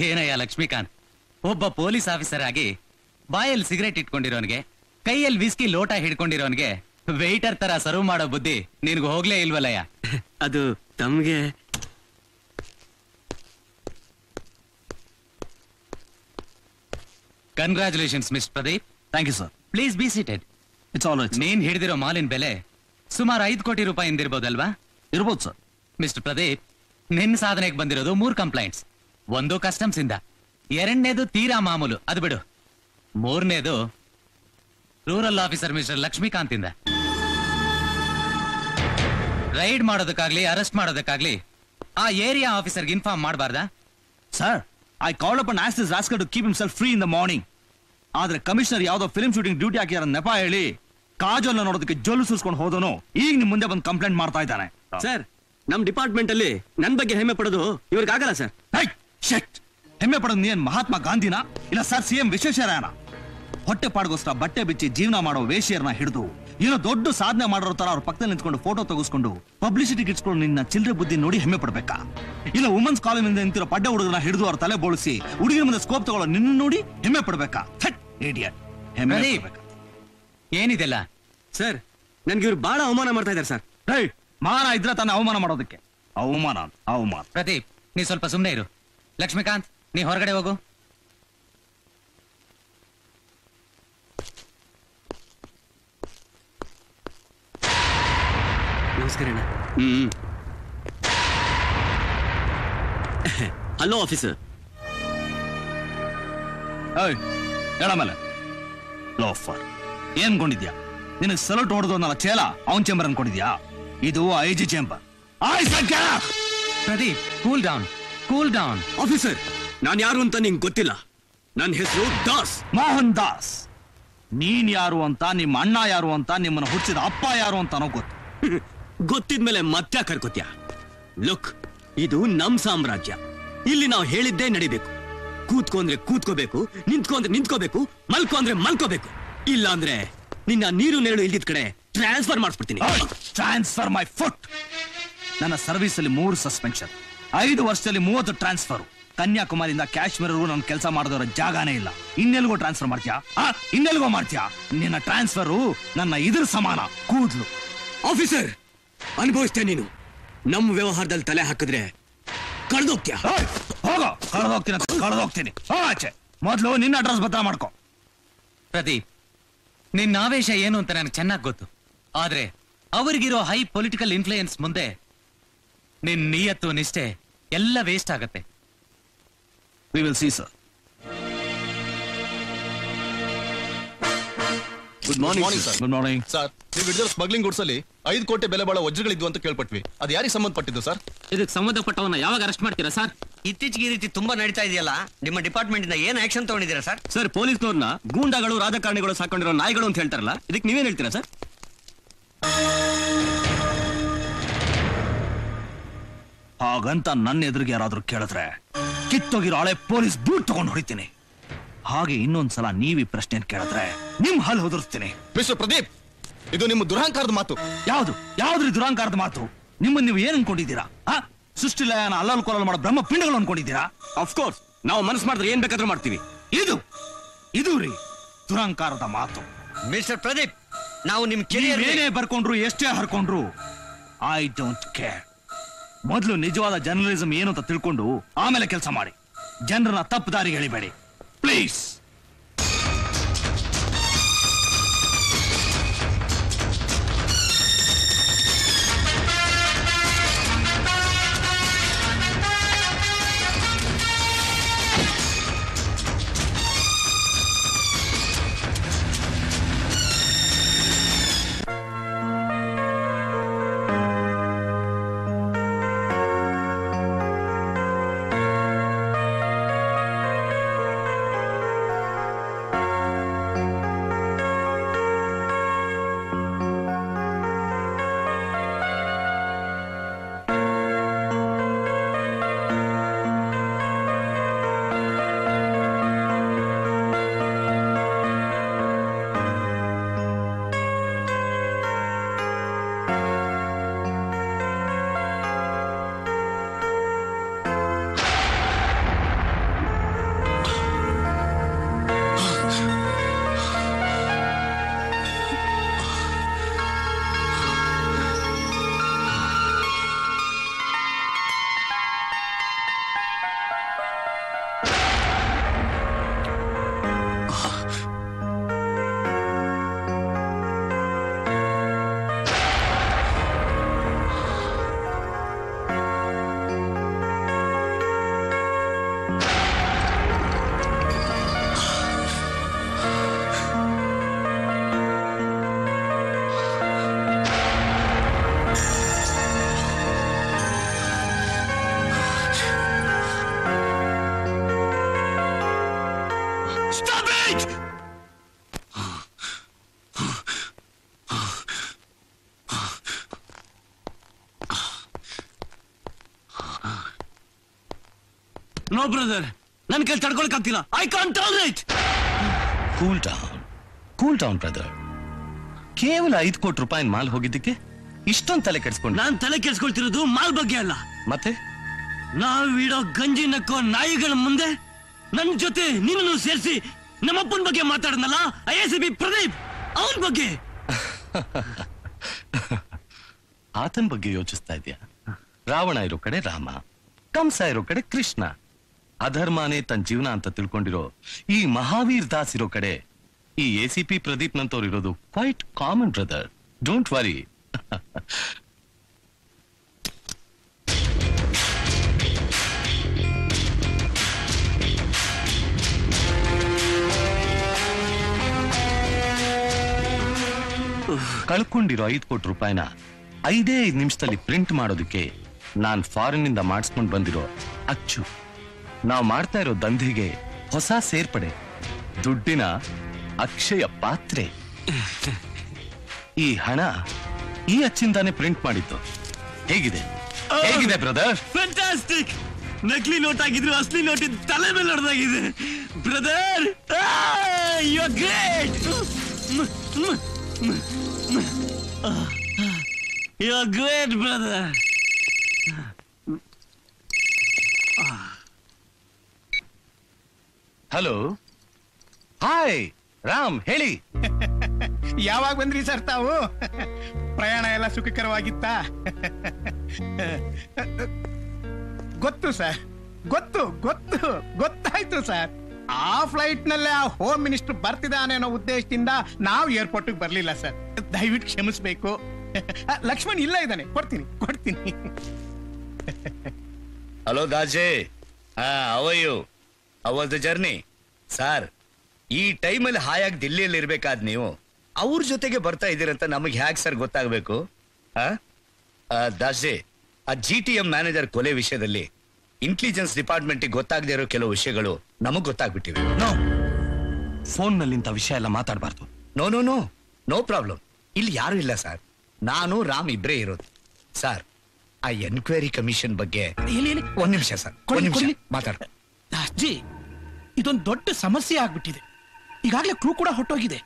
ಏನಯ್ಯ ಲಕ್ಷ್ಮೀಕಾಂತ್, ಒಬ್ಬ police officer ಆಗಿ ಬಾಯಲ್ಲಿ ಸಿಗರೇಟ್ ಇಟ್ಕೊಂಡಿರೋನ್ಗೆ, ಕೈಯಲ್ಲಿ ವಿಸ್ಕಿ ಲೋಟ ಹಿಡ್ಕೊಂಡಿರೋನ್ಗೆ ವೆಯ್ಟರ್ ತರ ಸರ್ವ್ ಮಾಡೋ ಬುದ್ಧಿ ನಿನ್ಗೆ ಹೋಗ್ಲೇ ಇಲ್ವಲ್ಲಯ್ಯ. ಅದು ತಮ್ಗೆ. Congratulations mister Pradeep. Thank you sir. Please be seated. It's all right. ನೀನ್ ಹಿಡಿದಿರೋ ಮಾಲಿನ ಬೆಲೆ ಸುಮಾರು 5 ಕೋಟಿ ರೂಪಾಯಿ ಇರ್ಬೋದಲ್ವಾ? ಇರ್ಬೋದು ಸರ್. ಮಿಸ್ಟರ್ ಪ್ರದೀಪ್, ನಿನ್ನ ಸಾಧನೆಗೆ ಬಂದಿರೋದು 3 ಕಂಪ್ಲೇಂಟ್ಸ್. ಒಂದು ಕಸ್ಟಮ್ಸ್ ಇಂದ, 2ನೇದು ತೀರಾ ಮಾಮೂಲು, ಅದು ಬಿಡು. 3ನೇದು ರೂರಲ್ ಆಫೀಸರ್ ಮಿಸ್ಟರ್ ಲಕ್ಷ್ಮೀಕಾಂತ್ ಇಂದ. ರೈಡ್ ಮಾಡೋದಕ್ಕಾಗ್ಲಿ ಅರೆಸ್ಟ್ ಮಾಡೋದಕ್ಕಾಗ್ಲಿ ಆ ಏರಿಯಾ ಆಫೀಸರ್ಗೆ ಇನ್ಫಾರ್ಮ್ ಮಾಡಬಾರ್ದಾ? Sir, I called up and asked this rascal to keep himself free in the morning. ಆದ್ರೆ ಕಮಿಷನರ್ ಯಾವ್ದೋ ಫಿಲ್ಮ್ ಶೂಟಿಂಗ್ ಡ್ಯೂಟಿ ಹಾಕಿದಾರ ನೆಪ ಹೇಳಿ ಕಾಜಲ್ ನೋಡೋದಕ್ಕೆ ಜೊಲ್ಲು ಸುರಿಸ್ಕೊಂಡು ಹೋದನು ಈಗ ನಿಮ್ ಮುಂದೆ ಬಂದು ಕಂಪ್ಲೇಂಟ್ ಮಾಡ್ತಾ ಇದ್ದಾನೆ. ಸರ್, ನಮ್ ಡಿಪಾರ್ಟ್ಮೆಂಟ್ ಅಲ್ಲಿ ನನ್ ಬಗ್ಗೆ ಹೆಮ್ಮೆ ಪಡೋದು ಇವ್ರಿಗಾಗಲ್ಲ ಸರ್. ಹೆಮ್ಮೆ ಪಡೋದು ನೀನ್ ಮಹಾತ್ಮ ಗಾಂಧಿನ ಇಲ್ಲ ಸರ್ CM ವಿಶ್ವೇಶ್ವರಯ್ಯನ? ಹೊಟ್ಟೆ ಪಾಡ್ಗೋಸ್ಕರ ಬಟ್ಟೆ ಬಿಚ್ಚಿ ಜೀವನ ಮಾಡೋ ವೇಶ್ಯರನ್ನ ಹಿಡಿದು ಏನೋ ದೊಡ್ಡ ಸಾಧನೆ ಮಾಡೋರ ತರ ಅವ್ರ ಪಕ್ಕದಲ್ಲಿ ನಿಂತ್ಕೊಂಡು ಫೋಟೋ ತೆಗೆಸ್ಕೊಂಡು ಪಬ್ಲಿಸಿಟಿ ಇಟ್ಸ್ಕೊಂಡು ನಿನ್ನ ಚಿಲ್ಲರೆ ಬುದ್ಧಿ ನೋಡಿ ಹೆಮ್ಮೆ ಪಡ್ಬೇಕಾ? ಇಲ್ಲ ವುಮೆನ್ಸ್ ಕಾಲೇಜಿಂದ ನಿಂತಿರೋ ಪಡ್ಡೆ ಹುಡುಗರನ್ನ ಹಿಡಿದು ಅವ್ರ ತಲೆ ಬೋಳಿಸಿ ಹುಡುಗಿರ ಮುಂದೆ ಸ್ಕೋಪ್ ತಗೊಳ್ಳೋ ನಿನ್ನ ನೋಡಿ ಹೆಮ್ಮೆ ಪಡ್ಬೇಕಾ? ಹೆಮ್ಮೆ ಪಡ್ಬೇಕಾ? ಏನಿದೆಲ್ಲ ಸರ್, ನನ್ಗೆ ಇವ್ರು ಬಹಳ ಅವಮಾನ ಮಾಡ್ತಾ ಇದಾರೆ ಸರ್. ಮಾನ ಇದ್ರೆ ತಾನೇ ಅವಮಾನ ಮಾಡೋದಕ್ಕೆ. ಅವಮಾನ. ಪ್ರದೀಪ್, ನೀ ಸ್ವಲ್ಪ ಸುಮ್ಮನೆ ಇರು. ಲಕ್ಷ್ಮೀಕಾಂತ್, ನೀ ಹೊರಗಡೆ ಹೋಗು. ನಮಸ್ಕಾರ ಅಣ್ಣ. Hello officer. ಹೇಳಮೇಲೆ ಲೋಫರ್ ಏನ್ ಕೊಂಡಿದ್ಯಾ? ನಿನಗೆ ಸಲೂಟ್ ಹೊಡೆದು ನನ್ನ ಚೇಲ ಅವನ್ ಚೇಂಬರ್ ಅನ್ಕೊಂಡಿದ್ಯಾ? ಇದು IG chamber. Pradeep, cool down, cool down. Officer, ನಾನ್ ಯಾರು ಅಂತ ನಿಂಗೆ ಗೊತ್ತಿಲ್ಲ. ನನ್ನ ಹೆಸರು ದಾಸ್, ಮೋಹನ್ ದಾಸ್. ನೀನ್ ಯಾರು ಅಂತ, ನಿಮ್ಮ ಅಣ್ಣ ಯಾರು ಅಂತ, ನಿಮ್ಮನ್ನ ಹುಟ್ಟಿಸಿದ ಅಪ್ಪ ಯಾರು ಅಂತ ಗೊತ್ತು. ಗೊತ್ತಿದ್ಮೇಲೆ ಮತ್ತೆ ಕರ್ಕೋತ್ಯಾ? ಲುಕ್, ಇದು ನಮ್ ಸಾಮ್ರಾಜ್ಯ. ಇಲ್ಲಿ ನಾವು ಹೇಳಿದ್ದೇ ನಡಿಬೇಕು. ಕೂತ್ಕೊ ಅಂದ್ರೆ ಕೂತ್ಕೋಬೇಕು, ನಿಂತ್ಕೊ ಅಂದ್ರೆ ನಿಂತ್ಕೋಬೇಕು, ಮಲ್ಕೋ ಅಂದ್ರೆ ಮಲ್ಕೋಬೇಕು. ಇಲ್ಲ ಅಂದ್ರೆ ನಿನ್ನ ನೀರು ನೇಳು ಇಲ್ದಿದ್ ಕಡೆ ಟ್ರಾನ್ಸ್ಫರ್ ಮಾಡಿಸ್ಬಿಡ್ತೀನಿ. Transfer my foot. ನನ್ನ ಸರ್ವಿಸ್ ಅಲ್ಲಿ 3 ಸಸ್ಪೆನ್ಷನ್, 5 ವರ್ಷದಲ್ಲಿ 30 ಟ್ರಾನ್ಸ್ಫರ್. ಕನ್ಯಾಕುಮಾರಿಯಿಂದ ಕಾಶ್ಮೀರವರೆಗೂ ನನ್ನ ಕೆಲಸ ಮಾಡಿದವರ ಜಾಗನೇ ಇಲ್ಲ. ಇನ್ನೆಲ್ಗೋ ಟ್ರಾನ್ಸ್ಫರ್ ಮಾಡ್ತೀಯಾ? ಇನ್ನೆಲ್ಗೋ ಮಾಡ್ತೀಯಾ? ನಿನ್ನ ಟ್ರಾನ್ಸ್ಫರ್ ನನ್ನ ಇದ್ರ ಸಮಾನ, ಕೂದ್ಲು. ಆಫೀಸರ್, ಅನುಭವಿಸ್ತೇ ನೀನು. ನಮ್ಮ ವ್ಯವಹಾರದಲ್ಲಿ ತಲೆ ಹಾಕಿದ್ರೆ ಕಳೆದೋಗ್ತೀಯ. ಹೋಗೋ, ಕಳೆದೋಗ್ತೀನಿ. ಆಚೆ ಮೊದಲು ನಿನ್ನ ಅಡ್ರೆಸ್ ಬದಲ ಮಾಡ್ಕೊ. ಪ್ರದೀಪ್, ನಿನ್ನ ಆವೇಶ ಏನು ಅಂತ ನನಗೆ ಚೆನ್ನಾಗಿ ಗೊತ್ತು. ಆದ್ರೆ ಅವರಿಗಿರೋ ಹೈ ಪೊಲಿಟಿಕಲ್ ಇನ್ಫ್ಲೂಯೆನ್ಸ್ ಮುಂದೆ ನಿನ್ ನಿಯತ್ತು ನಿಷ್ಠೆ ಎಲ್ಲ ವೇಸ್ಟ್ ಆಗತ್ತೆ. We will see, sir. Good morning sir. Good morning sir, ನೀವು ಹಿಡಿದಿರೋ ಸ್ಮಗ್ಲಿಂಗ್ ಗುಡ್ಸ್ ಅಲ್ಲಿ 5 ಕೋಟಿ ಬೆಲೆ ಬಾಳೋ ವಜ್ರಗಳಿದ್ವು ಅಂತ ಕೇಳ್ಪಟ್ವಿ. ಅದು ಯಾರಿಗೆ ಸಂಬಂಧಪಟ್ಟಿದ್ದು ಸರ್? ಇದಕ್ಕೆ ಸಂಬಂಧಪಟ್ಟವನ್ನ ಯಾವಾಗ ಅರೆಸ್ಟ್ ಮಾಡ್ತೀರಾ ಸರ್? ಇತ್ತೀಚೆಗೆ ಈ ರೀತಿ ತುಂಬಾ ನಡೀತಾ ಇದೆಯಲ್ಲ, ನಿಮ್ಮ ಡಿಪಾರ್ಟ್ಮೆಂಟ್ ಇಂದ ಏನ್ ಆಕ್ಷನ್ ತಗೊಂಡಿದ್ದೀರಾ ಸರ್? ಸರ್, ಪೊಲೀಸ್ನವ್ರನ್ನ ಗೂಂಡಾಗಳು, ರಾಜಕಾರಣಿಗಳು ಸಾಕೊಂಡಿರೋ ನಾಯಿಗಳು ಅಂತ ಹೇಳ್ತಾರಲ್ಲ, ಇದಕ್ಕೆ ನೀವೇನ್ ಹೇಳ್ತೀರಾ ಸರ್? ಹಾಗಂತ ನನ್ನ ಎದುರಿಗೆ ಯಾರಾದ್ರೂ ಕೇಳಿದ್ರೆ ಕಿತ್ತೋಗಿರೋ ಹಳೆ ಪೊಲೀಸ್ ಬೂಟ್ ತಗೊಂಡು ಹೊಡಿತೀನಿ. ಹಾಗೆ ಇನ್ನೊಂದ್ಸಲ ನೀವಿ ಪ್ರಶ್ನೆ ಕೇಳಿದ್ರೆ ನಿಮ್ ಹಲ್ ಹೊದರ್ಸ್ತೀನಿ. ಮಿಸ್ಟರ್ ಪ್ರದೀಪ್, ಇದು ನಿಮ್ಮ ದುರಹಂಕಾರದ ಮಾತು. ಯಾವ್ದ್ರಿ ದುರಹಂಕಾರದ ಮಾತು? ನಿಮ್ಮನ್ನ ನೀವು ಏನ್ ಅನ್ಕೊಂಡಿದ್ದೀರಾ? ಸೃಷ್ಟಿ ಲಯನ ಅಲ್ಲಲ್ ಕೊಲ್ಲಲ್ ಮಾಡೋ ಬ್ರಹ್ಮ ಪಿಂಡಗಳು ಅನ್ಕೊಂಡಿದ್ದೀರಾ? ಅಫ್ಕೋರ್ಸ್, ನಾವು ಮನಸ್ಸು ಮಾಡಿದ್ರೆ ಏನ್ ಬೇಕಾದ್ರೂ ಮಾಡ್ತೀವಿ. ಇದು ರೀ ದುರಹಂಕಾರದ ಮಾತು. ಮಿಸ್ಟರ್ ಪ್ರದೀಪ್, ನಾವು ನಿಮ್ ಏನೇ ಬರ್ಕೊಂಡ್ರು, ಎಷ್ಟೇ ಹರ್ಕೊಂಡ್ರು, ಐ ಡೋಂಟ್ ಕೇರ್. ಮೊದಲು ನಿಜವಾದ ಜರ್ನಲಿಸಂ ಏನು ಅಂತ ತಿಳ್ಕೊಂಡು ಆಮೇಲೆ ಕೆಲಸ ಮಾಡಿ. ಜನರನ್ನ ತಪ್ಪು ದಾರಿಗೆ ಎಳಿಬೇಡಿ ಪ್ಲೀಸ್. ನೋ ಬ್ರದರ್, ನನ್ ಕೈ ತಡ್ಕೊಳಕ್ ಆಗ್ತಿಲ್ಲ. I can't tolerate. Cool down brother. ಕೇವಲ 5 ಕೋಟಿ ರೂಪಾಯಿ ಮಾಲ್ ಹೋಗಿದ್ದಕ್ಕೆ ಇಷ್ಟೊಂದು ತಲೆ ಕೆಡಿಸ್ಕೊಂಡು ನಾನ್ ತಲೆ ಕೆಡ್ಸ್ಕೊಳ್ತಿರೋದು ಮಾಲ್ ಬಗ್ಗೆ ಅಲ್ಲ. ಮತ್ತೆ ನಾವಿಡೋ ಗಂಜಿ ನಕ್ಕೋ ನಾಯಿಗಳ ಮುಂದೆ ನನ್ ಜೊತೆ ನಿನ್ನನ್ನು ಸೇರಿಸಿ ನಮ್ಮಪ್ಪನ ಬಗ್ಗೆ ಮಾತಾಡನಲ್ಲ IACP ಪ್ರದೀಪ್, ಅವನ ಬಗ್ಗೆ. ಆತನ ಬಗ್ಗೆ ಯೋಚಿಸ್ತಾ ಇದೆಯಾ? ರಾವಣ ಇರೋ ಕಡೆ ರಾಮ, ಕಂಸ ಇರೋ ಕಡೆ ಕೃಷ್ಣ, ಅಧರ್ಮನೇ ತನ್ನ ಜೀವನ ಅಂತ ತಿಳ್ಕೊಂಡಿರೋ ಈ ಮಹಾವೀರ್ ದಾಸ್ ಇರೋ ಕಡೆ ಈ ACP ಪ್ರದೀಪ್ ನಂತವ್ರು ಇರೋದು quite common brother. Don't worry. ಕಳ್ಕೊಂಡಿರೋ 5 ಕೋಟಿ ರೂಪಾಯಿನ 5 ನಿಮಿಷದಲ್ಲಿ ಪ್ರಿಂಟ್ ಮಾಡೋದಕ್ಕೆ ನಾನ್ ಫಾರಿನ್ ನಿಂದ ಮಾಡಿಸ್ಕೊಂಡು ಬಂದಿರೋ ಅಚ್ಚು. ನಾವು ಮಾಡ್ತಾ ಇರೋ ದಂಧೆಗೆ ಹೊಸ ಸೇರ್ಪಡೆ, ದುಡ್ಡಿನ ಅಕ್ಷಯ ಪಾತ್ರೆ. ಈ ಹಣ ಈ ಅಚ್ಚಿಂದಾನೆ ಪ್ರಿಂಟ್ ಮಾಡಿದ್ದು. ಹೇಗಿದೆ ಹೇಗಿದೆ ಬ್ರದರ್? ಫ್ಯಾಂಟಾಸ್ಟಿಕ್. ನಕಲಿ ನೋಟ್ ಆಗಿದ್ರು ಅಸಲಿ ನೋಟ್ ತಲೆ ಮೇಲೆ ಹೊಡೆದಾಗಿದೆ brother. You are great. You are great brother. Hello, hi Ram, ಹೇಳಿ. ಯಾವಾಗ ಬಂದ್ರಿ ಸರ್ ತಾವು? ಪ್ರಯಾಣ ಎಲ್ಲ ಸುಖಕರವಾಗಿತ್ತಾ? ಗೊತ್ತು ಸರ್, ಗೊತ್ತಾಯ್ತು ಸರ್. ಆ ಫ್ಲೈಟ್ ನಲ್ಲೇ ಆ ಹೋಮ್ ಮಿನಿಸ್ಟರ್ ಬರ್ತಿದ್ದಾನೆ ಅನ್ನೋ ಉದ್ದೇಶದಿಂದ ನಾವು ಏರ್ಪೋರ್ಟ್ ಬರ್ಲಿಲ್ಲ ಸರ್. ದಯವಿಟ್ಟು ಕ್ಷಮಿಸ್ಬೇಕು. ಲಕ್ಷ್ಮಣ್ ಇಲ್ಲ ಇದ್ದಾನೆ, ಕೊಡ್ತೀನಿ. ಹಲೋ ದಾಜೆ, ಅವಯ್ಯು ಅವತ್ತು ಜರ್ನಿ ಸರ್. ಈ ಟೈಮಲ್ಲಿ ಹಾಯಾಗಿ ದಿಲ್ಲಿಯಲ್ಲಿ ಇರ್ಬೇಕಾದ್ ನೀವು ಅವ್ರ ಜೊತೆಗೆ ಬರ್ತಾ ಇದ್ದೀರಂತ ನಮಗೆ ಹ್ಯಾಕ್ ಸರ್ ಗೊತ್ತಾಗ್ಬೇಕು? ದಾಸೆ, ಆ GTM ಮ್ಯಾನೇಜರ್ ಕೊಲೆ ವಿಷಯದಲ್ಲಿ ಇಂಟೆಲಿಜೆನ್ಸ್ ಡಿಪಾರ್ಟ್ಮೆಂಟ್ ಗೊತ್ತಾಗದೇ ಇರೋ ಕೆಲವು ವಿಷಯಗಳು ನಮಗ್ ಗೊತ್ತಾಗ್ಬಿಟ್ಟಿವೆ. ಫೋನ್ ನಲ್ಲಿ ಇಂಥ ವಿಷಯ ಎಲ್ಲ ಮಾತಾಡಬಾರ್ದು. No problem. ಇಲ್ಲಿ ಯಾರು ಇಲ್ಲ ಸರ್, ನಾನು ರಾಮ್ ಇಬ್ರೇ ಇರೋದು. ಸರ್, ಆ ಎನ್ಕ್ವೈರಿ ಕಮಿಷನ್ ಬಗ್ಗೆ ಒಂದ್ ನಿಮಿಷ ಸರ್, ಮಾತಾಡ. ದಾಸ್ಜಿ, ಇದೊಂದು ದೊಡ್ಡ ಸಮಸ್ಯೆ ಆಗ್ಬಿಟ್ಟಿದೆ. ಈಗಾಗಲೇ ಕ್ರೂ ಕೂಡ ಹೊಟ್ಟೋಗಿದೆ.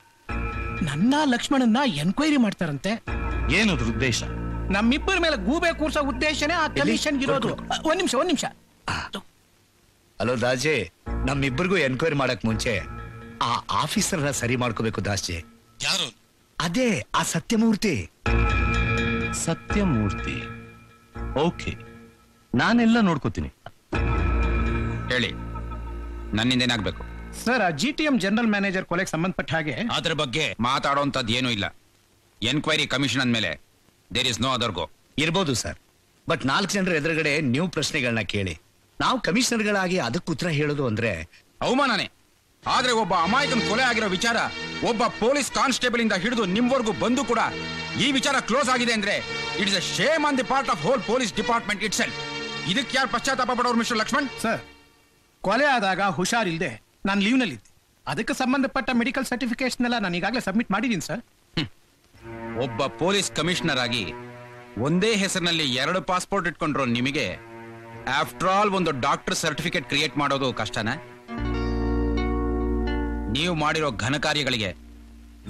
ನನ್ನ ಲಕ್ಷ್ಮಣನ್ನ ಎನ್ಕ್ವೈರಿ ಮಾಡ್ತಾರಂತೆ. ಏನದು ಉದ್ದೇಶ? ನಮ್ಮಿಬ್ಬರ ಮೇಲೆ ಗೂಬೆ ಕೂರ್ಸೋ ಉದ್ದೇಶನೇ ಆ ಕಮಿಷನ್ ಇರೋದು. ಒಂದ್ ನಿಮಿಷ. ಹಲೋ ದಾಜೆ, ನಮ್ಮಿಬ್ಬರಿಗೂ ಎನ್ಕ್ವೈರಿ ಮಾಡಕ್ ಮುಂಚೆ ಆ ಆಫೀಸರ್ನ ಸರಿ ಮಾಡ್ಕೋಬೇಕು ದಾಸ್ಜೆ. ಯಾರು? ಅದೇ ಆ ಸತ್ಯಮೂರ್ತಿ. ಓಕೆ, ನಾನೆಲ್ಲ ನೋಡ್ಕೋತೀನಿ. ಹೇಳಿ, ನನ್ನಿಂದ ಏನಾಗ್ಬೇಕು? ಸರ್, ಆ GTM ಜನರಲ್ ಮ್ಯಾನೇಜರ್ ಕೊಲೆಗೆ ಸಂಬಂಧಪಟ್ಟ ಹಾಗೆ ಅದ್ರ ಬಗ್ಗೆ ಮಾತಾಡೋಂಥದ್ದು ಏನೂ ಇಲ್ಲ. ಎನ್ಕ್ವೈರಿ ಕಮಿಷನ್ ಅಂದ್ಮೇಲೆ there is no other go. ಇರ್ಬೋದು ಸರ್, ಬಟ್ 4 ಜನರ ಎದುರುಗಡೆ ನೀವು ಪ್ರಶ್ನೆಗಳನ್ನ ಕೇಳಿ ನಾವು ಕಮಿಷನರ್ಗಳಾಗಿ ಅದಕ್ಕೆ ಉತ್ತರ ಹೇಳೋದು ಅಂದ್ರೆ ಅವಮಾನನೇ. ಆದ್ರೆ ಒಬ್ಬ ಅಮಾಯಕನ ಕೊಲೆ ಆಗಿರೋ ವಿಚಾರ ಒಬ್ಬ ಪೊಲೀಸ್ ಕಾನ್ಸ್ಟೇಬಲ್ ಇಂದ ಹಿಡಿದು ನಿಮ್ವರೆಗೂ ಬಂದು ಕೂಡ ಈ ವಿಚಾರ ಕ್ಲೋಸ್ ಆಗಿದೆ ಅಂದ್ರೆ it is a shame on the part of whole police department it self. ಇದಕ್ಕೆ ಯಾರು ಪಶ್ಚಾತ್ತಾಪ ಪಡೋರು ಮಿಸ್ಟರ್ ಲಕ್ಷ್ಮಣ್? ಸರ್, ಕೊಲೆ ಆದಾಗ ಹುಷಾರಿಲ್ದೆ ನಾನು ಲೀವ್ ನಲ್ಲಿದ್ದೆ. ಅದಕ್ಕೆ ಸಂಬಂಧಪಟ್ಟ ಮೆಡಿಕಲ್ ಸರ್ಟಿಫಿಕೇಟ್ಸ್ ನೆಲ್ಲ ನಾನು ಈಗಾಗಲೇ ಸಬ್ಮಿಟ್ ಮಾಡಿದ್ದೀನಿ ಸರ್. ಒಬ್ಬ ಪೊಲೀಸ್ ಕಮಿಷನರ್ ಆಗಿ ಒಂದೇ ಹೆಸರಿನಲ್ಲಿ 2 ಪಾಸ್ಪೋರ್ಟ್ ಇಟ್ಕೊಂಡ್ರು ನಿಮಗೆ ಆಫ್ಟರ್ ಆಲ್ ಒಂದು ಡಾಕ್ಟರ್ ಸರ್ಟಿಫಿಕೇಟ್ ಕ್ರಿಯೇಟ್ ಮಾಡೋದು ಕಷ್ಟನಾ? ನೀವು ಮಾಡಿರೋ ಘನ ಕಾರ್ಯಗಳಿಗೆ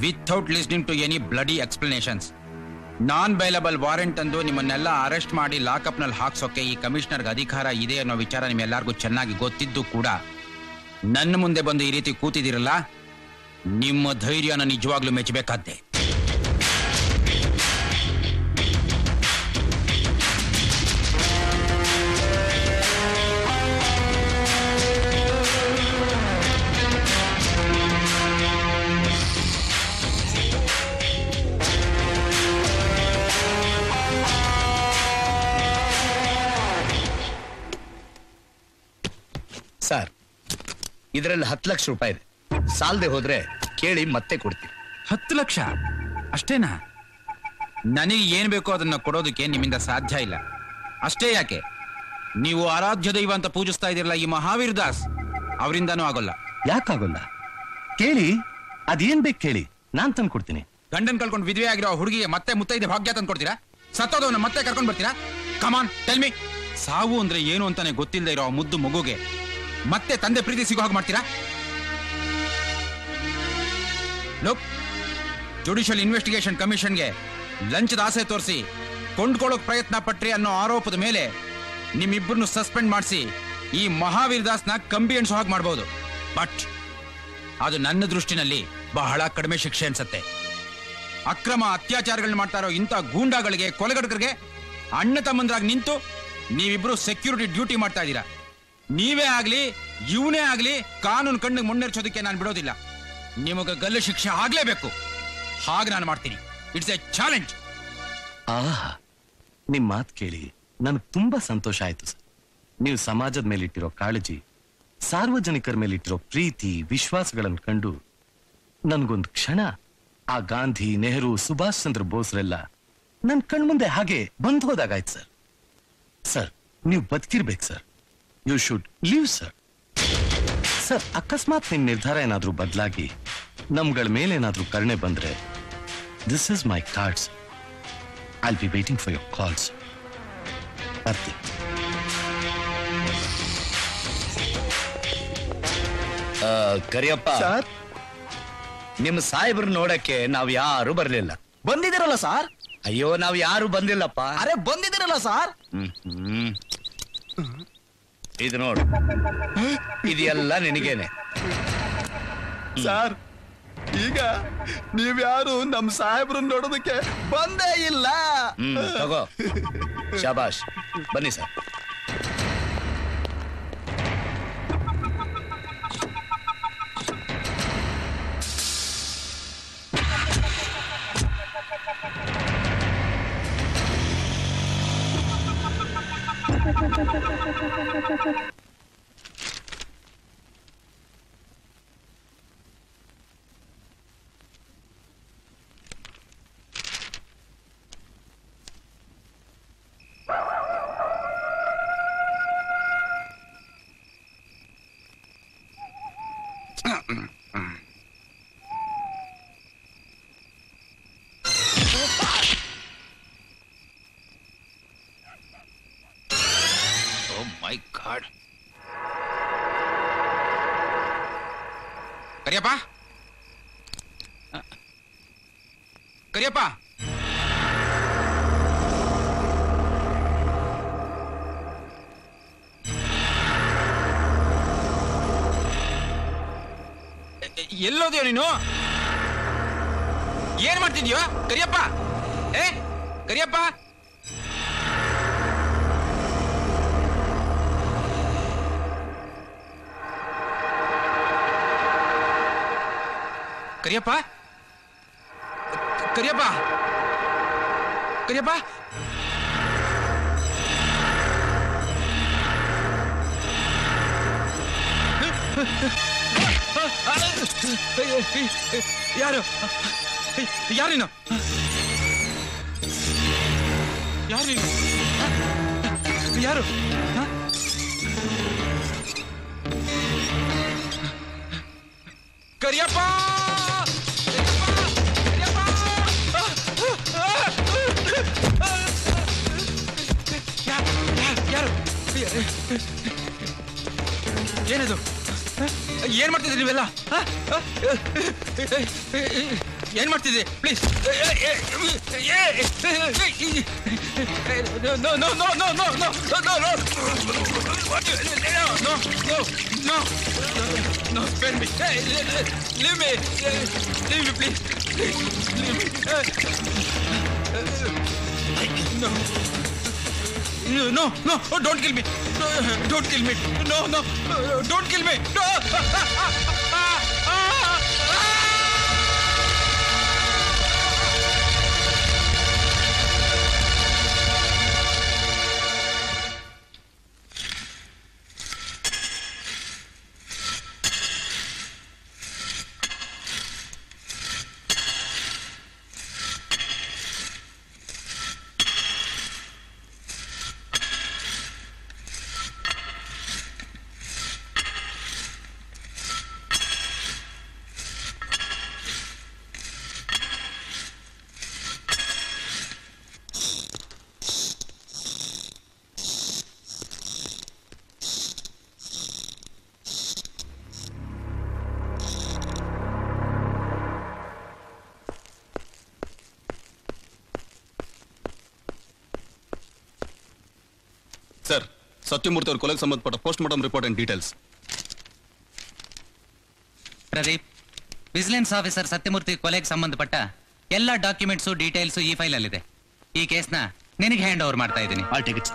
without listening to any bloody explanations non bailable warrant ಅಂದು ನಿಮ್ಮನ್ನೆಲ್ಲ ಅರೆಸ್ಟ್ ಮಾಡಿ ಲಾಕಪ್ ನಲ್ಲಿ ಹಾಕ್ಸೋಕೆ ಈ ಕಮಿಷನರ್ಗೆ ಅಧಿಕಾರ ಇದೆ ಅನ್ನೋ ವಿಚಾರ ನಿಮ್ಮೆಲ್ಲರಿಗೂ ಚೆನ್ನಾಗಿ ಗೊತ್ತಿದ್ದು ಕೂಡ ನನ್ನ ಮುಂದೆ ಬಂದು ಈ ರೀತಿ ಕೂತಿದಿರಲ್ಲ, ನಿಮ್ಮ ಧೈರ್ಯನ ನಿಜವಾಗ್ಲೂ ಮೆಚ್ಚಬೇಕಾದ್ದೆ. ಸರ್, ಇದರಲ್ಲಿ 10 ಲಕ್ಷ ರೂಪಾಯಿ ಇದೆ. ಸಾಲದೆ ಹೋದ್ರೆ ಕೇಳಿ ಮತ್ತೆ ಕೊಡ್ತೀವಿ. 10 ಲಕ್ಷ ಅಷ್ಟೇನಾ? ನನಗೆ ಏನ್ ಬೇಕೋ ಅದನ್ನ ಕೊಡೋದಕ್ಕೆ ನಿಮ್ಮಿಂದ ಸಾಧ್ಯ ಇಲ್ಲ. ಅಷ್ಟೇ ಯಾಕೆ, ನೀವು ಆರಾಧ್ಯ ದೈವ ಅಂತ ಪೂಜಿಸ್ತಾ ಇದಿರಲ್ಲ ಈ ಮಹಾವೀರ್ ದಾಸ್, ಅವರಿಂದನೂ ಆಗೋಲ್ಲ. ಯಾಕಾಗೋಲ್ಲ? ಕೇಳಿ, ಅದೇನ್ ಬೇಕು ಕೇಳಿ, ನಾನ್ ತಂದು ಕೊಡ್ತೀನಿ. ಗಂಡನ್ ಕಳ್ಕೊಂಡು ವಿಧವೆ ಆಗಿರೋ ಹುಡುಗಿಗೆ ಮತ್ತೆ ಮುತ್ತೈದೆ ಭಾಗ್ಯ ತಂದು ಕೊಡ್ತೀರಾ? ಸತ್ತೋದವನ್ನ ಮತ್ತೆ ಕರ್ಕೊಂಡ್ ಬರ್ತೀರಾ? Come on tell me. ಸಾವು ಅಂದ್ರೆ ಏನು ಅಂತಾನೆ ಗೊತ್ತಿಲ್ಲದೆ ಇರೋ ಮುದ್ದು ಮಗುಗೆ ಮತ್ತೆ ತಂದೆ ಪ್ರೀತಿ ಸಿಗೋ ಹಾಗೆ ಮಾಡ್ತೀರಾ? ಲುಕ್, ಜುಡಿಷಿಯಲ್ ಇನ್ವೆಸ್ಟಿಗೇಷನ್ ಕಮಿಷನ್ಗೆ ಲಂಚದ ಆಸೆ ತೋರಿಸಿ ಕೊಂಡ್ಕೊಳ್ಳೋಕ್ ಪ್ರಯತ್ನ ಪಟ್ರಿ ಅನ್ನೋ ಆರೋಪದ ಮೇಲೆ ನಿಮ್ಮಿಬ್ಬರನ್ನು ಸಸ್ಪೆಂಡ್ ಮಾಡಿಸಿ ಈ ಮಹಾವೀರ್ ದಾಸ್ನ ಕಂಬಿ ಎಣಿಸೋ ಹಾಗೆ ಮಾಡಬಹುದು. ಬಟ್ ಅದು ನನ್ನ ದೃಷ್ಟಿನಲ್ಲಿ ಬಹಳ ಕಡಿಮೆ ಶಿಕ್ಷೆ ಅನ್ಸತ್ತೆ. ಅಕ್ರಮ ಅತ್ಯಾಚಾರಗಳನ್ನ ಮಾಡ್ತಾ ಇರೋ ಇಂಥ ಗೂಂಡಾಗಳಿಗೆ, ಕೊಲೆಗಡಕರಿಗೆ ಅಣ್ಣ ತಮ್ಮಂದ್ರಾಗಿ ನಿಂತು ನೀವಿಬ್ರು ಸೆಕ್ಯೂರಿಟಿ ಡ್ಯೂಟಿ ಮಾಡ್ತಾ ಇದ್ದೀರಾ. ನೀವೇ ಆಗ್ಲಿ ಇವನೇ ಆಗ್ಲಿ ಕಾನೂನು ಕಣ್ಣಿಗೆ ಮುನ್ನೆರ್ಚೋದಕ್ಕೆ ನಾನು ಬಿಡೋದಿಲ್ಲ. ನಿಮಗೆ ಗಲ್ಲು ಶಿಕ್ಷೆ ಆಗ್ಲೇಬೇಕು. ಹಾಗೆ ನಾನು ಮಾಡ್ತೀನಿ. It's A challenge. ಆಹಾ, ನಿಮ್ ಮಾತು ಕೇಳಿ ನನಗೆ ತುಂಬಾ ಸಂತೋಷ ಆಯ್ತು ಸರ್. ನೀವು ಸಮಾಜದ ಮೇಲಿಟ್ಟಿರೋ ಕಾಳಜಿ, ಸಾರ್ವಜನಿಕರ ಮೇಲಿಟ್ಟಿರೋ ಪ್ರೀತಿ, ವಿಶ್ವಾಸಗಳನ್ನು ಕಂಡು ನನ್ಗೊಂದು ಕ್ಷಣ ಆ ಗಾಂಧಿ, ನೆಹರು, ಸುಭಾಷ್ ಚಂದ್ರ ಬೋಸ್ರೆಲ್ಲ ನನ್ ಕಣ್ಮುಂದೆ ಹಾಗೆ ಬಂದ್ ಹೋದಾಗಾಯ್ತು ಸರ್. ಸರ್, ನೀವು ಬದುಕಿರ್ಬೇಕು sir. You should live sir. Sir, ಅಕಸ್ಮಾತ್ ನಿಮ್ ನಿರ್ಧಾರ ಏನಾದ್ರೂ ಬದಲಾಗಿ ನಮ್ಗಳ ಮೇಲೇನಾದ್ರೂ ಕರುಣೆ ಬಂದ್ರೆ, this is my card sir. I'll be waiting for your calls. ಬರ್ತೀನಿ. ಕರಿಯಪ್ಪ, ನಿಮ್ಮ ಸಾಹೇಬ್ರು ನೋಡಕ್ಕೆ ನಾವ್ ಯಾರು ಬರ್ಲಿಲ್ಲ. ಬಂದಿದ್ದೀರಲ್ಲ ಸರ್? ಅಯ್ಯೋ, ನಾವ್ ಯಾರು ಬಂದಿಲ್ಲಪ್ಪ. ಅರೆ ಬಂದಿದ್ದೀರಲ್ಲ ಸರ್? ಇದು ನೋಡು, ಇದೆಲ್ಲ ನಿನಗೇನೆ. ಸರ್, ಈಗ ನೀವ್ಯಾರು ನಮ್ ಸಾಹೇಬ್ರನ್ನ ನೋಡೋದಕ್ಕೆ ಬಂದೇ ಇಲ್ಲ. ತಗೋ, ಶಾಬಾಷ್. ಬನ್ನಿ ಸರ್. ಕರಿಯಪ್ಪ, ಕರಿಯಪ್ಪ, ಎಲ್ಲೋದ್ಯೋ ನೀನು? ಏನ್ ಮಾಡ್ತಿದ್ಯೋ ಕರಿಯಪ್ಪ? ಕರಿಯಪ್ಪ, ಕರಿಯಪ್ಪ, ಕರಿಯಪ್ಪ, ಕರಿಯಪ್ಪ, ಯಾರು ಯಾರೇನು ಯಾರು ಯಾರು ಕರಿಯಪ್ಪ ಯಾರು ಏನದು ಏನ್ ಮಾಡ್ತಿದ್ರಿ ನೀವೆಲ್ಲ ಏನ್ ಮಾಡ್ತಿದ್ರಿ please No, spare me. Leave me. Leave me, please. Leave me. No. No, no, don't kill me. Don't kill me. No, don't kill me. No. Sathyamurthy ಅವ್ರ ಕೊಲೆಗೆ ಸಂಬಂಧಪಟ್ಟ post mortem report and details. Pradeep, vigilance officer Sathyamurthy ಕೊಲೆಗೆ ಸಂಬಂಧಪಟ್ಟ ಎಲ್ಲ documents details ಈ file ಅಲ್ಲಿದೆ. ಈ ಕೇಸ್ನ ನಿನಗೆ ಹ್ಯಾಂಡ್ ಓವರ್ ಮಾಡ್ತಾ ಇದ್ದೀನಿ. All take it.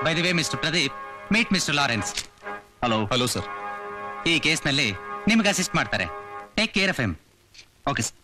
By the way mister Pradeep, meet mister Lawrence. Hello. Hello sir. ಈ ಕೇಸ್ನಲ್ಲಿ ನಿಮ್ಗೆ ಅಸಿಸ್ಟ್ ಮಾಡ್ತಾರೆ. Take care of him. Okay sir.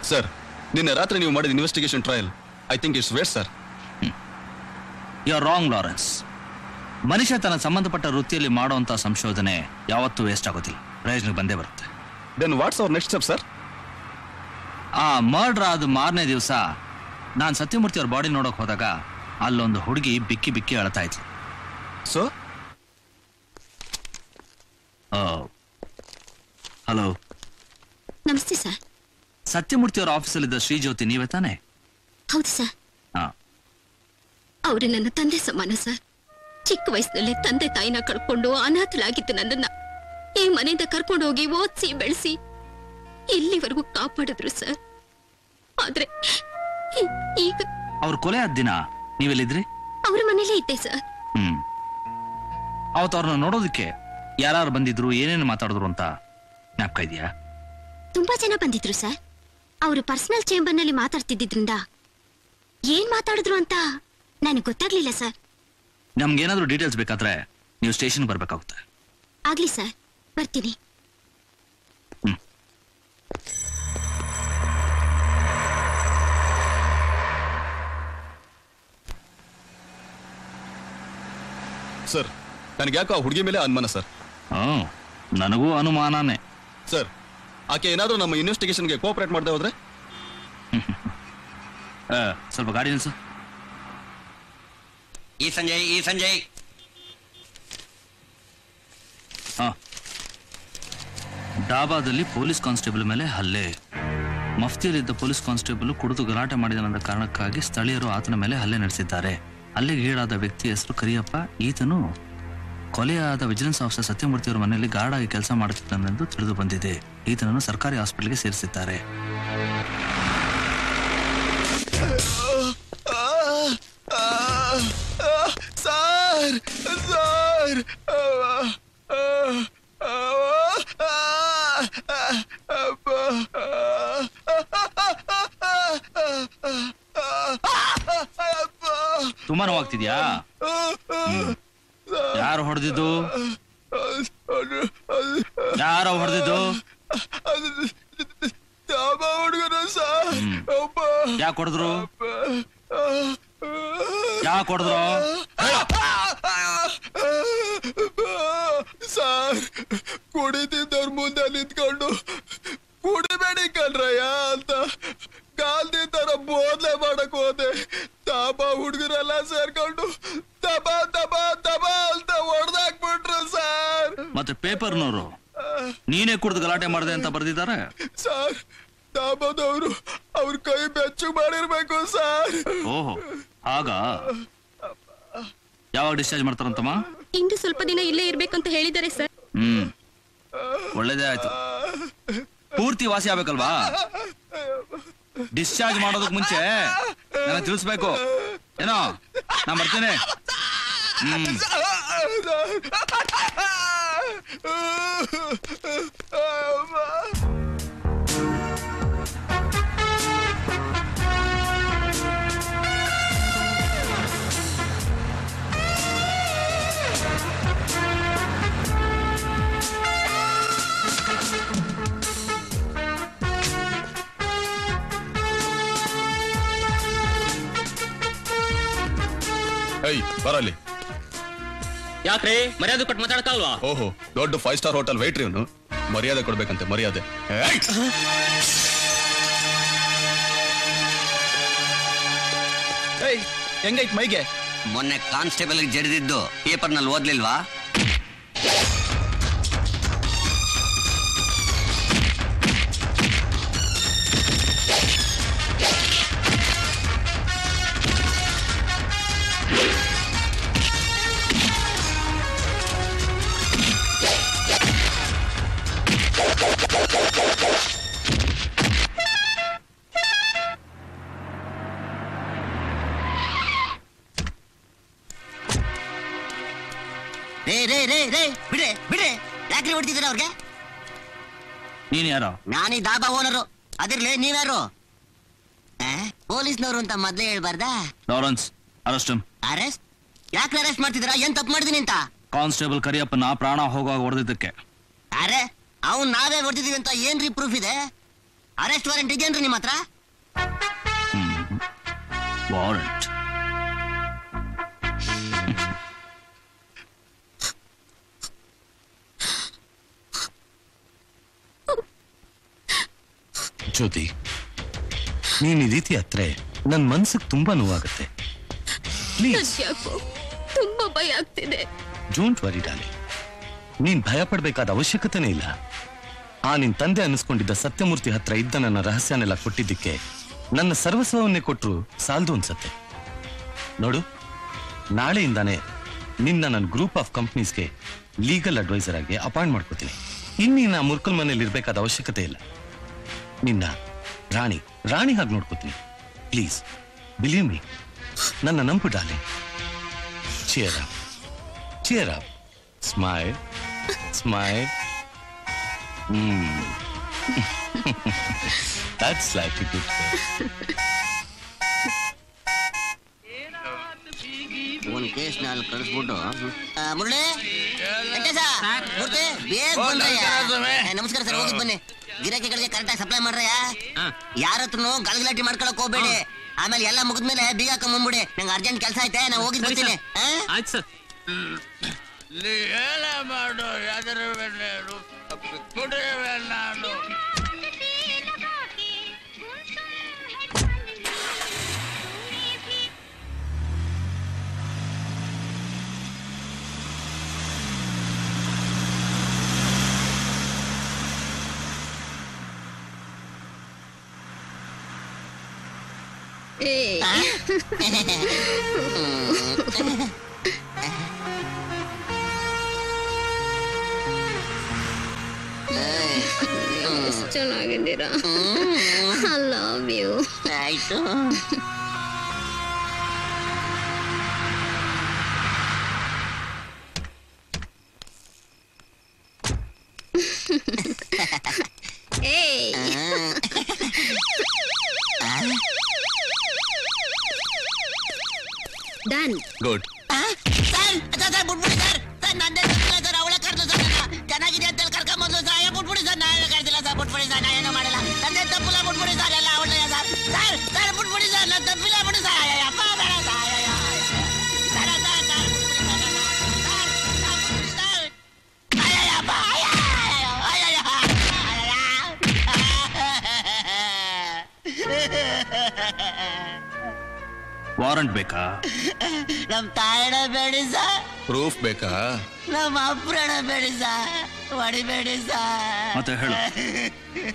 Sir, ನಿನ್ನೆ ರಾತ್ರಿ ನೀವು ಮಾಡಿದ investigation trial I think it's waste sir. You are wrong Lawrence. ಮನುಷ್ಯ ತನ್ನ ಸಂಬಂಧಪಟ್ಟ ವೃತ್ತಿಯಲ್ಲಿ ಮಾಡುವಂತ ಸಂಶೋಧನೆ ಯಾವತ್ತೂ ವೇಸ್ಟ್ ಆಗೋದಿಲ್ಲ, ಪ್ರಯೋಜನಕ್ಕೆ ಬಂದೇ ಬರುತ್ತೆ. Then what's our next step sir? ಆ ಮರ್ಡರ್ ಆದ ಮಾರನೇ ದಿವಸ ನಾನು ಸತ್ಯಮೂರ್ತಿ ಅವ್ರ ಬಾಡಿ ನೋಡಕ್ ಹೋದಾಗ ಅಲ್ಲೊಂದು ಹುಡುಗಿ ಬಿಕ್ಕಿ ಬಿಕ್ಕಿ ಅಳ್ತಾ ಇದ್ಲು. So hello. ನಮಸ್ತೆ ಸರ್. ಸತ್ಯಮೂರ್ತಿ ಅವರ ಆಫೀಸಲ್ಲಿದ್ದ ಶ್ರೀಜ್ಯೋತಿ ನೀವೇ ತಾನೆ? ಹೌದು ಸರ್. ಅವರು ನನ್ನ ತಂದೆ ಸಮಾನ ಸರ್. ಚಿಕ್ಕ ವಯಸ್ಸಿನಲ್ಲೇ ತಂದೆ ತಾಯಿನ ಕಳ್ಕೊಂಡು ಅನಾಥಲಾಗಿತ್ತು ನನ್ನನ್ನ ಈ ಮನೆಯಿಂದ ಕರ್ಕೊಂಡು ಹೋಗಿ ಓದಿಸಿ ಬೆಳೆಸಿ ಇಲ್ಲಿವರೆಗೂ ಕಾಪಾಡಿದ್ರು ಸರ್. ಆದ್ರೆ ಈಗ ಅವ್ರ ಕೊಲೆ ಆದ ದಿನ ನೀವೆಲ್ಲಿದ್ರಿ? ಅವ್ರ ಮನೇಲೇ ಇದ್ದೆ ಸರ್. ಅವತ್ತು ಅವ್ರನ್ನ ನೋಡೋದಕ್ಕೆ ಯಾರು ಬಂದಿದ್ರು, ಏನೇನು ಮಾತಾಡಿದ್ರು ಅಂತ ಜ್ಞಾಪಕ ಇದೆಯಾ? ತುಂಬಾ ಜನ ಬಂದಿದ್ರು ಸರ್. ಅವರು ಪರ್ಸನಲ್ ಚೇಂಬರ್ ನಲ್ಲಿ ಮಾತಾಡ್ತಿದ್ರಿಂದ ಏನ್ ಮಾತಾಡಿದ್ರು ಅಂತ ನನಗೆ ಗೊತ್ತಾಗ್ಲಿಲ್ಲ ಸರ್. ನಮ್ಗೇನಾದ್ರೂ ಡೀಟೇಲ್ಸ್ ಬೇಕಾದ್ರೆ ನೀವು ಸ್ಟೇಷನ್ ಬರ್ಬೇಕಾಗುತ್ತೆ. ಆಗ್ಲಿ ಸರ್, ಬರ್ತೀನಿ. ಸರ್, ನನಗೆ ಯಾಕೋ ಆ ಹುಡುಗಿ ಮೇಲೆ ಅನುಮಾನ ಸರ್. ನನಗೂ ಅನುಮಾನನೇ ಸರ್. ಆಕೆ ಏನಾದ್ರೂ ನಮ್ಮ ಇನ್ವೆಸ್ಟಿಗೇಷನ್ಗೆ ಕೋಆಪರೇಟ್ ಮಾಡದೆ ಹೋದ್ರೆ? ಸ್ವಲ್ಪ ಗಾಡಿ ನಿಲ್ಸು. ಈ ಸಂಜಯ್ ಡಾಬಾದಲ್ಲಿ ಪೊಲೀಸ್ ಕಾನ್ಸ್ಟೇಬಲ್ ಮೇಲೆ ಹಲ್ಲೆ. ಮಫ್ತಿಯಲ್ಲಿದ್ದ ಪೊಲೀಸ್ ಕಾನ್ಸ್ಟೇಬಲ್ ಕುಡಿದು ಗಲಾಟೆ ಮಾಡಿದನೆಂದ ಕಾರಣಕ್ಕಾಗಿ ಸ್ಥಳೀಯರು ಆತನ ಮೇಲೆ ಹಲ್ಲೆ ನಡೆಸಿದ್ದಾರೆ. ಹಲ್ಲೆಗೆ ಈಡಾದ ವ್ಯಕ್ತಿಯ ಹೆಸರು ಕರಿಯಪ್ಪ. ಈತನು ಕೊಲೆಯಾದ ವಿಜಿಲೆನ್ಸ್ ಆಫೀಸರ್ ಸತ್ಯಮೂರ್ತಿ ಅವರ ಮನೆಯಲ್ಲಿ ಗಾರ್ಡ್ ಆಗಿ ಕೆಲಸ ಮಾಡುತ್ತಿದ್ದನೆಂದು ತಿಳಿದು ಬಂದಿದೆ. ಈತನನ್ನು ಸರ್ಕಾರಿ ಹಾಸ್ಪಿಟಲ್ಗೆ ಸೇರಿಸಿದ್ದಾರೆ. ತುಂಬಾ ನೋವಾಗ್ತಿದ್ಯಾ? ಯಾರು ಹೊಡೆದಿದ್ದು? ಯಾರೋ ಹೊಡೆದಿದ್ದು? ಯಾಕೆ ಹೊಡೆದ್ರು? ಯಾಕೆ ಹೊಡೆದ್ರು? ಸರ್, ಕುಡಿತಿದ್ದವ್ರ ಮುಂದೆ ನಿಂತ್ಕೊಂಡು ಕುಡಿಬೇಡಿ ಕಣ್ರಯ್ಯ ಅಂತ ಗಾಲ್ದಿ ತರ ಬೋದ್ಲೆ ಮಾಡಕ್ ಹೋದೆ. ತಾಬಾ ಹುಡುಗರೆಲ್ಲ ಸೇರ್ಕೊಂಡು ತಬಾ ತಬಾ ತಬಾ ಅಂತ ಹೊಡೆದಾಕ್ಬಿಟ್ರು ಸರ್. ಮತ್ತೆ ಪೇಪರ್ನವರು ನೀನೇ ಕುಡ್ದು ಗಲಾಟೆ ಮಾಡಿದೆ ಅಂತ ಬರ್ದಿದ್ದಾರೆ ಸರ್. ತಾಬಾದವರು ಅವ್ರ ಕೈ ಬೆಚ್ಚು ಮಾಡಿರ್ಬೇಕು ಸರ್. ಓಹೋ, ಆಗ ಯಾವಾಗ ಡಿಸ್ಚಾರ್ಜ್ ಮಾಡ್ತಾರಂತಮ್ಮ? ಇಂದು ಸ್ವಲ್ಪ ದಿನ ಇಲ್ಲೇ ಇರ್ಬೇಕಂತ ಹೇಳಿದ್ದಾರೆ ಸರ್. ಒಳ್ಳೇದೇ ಆಯ್ತು. ಪೂರ್ತಿ ವಾಸಿ ಆಗ್ಬೇಕಲ್ವಾ? ಡಿಸ್ಚಾರ್ಜ್ ಮಾಡೋದಕ್ ಮುಂಚೆ ನಾನು ತಿಳಿಸ್ಬೇಕು ಏನೋ. ನಾ ಬರ್ತೇನೆ. ಬರಲಿ. ಯಾಕ್ರಿ ಮರ್ಯಾದೆ ಕೊಟ್ಟು ಮಾತಾಡ್ಕಲ್ವಾ? ಓಹೋ, ದೊಡ್ಡ 5 ಸ್ಟಾರ್ ಹೋಟೆಲ್ ವೇಟ್ರಿ ಇವನು. ಮರ್ಯಾದೆ ಕೊಡ್ಬೇಕಂತೆ, ಮರ್ಯಾದೆ. ಹೆಂಗೈತ್ ಮೈಗೆ? ಮೊನ್ನೆ ಕಾನ್ಸ್ಟೇಬಲ್ ಜಡಿದಿದ್ದು ಪೇಪರ್ನಲ್ಲಿ ಓದ್ಲಿಲ್ವಾ? ಬಿಡೆ ಬಿಡೆ, ಯಾಕ್ರಿ ಹೊಡ್ತಿದ್ದೀರ ಅವ್ರಿಗೆ? ನೀನ್ ಯಾರೋ? ನಾನೀ ದಾಬಾ ಓನರು. ಅದಿರ್ಲಿ, ನೀವ್ಯಾರು? ಪೊಲೀಸ್ನವರು ಅಂತ ಮೊದ್ಲೇ ಹೇಳ್ಬಾರ್ದಾ? Lawrence, arrest. ಅರೆಸ್ಟ್? ಯಾಕೆ ಅರೆಸ್ಟ್ ಮಾಡ್ತಿದ್ದೀರಾ? ಏನ್ ತಪ್ಪು ಮಾಡಿದೀನಿ ಅಂತ? ಕಾನ್ಸ್ಟೇಬಲ್ ಕರಿಯಪ್ಪನ ಪ್ರಾಣ ಹೋಗುವಾಗ ಹೊಡೆದಿದ್ದಕ್ಕೆ. ಅರೆ, ಅವ್ನ್ ನಾವೇ ಹೊಡ್ತಿದೀವಿ ಅಂತ ಏನ್ರಿ ಪ್ರೂಫ್ ಇದೆ? ಅರೆಸ್ಟ್ ವಾರೆಂಟ್ ಇದೆಯೇನ್ರಿ ನಿಮ್ಮ ಹತ್ರ? ವಾರೆಂಟ್? ಜ್ಯೋತಿ, ನೀನ್ ಈ ರೀತಿ ಹತ್ರ ನನ್ ಮನ್ಸಿಗೆ ತುಂಬಾ ನೋವಾಗುತ್ತೆ. ಯಾಕೋ ತುಂಬಾ ಭಯ ಆಗ್ತಿದೆ. ಡೋಂಟ್ ವರಿ ಡಾರ್ಲಿಂಗ್, ನೀನ್ ಭಯ ಪಡ್ಬೇಕಾದ ಅವಶ್ಯಕತೆನೇ ಇಲ್ಲ. ಆ ನಿನ್ ತಂದೆ ಅನಿಸ್ಕೊಂಡಿದ್ದ ಸತ್ಯಮೂರ್ತಿ ಹತ್ರ ಇದ್ದ ನನ್ನ ರಹಸ್ಯನೆಲ್ಲ ಕೊಟ್ಟಿದ್ದಕ್ಕೆ ನನ್ನ ಸರ್ವಸ್ವವನ್ನೇ ಕೊಟ್ರು ಸಾಲದು ಅನ್ಸತ್ತೆ. ನೋಡು, ನಾಳೆಯಿಂದಾನೆ ನಿನ್ನ ನನ್ನ ಗ್ರೂಪ್ ಆಫ್ ಕಂಪ್ನೀಸ್ಗೆ ಲೀಗಲ್ ಅಡ್ವೈಸರ್ ಆಗಿ ಅಪಾಯಿಂಟ್ ಮಾಡ್ಕೋತೀನಿ. ಇನ್ನೀನ ಮುರ್ಕಲ್ ಮನೇಲಿ ಇರ್ಬೇಕಾದ ಅವಶ್ಯಕತೆ ಇಲ್ಲ. ನಿನ್ನ ರಾಣಿ ಹಾಗೆ ನೋಡ್ಕೋತೀನಿ. ಪ್ಲೀಸ್ ಬಿಲೀವ್ ಮೀ, ನನ್ನ ನಂಬು darling. Cheer up, cheer up, smile smile. That's like a good girl. ಒಂದ್ ಕೇಸ್ ನಲ್ಲಿ ಕಳಿಸ್ಬಿಟ್ಟು ಮುರಳಿ ವೆಂಕಟೇಶ ಮೂರ್ತಿ ಬೇಗ ಬಂದ್ರಯ್ಯ. ನಮಸ್ಕಾರ ಸರ್, ಹೋಗಿ ಬನ್ನಿ. ಗಿರಾಕಿಗಳಿಗೆ ಕರೆಕ್ಟಾಗಿ ಸಪ್ಲೈ ಮಾಡ್ರಯ್ಯ. ಯಾರ ಹತ್ರನು ಗಲಗಲಾಟಿ ಮಾಡ್ಕೊಳಕ್ ಹೋಗ್ಬೇಡಿ. ಆಮೇಲೆ ಎಲ್ಲ ಮುಗಿದ್ಮೇಲೆ ಬೀಗ ಹಾಕೊಂಡ್ಬಂದ್ಬಿಡಿ. ನಂಗೆ ಅರ್ಜೆಂಟ್ ಕೆಲಸ ಐತೆ, ನಾ ಹೋಗಿ ಬರ್ತೀನಿ. ಆಯ್ತು ಸರ್. ಮಾಡು ಯಾವ್ದಾರ ನಾನು ಚೆನ್ನಾಗಿದ್ದೀರಾ? I love you. ಆಯ್ತು. ಡನ್. ಗುಡ್. ಸರ್ ಬಿಟ್ಬಿಡಿ ಸರ್. ಸರ್ ನಂದೇ ತಪ್ಪಿಲ್ಲ ಸರ್, ಅವಳ ಕರ್ದು ಸರ್ ಚೆನ್ನಾಗಿದೆ ಅಂತ ಕರ್ಕೊಂಬಂದು ಸರ್. ಬಿಟ್ಬಿಡಿ ಸರ್, ನಾ ಏನು ಕರ್ದಿಲ್ಲ ಸರ್. ಬಿಟ್ಬಿಡಿ ಸರ್, ನಾ ಏನೂ ಮಾಡಿಲ್ಲ. ನಂದೇ ತಪ್ಪಿಲ್ಲ, ಬಿಟ್ಬಿಡಿ ಸರ್. ಎಲ್ಲ ಅವಳೇ ಸರ್. ಸರ್ ಸರ್ ಬಿಟ್ಬಿಡಿ ಸರ್, ನಾನು ತಪ್ಪಿಲ್ಲ, ಬಿಡಿ ಸರ್. ಅಪ್ಪ ಬೇಡ ಸರ್. ಸರ್ ಸರ್ ಸರ್ ಬಿಟ್ಬಿಡಿ ಸರ್. ಅಯ್ಯಪ್ಪ ವಾರಂಟ್ ಬೇಕಾ? ನಮ್ ತಾಯಣ ಬೇಡಿ ಸರ್. ಪ್ರೂಫ್ ಬೇಕಾ? ನಮ್ಮ ಅಪ್ರಾಣ ಬೇಡಿ ಸರ್. ಹೊಡಿಬೇಡಿ ಸರ್. ಮತ್ತೆ ಹೇಳು,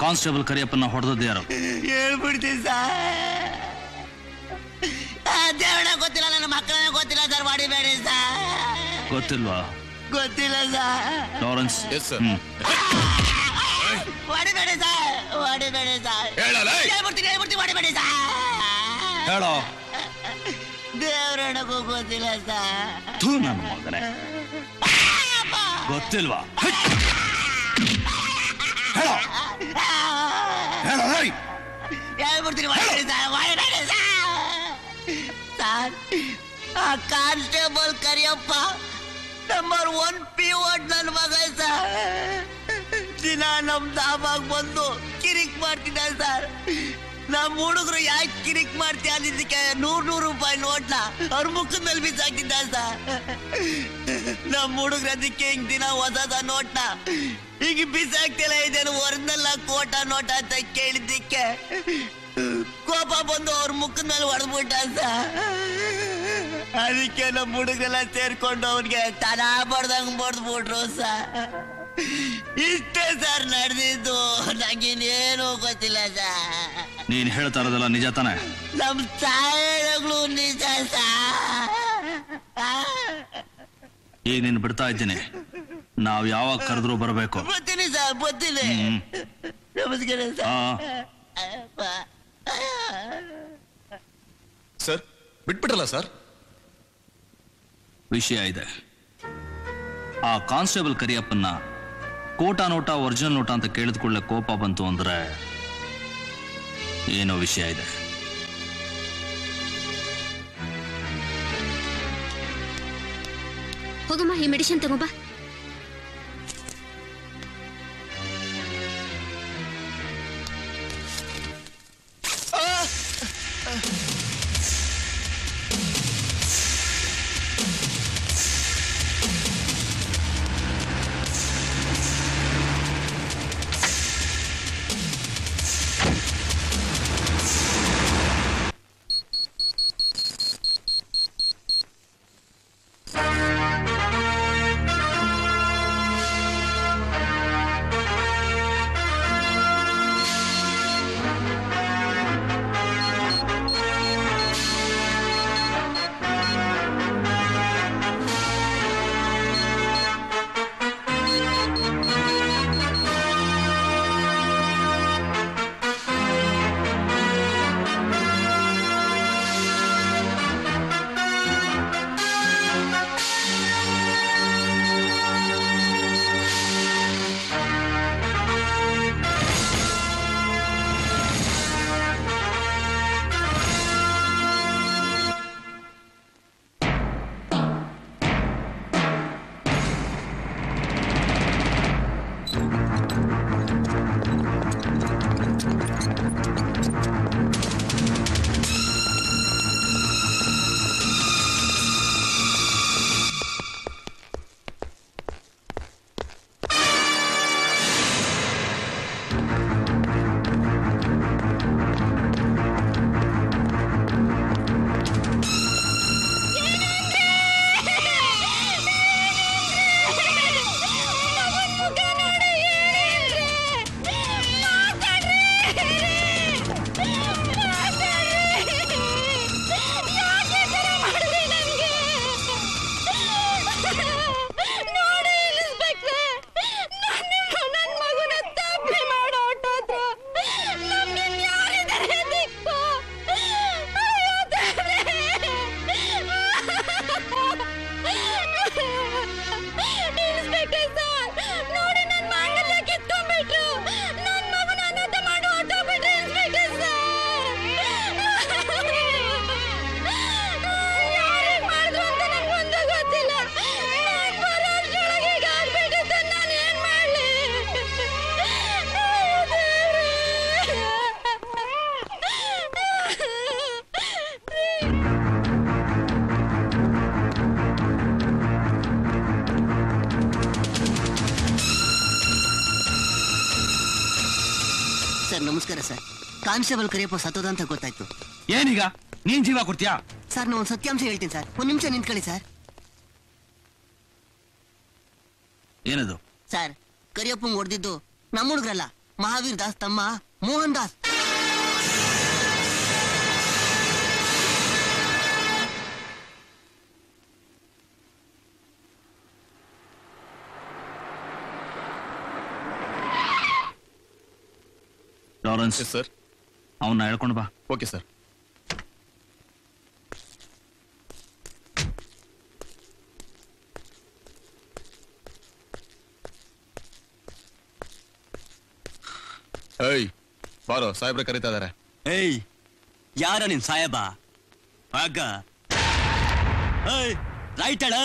ಕಾನ್ಸ್ಟೇಬಲ್ ಕರಿಯಪ್ಪನ ಹೊಡೆದದ್ದು ಯಾರು? ಹೇಳ್ಬಿಡ್ತೀನಿ ಸರ್. ದೇವಣ್ಣ ಗೊತ್ತಿಲ್ಲ, ನನ್ನ ಮಕ್ಕಳನ್ನ ಗೊತ್ತಿಲ್ಲ ಸರ್. ಹೊಡಿಬೇಡಿ ಸರ್. ಗೊತ್ತಿಲ್ವಾ? ಗೊತ್ತಿಲ್ಲ ಸರ್. ಲಾರೆನ್ಸ್. Yes sir. ಹೊಡಿಬೇಡಿ ಸರ್. ಹೊಡಿಬೇಡಿ ಸರ್. ಹೇಳ್ಬಿಡ್ತೀನಿ ಹೊಡಿಬೇಡಿ ಸರ್. ಹೇಳೋ. ದೇವರಣಗೂ ಗೊತ್ತಿಲ್ಲ ಸರ್. ಥೂ ನನ್ನ ಮಗನೇ, ಗೊತ್ತಿಲ್ವಾ? ಹೇಳೋ ಹೇಳೋ. ಹೇಳ್ಬಿಡ್ತೀನಿ ಹೊಡಿಬೇಡಿ ಸರ್. ಹೊಡಿಬೇಡಿ ಸರ್. ಆ ಕಾನ್ಸ್ಟೇಬಲ್ ಕರಿಯಪ್ಪ ನಂಬರ್ 1 ಪಿವೋಟ್ ನನ್ನ ಮಗ ಸರ್. ದಿನ ನಮ್ ದಾಬಾಗ್ ಬಂದು ಕಿರಿಕ್ ಮಾಡ್ತಿದ್ದ ಸರ್. ನಮ್ ಹುಡುಗರು ಯಾಕೆ ಕಿರಿಕ್ ಮಾಡ್ತೀಯ ಅಂದಿದ್ದಕ್ಕೆ 100 ರೂಪಾಯಿ ನೋಟ್ನ ಅವ್ರ ಮುಖದ ಮೇಲೆ ಬಿಸಾಕ್ತಿದ್ದ ಸರ್. ನಮ್ ಹುಡುಗ್ರ ಅದಕ್ಕೆ ಹಿಂಗ್ ದಿನ ಹೊಸದ ನೋಟ್ನ ಈಗ ಬಿಸಾಕ್ತಿಲ್ಲ, ಇದೇನು ಒರಿಜಿನಲ್ ಕೋಟ ನೋಟ ಅಂತ ಕೇಳಿದ್ದಕ್ಕೆ ಕೋಪ ಬಂದು ಅವ್ರ ಮುಖದ ಮೇಲೆ ಹೊಡೆದ್ಬಿಟ್ಟ ಸರ್. ಅದಕ್ಕೆ ನಮ್ ಹುಡುಗರೆಲ್ಲ ಸೇರ್ಕೊಂಡು ಅವ್ರಿಗೆ ತನ ಬಡ್ದಂಗ್ ಬಡ್ದ್ಬಿಟ್ರು ಸರ್. ಇಷ್ಟೇ ಸರ್ ನಡೆದಿದ್ದು. ನಂಗೇನೇನು ಗೊತ್ತಿಲ್ಲ ಸರ್. ನೀನ್ ಹೇಳ್ತಾ ಇರೋದಲ್ಲ ನಿಜ ತಾನೆ? ನಮ್ ತಾಯಿಗಳು ನಿಜ ಸರ್. ಈಗ ನೀನ್ ಬಿಡ್ತಾ ಇದ್ದೀನಿ. ನಾವ್ ಯಾವಾಗ ಕರೆದ್ರು ಬರ್ಬೇಕು. ಬರ್ತೀನಿ ಸರ್, ಬರ್ತೀನಿ. ನಮಸ್ಕಾರ ಸರ್. Sir ಬಿಟ್ಬಿಟ್ರಲ್ಲ sir? ವಿಷಯ ಇದೆ. ಆ ಕಾನ್ಸ್ಟೇಬಲ್ ಕರಿಯಪ್ಪನ್ನ ಕೋಟಾ ನೋಟ ಒರಿಜಿನಲ್ ನೋಟ ಅಂತ ಕೇಳಿದ ಕೂಡಲೇ ಕೋಪ ಬಂತು ಅಂದ್ರೆ ಏನೋ ವಿಷಯ ಇದೆ. ಹೋಗಮ್ಮ, ಈ ಮೆಡಿಸಿನ್ ತಗೋಬಾ. ಹೊರಟೋಗ್ಬಿಟ್ಟೆ ಸರ್. ನೋಡಿ ನನ್ ಮಾಂಗಲ್ಯ ಕಿತ್ಕೊಂಡ್ಬಿಟ್ರು. ನನ್ ಮಗನ ಅನಾಥ ಮಾಡಿ ಹೊರಟೋಗ್ಬಿಟ್ರೆ ಇನ್ಸ್ಪೆಕ್ಟರ್ ಸರ್. ಯಾರಿಗ್ ಮಾಡಿದ್ರು ಅಂತ ನಂಗೊಂದು ಗೊತ್ತಿಲ್ಲ. ನಾನ್ ಬರೋ ಅಷ್ಟ್ರೊಳಗೆ ಈಗ ಆಗ್ಬಿಟ್ಟೆ ಸರ್. ನಾನ್ ಏನ್ ಮಾಡ್ಲಿ? ಸರ್ ನಮಸ್ಕಾರ ಸರ್. ಕಾನ್ಸ್ಟೇಬಲ್ ಕರಿಯಪ್ಪ ಸತ್ತೋದ ಅಂತ ಗೊತ್ತಾಯ್ತು. ಏನೀಗ ನೀನ್ ಜೀವ ಕೊಡ್ತೀಯಾ? ಸರ್ ನಾನು ಒಂದು ಸತ್ಯಾಂಶ ಹೇಳ್ತೀನಿ ಸರ್, ಒಂದ್ ನಿಮಿಷ ನಿಂತ್ಕೊಳ್ಳಿ ಸರ್. ಏನದು? ಸರ್ ಕರಿಯಪ್ಪಂಗ್ ಹೊಡೆದಿದ್ದು ನಮ್ಮ ಹುಡುಗ್ರಲ್ಲ, ಮಹಾವೀರ್ ದಾಸ್ ತಮ್ಮ ಮೋಹನ್ ದಾಸ್. Lawrence sir. ಅವನ್ನ ಹೇಳ್ಕೊಂಡು ಬಾ. Okay sir. ಏಯ್ ಬಾರೋ, ಸಾಹೇಬ್ರೆ ಕರೀತಾ ಇದಾರೆ. ಏಯ್ ಯಾರ ನಿನ್ ಸಾಯಬ ಆಗ ರೈಟ್ ಹೇಳ.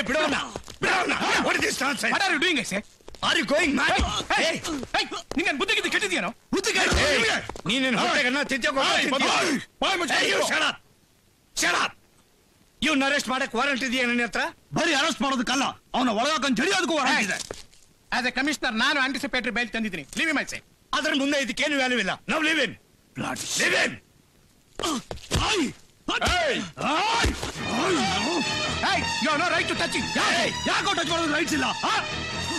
ಬಿಡೋಣ ಬಿಡೋಣ. What is this nonsense? What are you doing, sir? Are you going mad? Hey, ನಿಂಗೆ ಬುದ್ಧಿಗಿದ್ದು ಕೆಟ್ಟಿದ್ಯಾನೋ? ನೀನೇನು ಹೊಟ್ಟೆಗನ್ನ Shut up! ಇವ್ನ ಅರೆಸ್ಟ್ ಮಾಡಕ್ ವಾರಂಟ್ ಇದೆಯಾ ನನ್ನ ಹತ್ರ? ಬರೀ ಅರೆಸ್ಟ್ ಮಾಡೋದಕ್ಕಲ್ಲ, ಅವನ ಒಳಗಾಕೊಂಡು ಜಡಿಯೋದಕ್ಕೂ ವಾರಂಟ್ ಇದೆ. ಆಸ್ ಎ ಕಮಿಷನರ್ ನಾನು ಆಂಟಿಸಿಪೇಟರಿ ಬೈಲ್ ತಂದಿದ್ದೀನಿ. Leave my say. ಅದ್ರ ಮುಂದೆ ಇದಕ್ಕೇನು ವ್ಯಾಲ್ಯೂ ಇಲ್ಲ. ನಾವು live in. Live in. You have no right to touch. ಯಾಕೋ ಟಚ್ ಮಾಡೋದು ರೈಟ್ಸ್ ಇಲ್ಲ?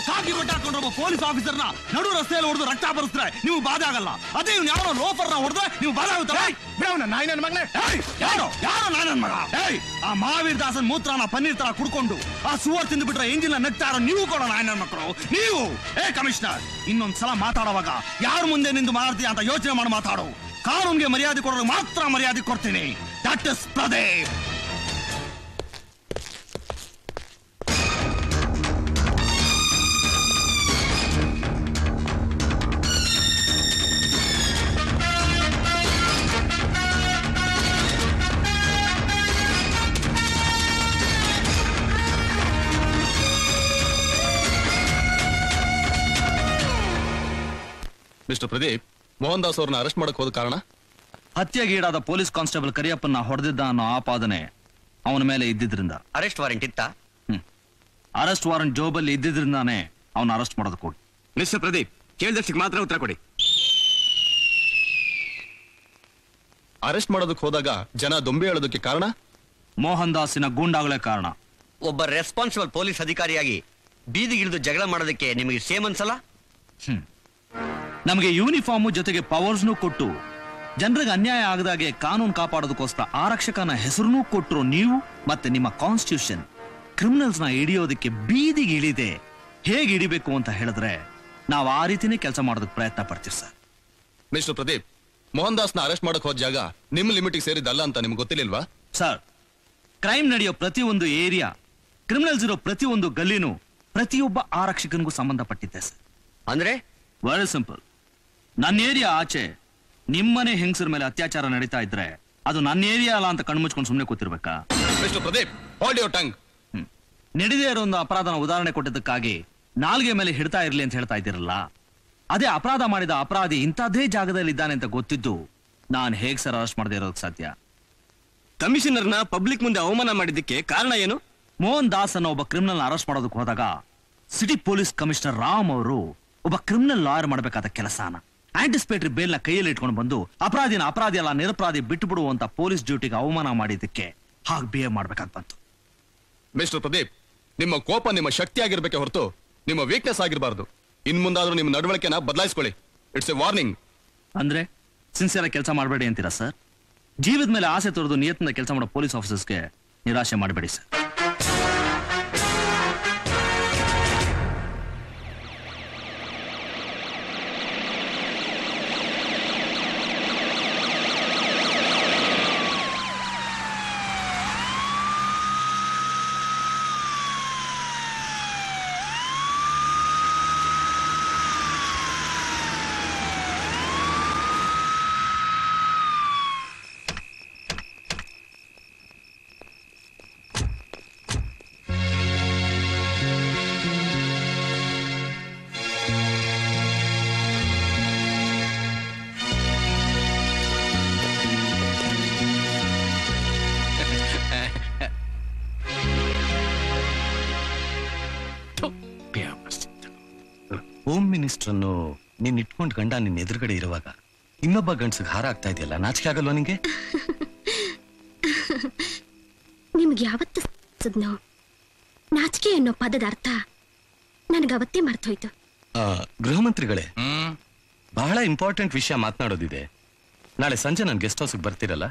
ಕಾಕಿ ಬಟ್ಟೆ ಹಾಕೊಂಡು ಒಬ್ಬ ಪೊಲೀಸ್ ಆಫೀಸರ್ನ ನಡು ರಸ್ತೆಯಲ್ಲಿ ಹೊಡೆದು ರಕ್ತ ಬರಿಸಿದ್ರೆ ನೀವು ಬಾಧೆ ಆಗಲ್ಲ. ಅದೇ ಇವ್ನು ಯಾವ ಲೋಫರ್ನ ಹೊಡೆದ್ರೆ ನೀವು ಬಾಧೆ ಆಗುತ್ತಲ್ಲ. ಬಿಡವನ ನಾಯಿ ನನ್ನ ಮಗನೇ. ಯಾರೋ ನಾನನ್ ಮಗ. ಆ ಮಹಾವೀರ್ ದಾಸನ್ ಮೂತ್ರನ ಪನ್ನೀರ್ ತರ ಕುಡ್ಕೊಂಡು ಆ ಸುವರ್ ತಿಂದು ಬಿಟ್ರೆ ಎಂಜಿನ್ ನೆಕ್ತಾ ಇರೋ ನೀವು ಕೂಡ ನಾಯನ ಮಕ್ಕಳು. ನೀವು ಕಮಿಷನರ್ ಇನ್ನೊಂದ್ಸಲ ಮಾತಾಡುವಾಗ ಯಾರ ಮುಂದೆ ನಿಂದು ಮಾತಾಡ್ತೀಯ ಅಂತ ಯೋಚನೆ ಮಾಡಿ ಮಾತಾಡು. ಕಾನೂನ್ಗೆ ಮರ್ಯಾದೆ ಕೊಡೋದು ಮಾತ್ರ ಮರ್ಯಾದೆ ಕೊಡ್ತೀನಿ. That is Pradeep. Mister Pradeep, Mohan Das ಅವ್ರನ್ನ ಅರೆಸ್ಟ್ ಮಾಡಕ್ ಹೋದ ಕಾರಣ? ಹತ್ಯೆಗೀಡಾದ ಪೊಲೀಸ್ ಕಾನ್ಸ್ಟೇಬಲ್ ಕರಿಯಪ್ಪನ ಹೊಡೆದಿದ್ದ ಅನ್ನೋ ಆಪಾದನೆ ಅವನ ಮೇಲೆ ಇದ್ದಿದ್ರಿಂದ. ಅರೆಸ್ಟ್ ವಾರೆಂಟ್ ಇತ್ತಾ? ಅರೆಸ್ಟ್ ವಾರೆಂಟ್ ಜೋಬಲ್ಲಿ ಇದ್ದಿದ್ರಿಂದಾನೇ ಅವನ ಅರೆಸ್ಟ್ ಮಾಡೋದು ಕೊಡಿ. ಮಿಸ್ಟರ್ ಪ್ರದೀಪ್, ಕೇಳಿದಷ್ಟಕ್ಕೆ ಮಾತ್ರ ಉತ್ತರ ಕೊಡಿ. ಅರೆಸ್ಟ್ ಮಾಡೋದಕ್ಕೆ ಹೋದಾಗ ಜನ ದೊಂಬಿ ಹೇಳೋದಕ್ಕೆ ಕಾರಣ? ಮೋಹನ್ ದಾಸಿನ ಗೂಂಡಾಗಳೇ ಕಾರಣ. ಒಬ್ಬ ರೆಸ್ಪಾನ್ಸಿಬಲ್ ಪೊಲೀಸ್ ಅಧಿಕಾರಿಯಾಗಿ ಬೀದಿಗಿಳಿದು ಜಗಳ ಮಾಡೋದಕ್ಕೆ ನಿಮಗೆ ಸೇಮ್ ಅನ್ಸಲ್ಲ? ನಮಗೆ ಯೂನಿಫಾರ್ಮು ಜೊತೆಗೆ ಪವರ್ಸ್ನೂ ಕೊಟ್ಟು ಜನರಿಗೆ ಅನ್ಯಾಯ ಆಗದಾಗೆ ಕಾನೂನು ಕಾಪಾಡೋದಕ್ಕೋಸ್ಕರ ಆರಕ್ಷಕನ ಹೆಸರನ್ನೂ ಕೊಟ್ಟರು ನೀವು. ಮತ್ತೆ ನಿಮ್ಮ ಕಾನ್ಸ್ಟಿಟ್ಯೂಷನ್ ಕ್ರಿಮಿನಲ್ಸ್ ನ ಹಿಡಿಯೋದಕ್ಕೆ ಬೀದಿಗೆ ಇಳಿದೆ ಹೇಗೆ ಹಿಡಿಬೇಕು ಅಂತ ಹೇಳಿದ್ರೆ ನಾವು ಆ ರೀತಿನೇ ಕೆಲಸ ಮಾಡೋದಕ್ಕೆ ಪ್ರಯತ್ನ ಪಡ್ತೀವಿ ಸರ್. ಮಿಸ್ಟರ್ ಪ್ರದೀಪ್, ಮೋಹನ್ ದಾಸ್ನ ಅರೆಸ್ಟ್ ಮಾಡಕ್ ಹೋದ ಜಾಗ ನಿಮ್ಮ ಲಿಮಿಟಿಗೆ ಸೇರಿದ್ದಲ್ಲ ಅಂತ ನಿಮ್ಗೆ ಗೊತ್ತಿರ್ಲಿಲ್ವಾ? ಸರ್, ಕ್ರೈಮ್ ನಡೆಯೋ ಪ್ರತಿಯೊಂದು ಏರಿಯಾ, ಕ್ರಿಮಿನಲ್ಸ್ ಇರೋ ಪ್ರತಿಯೊಂದು ಗಲ್ಲಿನೂ ಪ್ರತಿಯೊಬ್ಬ ಆರಕ್ಷಕನಿಗೂ ಸಂಬಂಧಪಟ್ಟಿದ್ದೆ ಸರ್. ಅಂದ್ರೆ ವೆರಿ ಸಿಂಪಲ್. ನನ್ನ ಏರಿಯಾ ಆಚೆ ನಿಮ್ಮನೆ ಹೆಂಗಸರ ಮೇಲೆ ಅತ್ಯಾಚಾರ ನಡೀತಾ ಇದ್ರೆ ಅದು ನನ್ನ ಏರಿಯಾ ಅಲ್ಲ ಅಂತ ಕಣ್ಮುಚ್ಕೊಂಡು ಸುಮ್ಮನೆ ಕೂತಿರ್ಬೇಕಾ? Mister Pradeep, hold your tongue. ನಡೆದೇ ಇರೋ ಒಂದು ಅಪರಾಧನ ಉದಾಹರಣೆ ಕೊಟ್ಟಿದ್ದಕ್ಕಾಗಿ ನಾಲ್ಗೆ ಮೇಲೆ ಹಿಡ್ತಾ ಇರ್ಲಿ ಅಂತ ಹೇಳ್ತಾ ಇದ್ದೀರಲ್ಲ, ಅದೇ ಅಪರಾಧ ಮಾಡಿದ ಅಪರಾಧಿ ಇಂಥದ್ದೇ ಜಾಗದಲ್ಲಿ ಇದ್ದಾನೆ ಅಂತ ಗೊತ್ತಿದ್ದು ನಾನು ಹೇಗ್ ಸರ್ ಅರೆಸ್ಟ್ ಮಾಡದೇ ಇರೋದಕ್ಕೆ ಸಾಧ್ಯ? ಕಮಿಷನರ್ನ ಪಬ್ಲಿಕ್ ಮುಂದೆ ಅವಮಾನ ಮಾಡಿದ್ದಕ್ಕೆ ಕಾರಣ ಏನು? ಮೋಹನ್ ದಾಸ್ ಅನ್ನೋ ಒಬ್ಬ ಕ್ರಿಮಿನಲ್ ಅರೆಸ್ಟ್ ಮಾಡೋದಕ್ಕೆ ಹೋದಾಗ ಸಿಟಿ ಪೊಲೀಸ್ ಕಮಿಷನರ್ ರಾಮ್ ಅವರು ಒಬ್ಬ ಕ್ರಿಮಿನಲ್ ಲಾಯರ್ ಮಾಡಬೇಕಾದ ಕೆಲಸನ ಆಂಟಿಸಿಪೇಟರಿ ಬೇಲ್ನ ಕೈಯಲ್ಲಿ ಇಟ್ಕೊಂಡು ಬಂದು ಅಪರಾಧಿ ಅಲ್ಲ ನಿರಪರಾಧಿ ಬಿಟ್ಟು ಬಿಡುವಂತ ಪೊಲೀಸ್ ಡ್ಯೂಟಿಗೆ ಅವಮಾನ ಮಾಡಿದ್ದಕ್ಕೆ ಹಾಗೆ ಬಿಹೇವ್ ಮಾಡ್ಬೇಕಾಗಿ ಬಂತು. ಮಿಸ್ಟರ್ ಪ್ರದೀಪ್, ನಿಮ್ಮ ಕೋಪ ನಿಮ್ಮ ಶಕ್ತಿ ಆಗಿರ್ಬೇಕೆ ಹೊರತು ನಿಮ್ಮ ವೀಕ್ನೆಸ್ ಆಗಿರಬಾರ್ದು. ಇನ್ ಮುಂದಾದ್ರೂ ನಿಮ್ಮ ನಡವಳಿಕೆನ ಬದಲಾಯಿಸ್ಕೊಳ್ಳಿ. It's a warning. ಅಂದ್ರೆ ಸಿನ್ಸಿಯರ್ ಕೆಲಸ ಮಾಡಬೇಡಿ ಅಂತೀರಾ ಸರ್? ಜೀವದ ಮೇಲೆ ಆಸೆ ತೋರಿದು ನಿಯತ್ನ ಕೆಲಸ ಮಾಡೋ ಪೊಲೀಸ್ ಆಫೀಸರ್ಸ್ಗೆ ನಿರಾಶೆ ಮಾಡಬೇಡಿ ಸರ್. ಹೋಮ್ ಮಿನಿಸ್ಟರ್ ಅನ್ನು ನೀನ್ ಇಟ್ಕೊಂಡ್ ಗಂಡ ನಿನ್ ಎದುರುಗಡೆ ಇರುವಾಗ ಇನ್ನೊಬ್ಬ ಗಂಡ್ಸಿಗೆ ಹಾರ ಆಗ್ತಾ ಇದೆಯಲ್ಲ, ನಾಚಿಕೆ ಆಗಲ್ವಾ ನಿಂಗೆ? ನಿಮ್ಗೆ ಯಾವತ್ತು ನಾಚಿಕೆ ಅನ್ನೋ ಪದದ ಅರ್ಥ ನನಗವತ್ತೇ ಮರ್ತೋಯ್ತು. ಗೃಹ ಮಂತ್ರಿಗಳೇ, ಬಹಳ ಇಂಪಾರ್ಟೆಂಟ್ ವಿಷಯ ಮಾತನಾಡೋದಿದೆ. ನಾಳೆ ಸಂಜೆ ನನ್ ಗೆಸ್ಟ್ ಹೌಸ್ಗೆ ಬರ್ತೀರಲ್ಲ?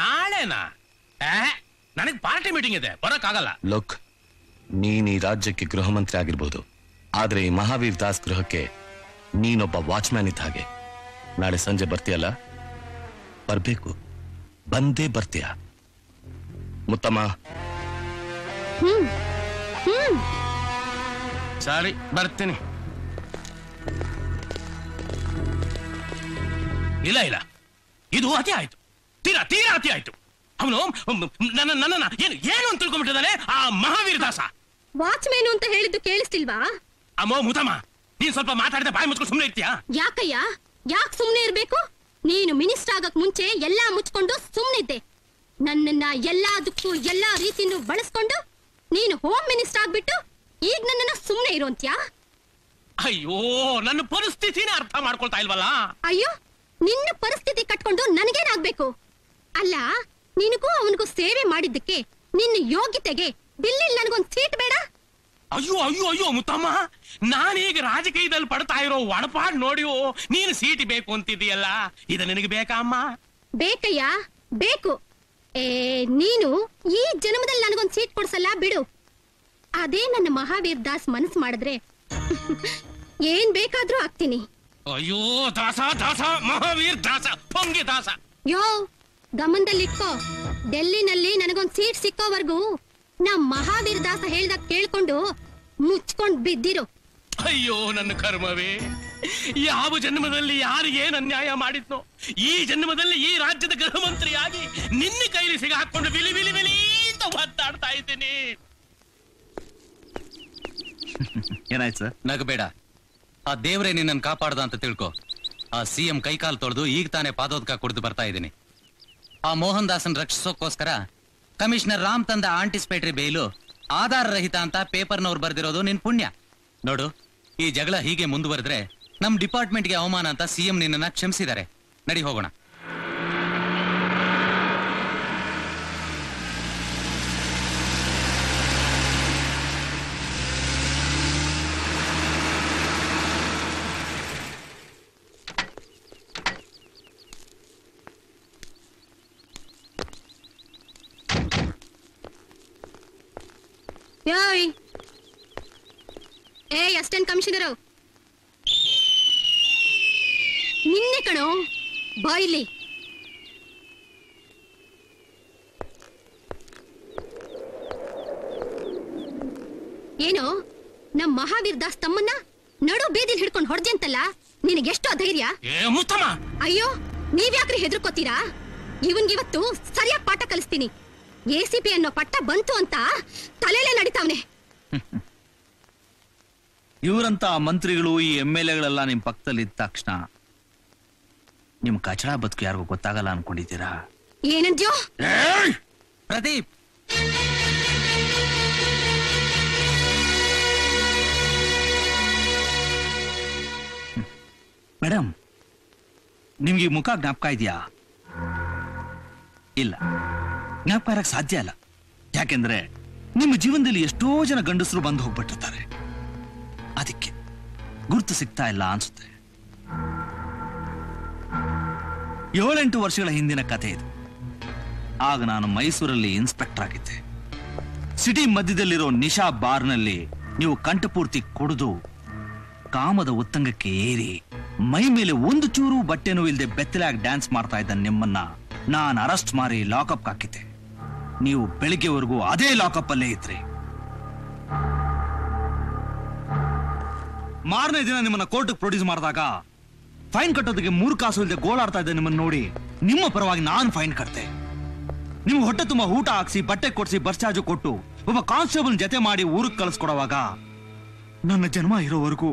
ನಾಳೆನಾ? ನನಗ್ ಪಾರ್ಟಿ ಮೀಟಿಂಗ್ ಇದೆ, ಬರೋಕ್ಕಾಗಲ್ಲ. ಲೋಕ್, ನೀನ್ ಈ ರಾಜ್ಯಕ್ಕೆ ಗೃಹ ಮಂತ್ರಿ ಆಗಿರ್ಬೋದು, ಆದ್ರೆ ಈ ಮಹಾವೀರ್ ದಾಸ್ ಗೃಹಕ್ಕೆ ನೀನೊಬ್ಬ ವಾಚ್ಮ್ಯಾನ್ ಇದ್ದ ಹಾಗೆ. ನಾಳೆ ಸಂಜೆ ಬರ್ತೀಯಲ್ಲ? ಬರ್ಬೇಕು, ಬಂದೇ ಬರ್ತೀಯ. ಮುತ್ತಮ್ಮ, ಸರಿ ಬರ್ತೀನಿ. ಇಲ್ಲ ಇದು ಅತಿ ಆಯ್ತು, ತೀರಾ ಅತಿ ಆಯ್ತು. ಅವನು ನನ್ನ ಏನು ಏನು ಅಂತ ತಿಳ್ಕೊಂಡ್ಬಿಟ್ಟಿದ್ದಾನೆ ಆ ಮಹಾವೀರ ದಾಸ. ವಾಚ್ಮೇನು ಅಂತ ಹೇಳಿದ್ದು ಕೇಳಿಸ್ತಿಲ್ವಾ? ಅಮ್ಮೋ ಮುತಮ್ಮ, ನೀನ್ ಸ್ವಲ್ಪ ಮಾತಾಡಿದ ಬಾಯಿ ಮುಚ್ಕೊಂಡು ಸುಮ್ಮನೆ ಇರ್ತೀಯಾ? ಯಾಕಯ್ಯ, ಯಾಕೆ ಸುಮ್ನೆ ಇರ್ಬೇಕು? ನೀನು ಮಿನಿಸ್ಟರ್ ಆಗಕ್ ಮುಂಚೆ ಎಲ್ಲಾ ಮುಚ್ಕೊಂಡು ಸುಮ್ನಿದ್ದೆ. ನನ್ನನ್ನ ಎಲ್ಲದಕ್ಕೂ ಎಲ್ಲಾ ರೀತಿನೂ ಬಳಸ್ಕೊಂಡು ನೀನು ಹೋಮ್ ಮಿನಿಸ್ಟರ್ ಆಗ್ಬಿಟ್ಟು ಈಗ ನನ್ನನ್ನ ಸುಮ್ನೆ ಇರೋಂತ್ಯಾ? ಅಯ್ಯೋ, ನನ್ನ ಪರಿಸ್ಥಿತಿನೇ ಅರ್ಥ ಮಾಡ್ಕೊಳ್ತಾ ಇಲ್ವಲ್ಲ. ಅಯ್ಯೋ, ನಿನ್ನ ಪರಿಸ್ಥಿತಿ ಕಟ್ಕೊಂಡು ನನಗೇನಾಗ್ಬೇಕು? ಅಲ್ಲ, ನಿನಗೂ ಅವನಿಗೂ ಸೇವೆ ಮಾಡಿದ್ದಕ್ಕೆ ನಿನ್ನ ಯೋಗ್ಯತೆಗೆ ದಿಲ್ಲಿಲ್ ನನಗೊಂದ್ ಸೀಟ್ ಬೇಡ? ಅಯ್ಯೋ ಅಯ್ಯೋ ಅಯ್ಯೋ ಮುತ್ತಮ್ಮ, ನಾನೀಗ ರಾಜಕೀಯದಲ್ಲಿ ಪಡ್ತಾ ಇರೋ ಒಡಪಾಡ್ ನೋಡಿಯೋ ನೀನು ಸೀಟ್ ಬೇಕು ಅಂತಿದೀಯಲ್ಲ, ಇದು ನಿನಗೆ ಬೇಕಾ ಅಮ್ಮ? ಬೇಕಯ್ಯ, ಬೇಕು. ನೀನು ಈ ಜನ್ಮದಲ್ಲಿ ನನಗೊಂದ್ ಸೀಟ್ ಕೊಡ್ಸಲ್ಲ ಬಿಡು. ಅದೇ ನನ್ನ ಮಹಾವೀರ್ ದಾಸ್ ಮನಸ್ಸು ಮಾಡಿದ್ರೆ ಏನ್ ಬೇಕಾದ್ರೂ ಆಗ್ತೀನಿ. ಅಯ್ಯೋ ದಾಸ ದಾಸ, ಮಹಾವೀರ್ ದಾಸ, ಪೊಂಗಿ ದಾಸ. ಯೋ, ಗಮನದಲ್ಲಿಟ್ಕೋ. ಡೆಲ್ಲಿನಲ್ಲಿ ನನಗೊಂದ್ ಸೀಟ್ ಸಿಕ್ಕೋವರೆಗೂ ನಮ್ ಮಹಾವೀರ್ ದಾಸ ಹೇಳ್ದಾಗ ಕೇಳ್ಕೊಂಡು ಮುಚ್ಕೊಂಡ್ ಬಿದ್ದಿರು. ಅಯ್ಯೋ ನನ್ನ ಕರ್ಮವೇ, ಯಾವ ಜನ್ಮದಲ್ಲಿ ಯಾರಿಗೇನು ಅನ್ಯಾಯ ಮಾಡಿದ್ನೋ ಈ ಜನ್ಮದಲ್ಲಿ ಈ ರಾಜ್ಯದ ಗೃಹ ಮಂತ್ರಿಯಾಗಿ ನಿನ್ನ ಕೈಲಿ ಸಿಗಾಕೊಂಡು ಬಿಲಿ ಬಿಲಿ ಬಿಲಿ ಅಂತ ಒದ್ದಾಡ್ತಾ ಇದ್ದೀನಿ. ಏನಾಯ್ತು ಸರ್? ನಗಬೇಡ. ಆ ದೇವ್ರೇ ನಿನ್ನನ್ನು ಕಾಪಾಡ್ದ ಅಂತ ತಿಳ್ಕೊ. ಆ ಸಿಎಂ ಕೈಕಾಲು ತೊಳೆದು ಈಗ ತಾನೇ ಪಾದೋದಕ ಕುಡಿದು ಬರ್ತಾ ಇದ್ದೀನಿ. ಆ ಮೋಹನ್ ದಾಸನ್ ರಕ್ಷಿಸೋಕೋಸ್ಕರ ಕಮಿಷನರ್ ರಾಮ್ ತಂದ ಆಂಟಿಸಿಪೇಟರಿ ಬೇಲು ಆಧಾರ ರಹಿತ ಅಂತ ಪೇಪರ್ನವ್ರು ಬರ್ದಿರೋದು ನಿನ್ ಪುಣ್ಯ. ನೋಡು, ಈ ಜಗಳ ಹೀಗೆ ಮುಂದುವರೆದ್ರೆ ನಮ್ ಡಿಪಾರ್ಟ್ಮೆಂಟ್ಗೆ ಅವಮಾನ ಅಂತ ಸಿಎಂ ನಿನ್ನನ್ನ ಕ್ಷಮಿಸಿದ್ದಾರೆ. ನಡಿ ಹೋಗೋಣ. ಯೋಯ್, ಅಸಿಸ್ಟೆಂಟ್ ಕಮಿಷನರು, ನಿನ್ನೆ ಕಣೋ, ಬಾಯ್ಲಿ. ಏನೋ ನಮ್ ಮಹಾವೀರ್ ದಾಸ್ ತಮ್ಮನ್ನ ನಡು ಬೀದಿಲ್ ಹಿಡ್ಕೊಂಡು ಹೊಡ್ಜಂತಲ್ಲ, ನಿನಗೆಷ್ಟೋ ಧೈರ್ಯ? ಅಯ್ಯೋ, ನೀವ್ಯಾಕ್ರಿ ಹೆದರ್ಕೋತೀರಾ? ಇವನ್ಗಿವತ್ತು ಸರಿಯಾಗಿ ಪಾಠ ಕಲಿಸ್ತೀನಿ. ಎಸಿಪಿ ಅನ್ನೋ ಪಟ್ಟ ಬಂತು ಅಂತ ತಲೆಲೇ ನಡಿತಾವ್ನೆ. ಇವರಂತ ಮಂತ್ರಿಗಳು, ಈ MLA ನಿಮ್ ಪಕ್ಕದಲ್ಲಿ ಇದ್ದ ತಕ್ಷಣ ನಿಮ್ ಕಚಡ ಬದುಕು ಯಾರಿಗೂ ಗೊತ್ತಾಗಲ್ಲ ಅನ್ಕೊಂಡಿದ್ದೀರಾ? ಏನಂದ್ಯೋ? ಪ್ರದೀಪ್, ಮೇಡಮ್, ನಿಮ್ಗೆ ಈ ಮುಖ ಜ್ಞಾಪಕ ಇದೆಯಾ? ಇಲ್ಲ, ಜ್ಞಾಪಕ ಇರಕ್ ಸಾಧ್ಯ ಇಲ್ಲ. ಯಾಕೆಂದ್ರೆ ನಿಮ್ಮ ಜೀವನದಲ್ಲಿ ಎಷ್ಟೋ ಜನ ಗಂಡಸರು ಬಂದು ಹೋಗ್ಬಿಟ್ಟಿರ್ತಾರೆ. ಅದಕ್ಕೆ ಗುರ್ತು ಸಿಗ್ತಾ ಇಲ್ಲ ಅನ್ಸುತ್ತೆ. 7-8 ವರ್ಷಗಳ ಹಿಂದಿನ ಕಥೆ ಇದು. ಆಗ ನಾನು ಮೈಸೂರಲ್ಲಿ ಇನ್ಸ್ಪೆಕ್ಟರ್ ಆಗಿದ್ದೆ. ಸಿಟಿ ಮಧ್ಯದಲ್ಲಿರೋ ನಿಶಾ ಬಾರ್ನಲ್ಲಿ ನೀವು ಕಂಠಪೂರ್ತಿ ಕುಡಿದು ಕಾಮದ ಉತ್ತಂಗಕ್ಕೆ ಏರಿ ಮೈ ಮೇಲೆ ಒಂದು ಚೂರು ಬಟ್ಟೆನೂ ಇಲ್ಲದೆ ಬೆತ್ತಲಾಗಿ ಡ್ಯಾನ್ಸ್ ಮಾಡ್ತಾ ಇದ್ದ ನಿಮ್ಮನ್ನ ನಾನು ಅರೆಸ್ಟ್ ಮಾಡಿ ಲಾಕಪ್ ಹಾಕಿದ್ದೆ. ನೀವು ಬೆಳಿಗ್ಗೆವರೆಗೂ ಅದೇ ಲಾಕಪ್ ಅಲ್ಲೇ ಇದ್ರಿ. ಮಾರನೇ ದಿನ ನಿಮ್ಮನ್ನ ಕೋರ್ಟ್ಗೆ ಪ್ರೊಡ್ಯೂಸ್ ಮಾಡಿದಾಗ ಫೈನ್ ಕಟ್ಟೋದಕ್ಕೆ 3 ಕಾಸು ಇಲ್ಲದೆ ಗೋಳಾಡ್ತಾ ಇದ್ದೆ ನಿಮ್ಮನ್ನ ನೋಡಿ ನಿಮ್ಮ ಪರವಾಗಿ ನಾನು ಫೈನ್ ಕಟ್ತೆ. ನೀವು ಹೊಟ್ಟೆ ತುಂಬಾ ಊಟ ಹಾಕ್ಸಿ, ಬಟ್ಟೆ ಕೊಡ್ಸಿ, ಬಸ್ ಚಾರ್ಜ್ ಕೊಟ್ಟು ಒಬ್ಬ ಕಾನ್ಸ್ಟೇಬಲ್ ಜೊತೆ ಮಾಡಿ ಊರಿಗೆ ಕಳಿಸ್ಕೊಡುವಾಗ ನನ್ನ ಜನ್ಮ ಇರೋವರೆಗೂ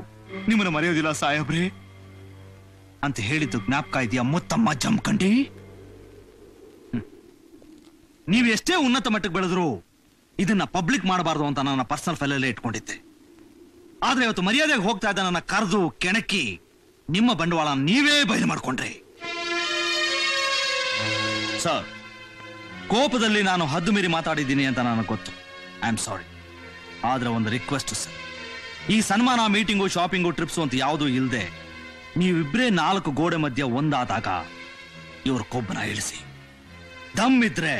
ನಿಮ್ಮನ್ನ ಮರೆಯೋದಿಲ್ಲ ಸಾಹೇಬ್ರೆ ಅಂತ ಹೇಳಿದ್ದು ಜ್ಞಾಪಕ ಇದೆಯಾ ಮುತ್ತಮ್ಮ ಜಮ್ಕಂಡಿ? ನೀವು ಎಷ್ಟೇ ಉನ್ನತ ಮಟ್ಟಕ್ಕೆ ಬೆಳೆದ್ರು ಇದನ್ನ ಪಬ್ಲಿಕ್ ಮಾಡಬಾರ್ದು ಅಂತ ನನ್ನ ಪರ್ಸನಲ್ ಫೈಲಲ್ಲೇ ಇಟ್ಕೊಂಡಿದ್ದೆ. ಆದ್ರೆ ಇವತ್ತು ಮರ್ಯಾದೆಗೆ ಹೋಗ್ತಾ ಇದ್ದ ನನ್ನ ಕರೆದು ಕೆಣಕಿ ನಿಮ್ಮ ಬಂಡವಾಳ ನೀವೇ ಬಯಲು ಮಾಡ್ಕೊಂಡ್ರಿ. ಸರ್, ಕೋಪದಲ್ಲಿ ನಾನು ಹದ್ದು ಮೀರಿ ಮಾತಾಡಿದ್ದೀನಿ ಅಂತ ನನಗೆ ಗೊತ್ತು. I am sorry. ಆದ್ರೆ ಒಂದು ರಿಕ್ವೆಸ್ಟ್ ಸರ್, ಈ ಸನ್ಮಾನ, ಮೀಟಿಂಗು, ಶಾಪಿಂಗು, ಟ್ರಿಪ್ಸು ಅಂತ ಯಾವುದೂ ಇಲ್ಲದೆ ನೀವಿಬ್ರೇ 4 ಗೋಡೆ ಮಧ್ಯ ಒಂದಾದಾಗ ಇವ್ರ ಕೊಬ್ಬನ ಇಳಿಸಿ. ದಮ್ ಇದ್ರೆ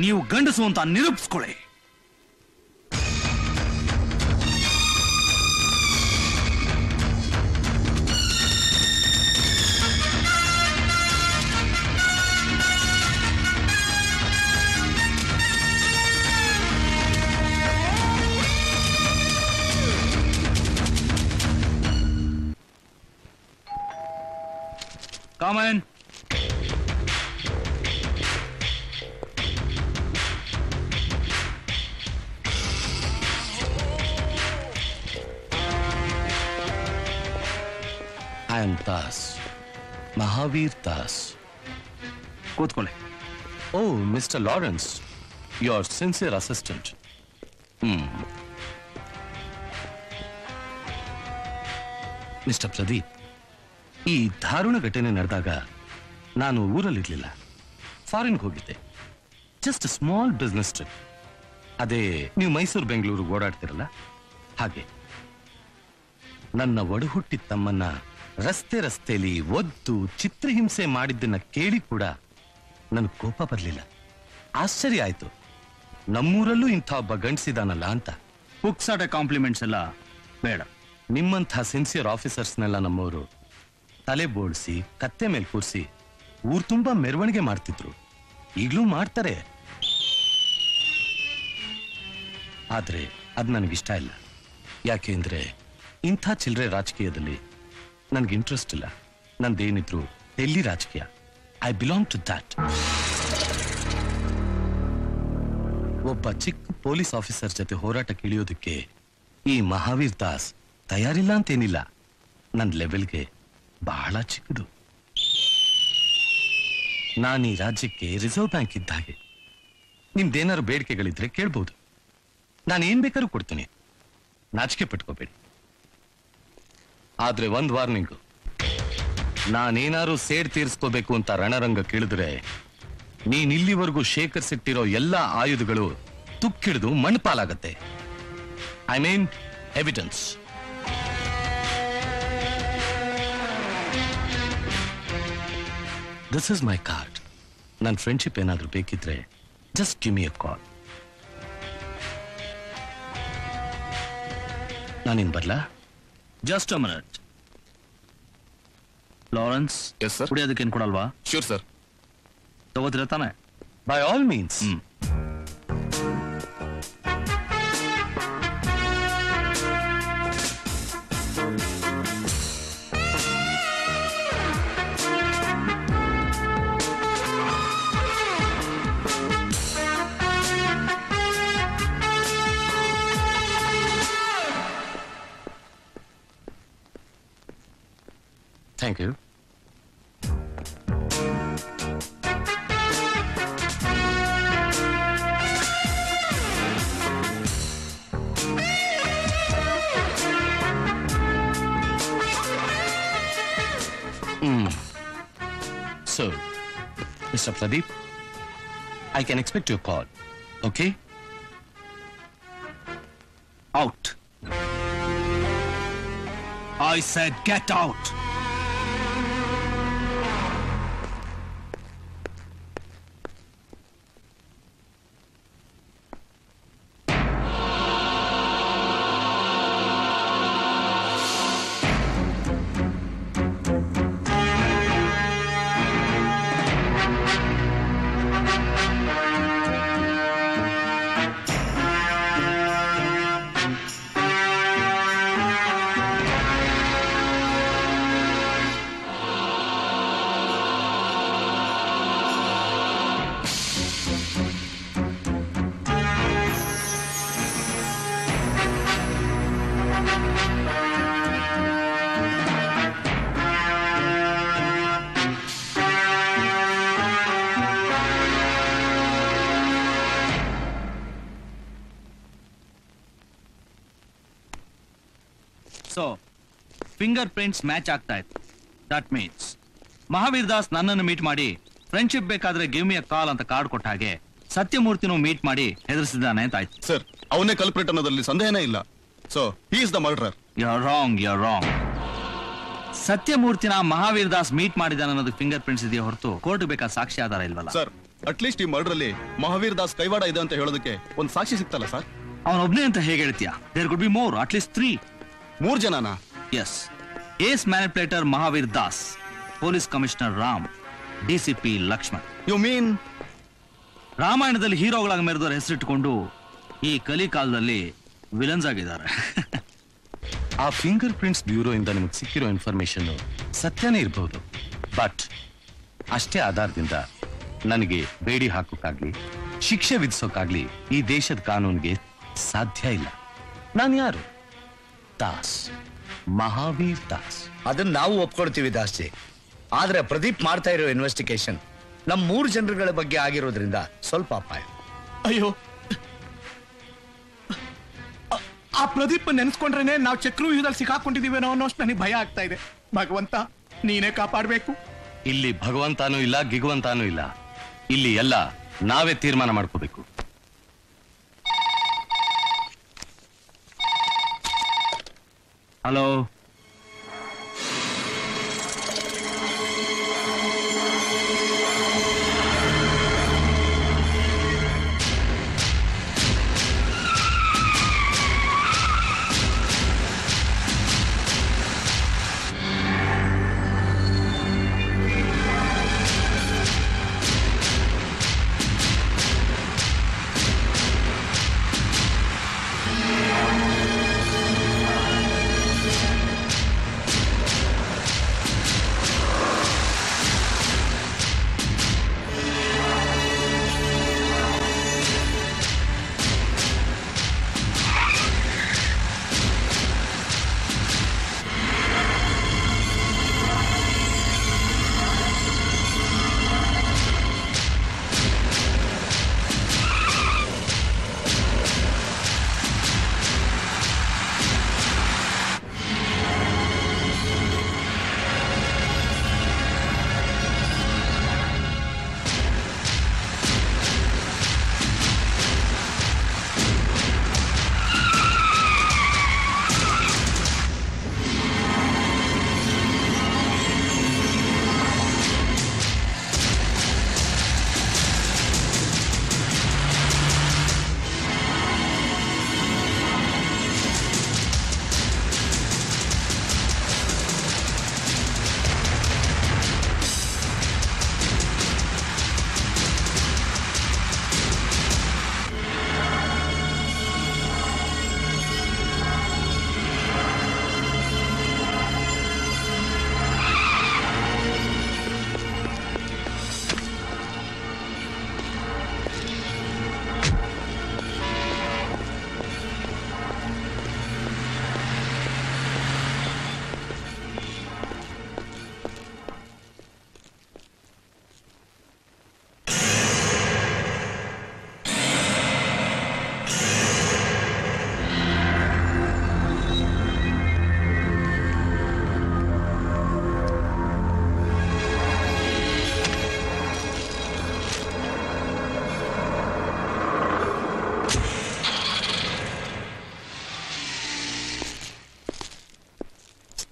ನೀವು ಗಂಡಸು ಅಂತ ನಿರೂಪಿಸ್ಕೊಳ್ಳಿ. Come in. I am Das, Mahavir Das. ಕೂತ್ಕೊಳ್ಳಿ. Oh mister Lawrence, your sincere assistant. Mister Pradeep, ಈ ದಾರುಣ ಘಟನೆ ನಡೆದಾಗ ನಾನು ಊರಲ್ಲಿರ್ಲಿಲ್ಲ, ಫಾರಿನ್ಗೆ ಹೋಗಿದ್ದೆ. Just small business trip. ಅದೇ ನೀವು ಮೈಸೂರು ಬೆಂಗಳೂರು ಓಡಾಡ್ತಿರಲ್ಲ ಹಾಗೆ. ನನ್ನ ಒಡಹುಟ್ಟಿದ ತಮ್ಮನ್ನ ರಸ್ತೆಯಲ್ಲಿ ಒದ್ದು ಚಿತ್ರಹಿಂಸೆ ಮಾಡಿದ್ದನ್ನ ಕೇಳಿ ಕೂಡ ನನಗೆ ಕೋಪ ಬರಲಿಲ್ಲ. ಆಶ್ಚರ್ಯ ಆಯ್ತು, ನಮ್ಮೂರಲ್ಲೂ ಇಂಥ ಒಬ್ಬ ಗಂಡಸಿದಾನಲ್ಲ ಅಂತ. ಪುಕ್ಸಾಟ ಕಾಂಪ್ಲಿಮೆಂಟ್ಸ್ ಎಲ್ಲ ಬೇಡ. ನಿಮ್ಮಂಥ ಸಿನ್ಸಿಯರ್ ಆಫೀಸರ್ಸ್ನೆಲ್ಲ ನಮ್ಮವರು ತಲೆ ಬೋಳ್ಸಿ ಕತ್ತೆ ಮೇಲೆ ಕೂರಿಸಿ ಊರ್ ತುಂಬಾ ಮೆರವಣಿಗೆ ಮಾಡ್ತಿದ್ರು, ಈಗಲೂ ಮಾಡ್ತಾರೆ. ಆದ್ರೆ ಅದ್ ನನಗಿಷ್ಟ ಇಲ್ಲ. ಯಾಕೆಂದ್ರೆ ಇಂಥ ಚಿಲ್ಲರೆ ರಾಜಕೀಯದಲ್ಲಿ ನನ್ಗೆ ಇಂಟ್ರೆಸ್ಟ್ ಇಲ್ಲ. ನಂದೇನಿದ್ರು ಡೆಲ್ಲಿ ರಾಜಕೀಯ. ಐ ಬಿಲಾಂಗ್ ಟು ದಾಟ್. ಒಬ್ಬ ಚಿಕ್ಕ ಪೊಲೀಸ್ ಆಫೀಸರ್ ಜೊತೆ ಹೋರಾಟಕ್ಕೆ ಇಳಿಯೋದಕ್ಕೆ ಈ ಮಹಾವೀರ್ ದಾಸ್ ತಯಾರಿಲ್ಲ ಅಂತೇನಿಲ್ಲ. ನನ್ನ ಲೆವೆಲ್ಗೆ ಬಹಳ ಚಿಕ್ಕದು. ನಾನು ಈ ರಾಜ್ಯಕ್ಕೆ ರಿಸರ್ವ್ ಬ್ಯಾಂಕ್ ಇದ್ದ ಹಾಗೆ. ನಿಮ್ದೇನಾದ್ರು ಬೇಡಿಕೆಗಳಿದ್ರೆ ಕೇಳ್ಬೋದು, ನಾನೇನ್ ಬೇಕಾದ್ರೂ ಕೊಡ್ತೀನಿ. ನಾಚಿಕೆ ಪಟ್ಕೋಬೇಡಿ. ಆದ್ರೆ ಒಂದ್ ವಾರ್ನಿಂಗು, ನಾನೇನಾರು ಸೇಡ್ ತೀರಿಸ್ಕೋಬೇಕು ಅಂತ ರಣರಂಗ ಕೇಳಿದ್ರೆ ನೀನ್ ಇಲ್ಲಿವರೆಗೂ ಶೇಖರಿಸಿಟ್ಟಿರೋ ಎಲ್ಲಾ ಆಯುಧಗಳು ತುಕ್ಕಿಡಿದು ಮಣ್ಪಾಲಾಗತ್ತೆ. I mean evidence. This is my card. ನನ್ನ ಫ್ರೆಂಡ್ಶಿಪ್ ಏನಾದ್ರೂ ಬೇಕಿದ್ರೆ just give me a call. ನಾನಿನ್ ಬರ್ಲಾ? Just a minute. Lawrence, yes sir. ಕುಡಿಯೋದಕ್ಕೆ ಏನ್ ಕೊಡಲ್ವಾ? Sure sir. ತಗೋತೀರ ತಾನೆ? By all means. Thank you. So, Mr. Pradeep, I can expect your call, okay? Out. I said get out. So finger prints match ಆಗ್ತಾ ಇತ್ತು. That means Mahavir Das ನನ್ನನ್ನು meet ಮಾಡಿ friendship ಬೇಕಾದ್ರೆ ಗಿವ್ ಮಿ ಅ ಕಾಲ್ ಅಂತ card ಕೊಟ್ಟ ಹಾಗೆ ಸತ್ಯಮೂರ್ತಿನೂ meet ಮಾಡಿ ಹೆದರಿಸಿದ್ದಾನೆ ಅಂತ ಆಯ್ತು. ಸರ್, ಅವನೇ ಕಲ್ಪ್ರಿಟ್ ಅನ್ನೋದ್ರಲ್ಲಿ ಸಂದೇಹನೇ ಇಲ್ಲ. So he is the murderer. You are wrong. ಸತ್ಯಮೂರ್ತಿನ ಮಹಾವೀರ್ ದಾಸ್ ಮೀಟ್ ಮಾಡಿದಾನೆ ಅನ್ನೋದು ಫಿಂಗರ್ ಪ್ರಿಂಟ್ಸ್ ಇದೆಯಾ ಹೊರತು ಕೋರ್ಟ್ ಬೇಕಾದ ಸಾಕ್ಷಿ ಆಧಾರ ಇಲ್ವಲ್ಲ. ಸರ್, ಅಟ್ಲೀಸ್ಟ್ ಈ ಮರ್ಡರ್ ಅಲ್ಲಿ ಮಹಾವೀರ್ ದಾಸ್ ಕೈವಾಡ ಇದೆ ಅಂತ ಹೇಳೋದಕ್ಕೆ ಒಂದು ಸಾಕ್ಷಿ ಸಿಗ್ತಲ್ಲ ಸರ್? ಅವನೊಬ್ನೇ ಅಂತ ಹೇಗೆ ಹೇಳ್ತೀಯಾ? There could be more, at least 3. 3 ಜನನಾ? Yes. Ace manipulator Mahavir Das, police commissioner Ram, DCP Lakshman. You mean ರಾಮಾಯಣದಲ್ಲಿ ಹೀರೋಗಳಾಗಿ ಮೆರೆದವ್ರ ಹೆಸರಿಟ್ಟುಕೊಂಡು ಈ ಕಲಿಕಾಲದಲ್ಲಿ ವಿಲನ್ಸ್ ಆಗಿದ್ದಾರೆ. ಆ ಫಿಂಗರ್ ಪ್ರಿಂಟ್ಸ್ ಬ್ಯೂರೋ ಇಂದ ನಿಮಗೆ ಸಿಕ್ಕಿರೋ ಇನ್ಫಾರ್ಮೇಶನ್ ಸತ್ಯನೇ ಇರಬಹುದು, ಬಟ್ ಅಷ್ಟೇ ಆಧಾರದಿಂದ ನನಗೆ ಬೇಡಿ ಹಾಕೋಕ್ಕಾಗ್ಲಿ ಶಿಕ್ಷೆ ವಿಧಿಸೋಕ್ಕಾಗ್ಲಿ ಈ ದೇಶದ ಕಾನೂನಿಗೆ ಸಾಧ್ಯ ಇಲ್ಲ. ನಾನು ಯಾರು? ದಾಸ್, ಮಹಾವೀರ್ ದಾಸ್. ಅದನ್ನ ನಾವು ಒಪ್ಕೊಳ್ತೀವಿ ದಾಸ್ಜಿ. ಆದ್ರೆ ಪ್ರದೀಪ್ ಮಾಡ್ತಾ ಇರೋ ಇನ್ವೆಸ್ಟಿಗೇಷನ್ ನಮ್ 3 ಜನರುಗಳ ಬಗ್ಗೆ ಆಗಿರೋದ್ರಿಂದ ಸ್ವಲ್ಪ ಅಪಾಯ. ಅಯ್ಯೋ, ಆ ಪ್ರದೀಪ್ ನೆನೆಸ್ಕೊಂಡ್ರೇನೆ ನಾವು ಚಕ್ರವ್ಯೂಹದಲ್ಲಿ ಸಿಕ್ಕಾಕೊಂಡಿದೀವೇನೋ ಅನ್ನೋಷ್ಟು ನನಗೆ ಭಯ ಆಗ್ತಾ ಇದೆ. ಭಗವಂತ ನೀನೇ ಕಾಪಾಡ್ಬೇಕು. ಇಲ್ಲಿ ಭಗವಂತಾನೂ ಇಲ್ಲ, ಗಿಗುವಂತಾನೂ ಇಲ್ಲ. ಇಲ್ಲಿ ಎಲ್ಲ ನಾವೇ ತೀರ್ಮಾನ ಮಾಡ್ಕೋಬೇಕು. ಹಲೋ,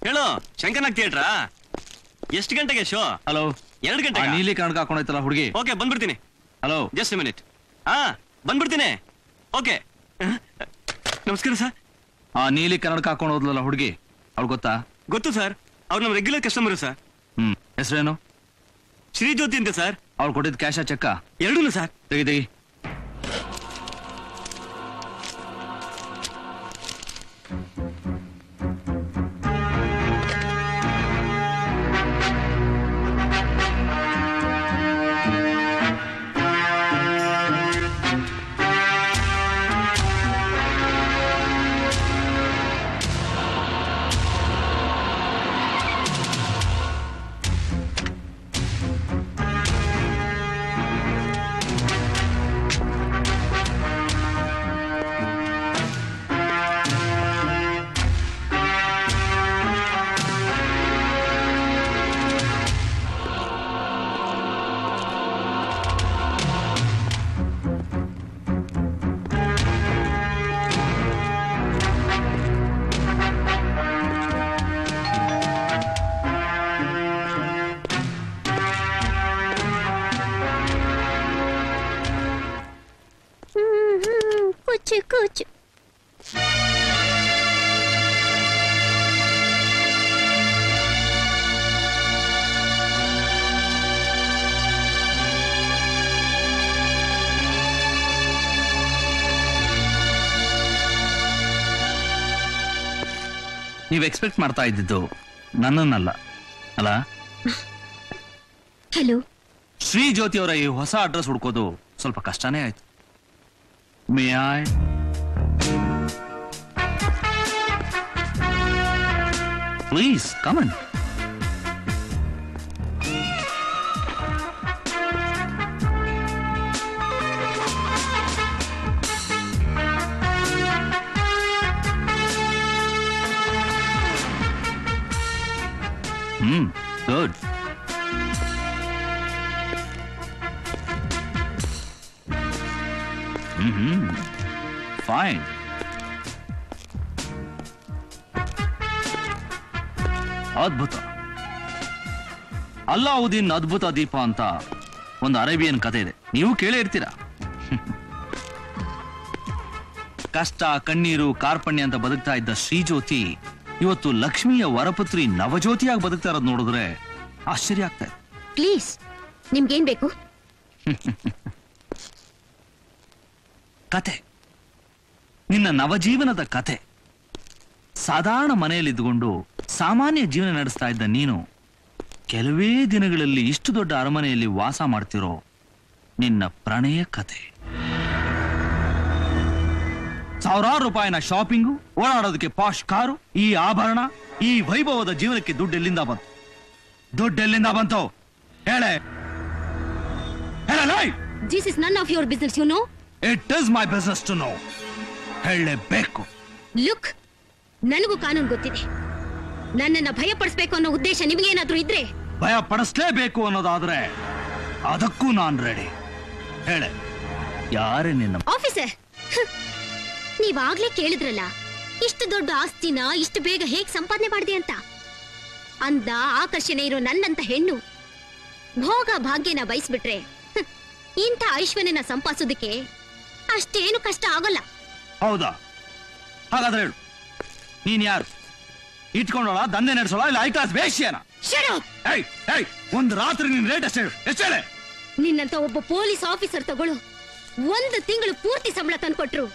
ಹೇಳೋ, ಶಂಕರ್ನಾಗ್ ಥಿಯೇಟ್ರಾ? ಎಷ್ಟು ಗಂಟೆಗೆ ಶೋ? ಹಲೋ, 2 ಗಂಟೆ. ನೀಲಿ ಕಣಕ ಹಾಕೊಂಡೈತಲ್ಲ ಹುಡುಗಿ. ಓಕೆ, ಬಂದ್ಬಿಡ್ತೀನಿ. Hello, just minute. ಹಾ, ಬಂದ್ಬಿಡ್ತೀನಿ. ಓಕೆ, ನಮಸ್ಕಾರ ಸರ್. ಆ ನೀಲಿ ಕನ್ನಡಕ ಹಾಕೊಂಡು ಹೋದ್ಲಲ್ಲ ಹುಡುಗಿ, ಅವ್ಳು ಗೊತ್ತಾ? ಗೊತ್ತು ಸರ್, ಅವ್ರು ನಮ್ಮ ರೆಗ್ಯುಲರ್ ಕಸ್ಟಮರ್ ಸರ್. ಹೆಸರೇನು? ಶ್ರೀಜ್ಯೋತಿ ಅಂತ ಸರ್. ಅವ್ಳು ಕೊಟ್ಟಿದ್ ಕ್ಯಾಶ ಚೆಕ್ಕ? 2 ಸರ್. ತೆಗಿ. ಕೂಚು. ನೀವು ಎಕ್ಸ್ಪೆಕ್ಟ್ ಮಾಡ್ತಾ ಇದ್ದಿದ್ದು ನನ್ನನ್ನಲ್ಲ ಅಲ್ಲ? ಹಲೋ, ಶ್ರೀ ಜ್ಯೋತಿ ಅವರ ಈ ಹೊಸ ಅಡ್ರೆಸ್ ಹುಡ್ಕೋದು ಸ್ವಲ್ಪ ಕಷ್ಟನೇ ಆಯ್ತು. May I? Please come on. Good. Fine. ಅದ್ಭುತ. ಅಲ್ಲಾವುದ್ದೀನ್ ಅದ್ಭುತ ದೀಪ ಅಂತ ಒಂದು ಅರೇಬಿಯನ್ ಕಥೆ ಇದೆ, ನೀವು ಕೇಳೇ ಇರ್ತೀರಾ. ಕಷ್ಟ, ಕಣ್ಣೀರು, ಕಾರ್ಪಣ್ಯ ಅಂತ ಬದುಕ್ತಾ ಇದ್ದ ಶ್ರೀಜ್ಯೋತಿ ಇವತ್ತು ಲಕ್ಷ್ಮಿಯ ವರಪುತ್ರಿ ನವಜ್ಯೋತಿಯಾಗಿ ಬದುಕ್ತಾ ಇರೋದು ನೋಡಿದ್ರೆ ಆಶ್ಚರ್ಯ ಆಗ್ತಾ ಇದೆ. ಪ್ಲೀಸ್, ನಿಮ್ಗೇನ್ ಬೇಕು? ಕತೆ, ನಿನ್ನ ನವಜೀವನದ ಕತೆ. ಸಾಧಾರಣ ಮನೆಯಲ್ಲಿದ್ದುಕೊಂಡು ಸಾಮಾನ್ಯ ಜೀವನ ನಡೆಸ್ತಾ ಇದ್ದ ನೀನು ಕೆಲವೇ ದಿನಗಳಲ್ಲಿ ಇಷ್ಟು ದೊಡ್ಡ ಅರಮನೆಯಲ್ಲಿ ವಾಸ ಮಾಡ್ತಿರೋ ನಿನ್ನ ಪ್ರಣಯ ಕತೆ. ಸಾವಿರಾರು ರೂಪಾಯಿನ ಶಾಪಿಂಗು, ಓಡಾಡೋದಕ್ಕೆ ಪಾಶ್ ಕಾರು, ಈ ಆಭರಣ, ಈ ವೈಭವದ ಜೀವನಕ್ಕೆ ದುಡ್ಡೆಲ್ಲಿಂದ ಬಂತು? ದುಡ್ಡೆಲ್ಲಿಂದ ಬಂತು ಹೇಳೆ. This is none of your business, you know. It is my business to know. ಹೇಳಲೇಬೇಕು. ಲುಕ್, ನನಗೂ ಕಾನೂನು ಗೊತ್ತಿದೆ. ನನ್ನನ್ನ ಭಯ ಪಡಿಸ್ಬೇಕು ಅನ್ನೋ ಉದ್ದೇಶ ನಿಮಗೇನಾದ್ರೂ ಇದ್ರೆ, ಭಯ ಪಡಿಸ್ಲೇಬೇಕು ಅನ್ನೋದಾದ್ರೆ ಅದಕ್ಕೂ ನಾನ್ ರೆಡಿ. ಹೇಳೆ, ಯಾರೇ ನಿನ್ನ ಆಫೀಸರ್? ನೀವಾಗ್ಲೇ ಕೇಳಿದ್ರಲ್ಲ, ಇಷ್ಟು ದೊಡ್ಡ ಆಸ್ತಿನ ಇಷ್ಟು ಬೇಗ ಹೇಗ್ ಸಂಪಾದನೆ ಮಾಡಿದೆ ಅಂತ. ಅಂದ ಆಕರ್ಷಣೆ ಇರೋ ನನ್ನಂತ ಹೆಣ್ಣು ಭೋಗ ಭಾಗ್ಯನ ಬಯಸ್ಬಿಟ್ರೆ ಇಂಥ ಐಶ್ವರ್ಯನ ಸಂಪಾದಿಸೋದಕ್ಕೆ ಅಷ್ಟೇನು ಕಷ್ಟ ಆಗಲ್ಲ. ಹೌದಾ? ಹಾಗಾದ್ರೆ ಹೇಳು, ನೀನ್ ಯಾರು? ಇಟ್ಕೊಂಡೋಳ, ದಂಧೆ ನಡೆಸೋಳ, ಇಲ್ಲ ಐ ಕ್ಲಾಸ್ ವೇಶ್ಯನ? ಒಂದು ರಾತ್ರಿ ನಿನ್ ರೇಟ್ ಅಷ್ಟೇ ಹೇಳು. ಎಷ್ಟು ಹೇಳೆ? ನಿನ್ನಂತ ಒಬ್ಬ ಪೊಲೀಸ್ ಆಫೀಸರ್ ತಗೊಳ್ಳು 1 ತಿಂಗಳು ಪೂರ್ತಿ ಸಂಬಳ ತಂದ್ಕೊಟ್ರು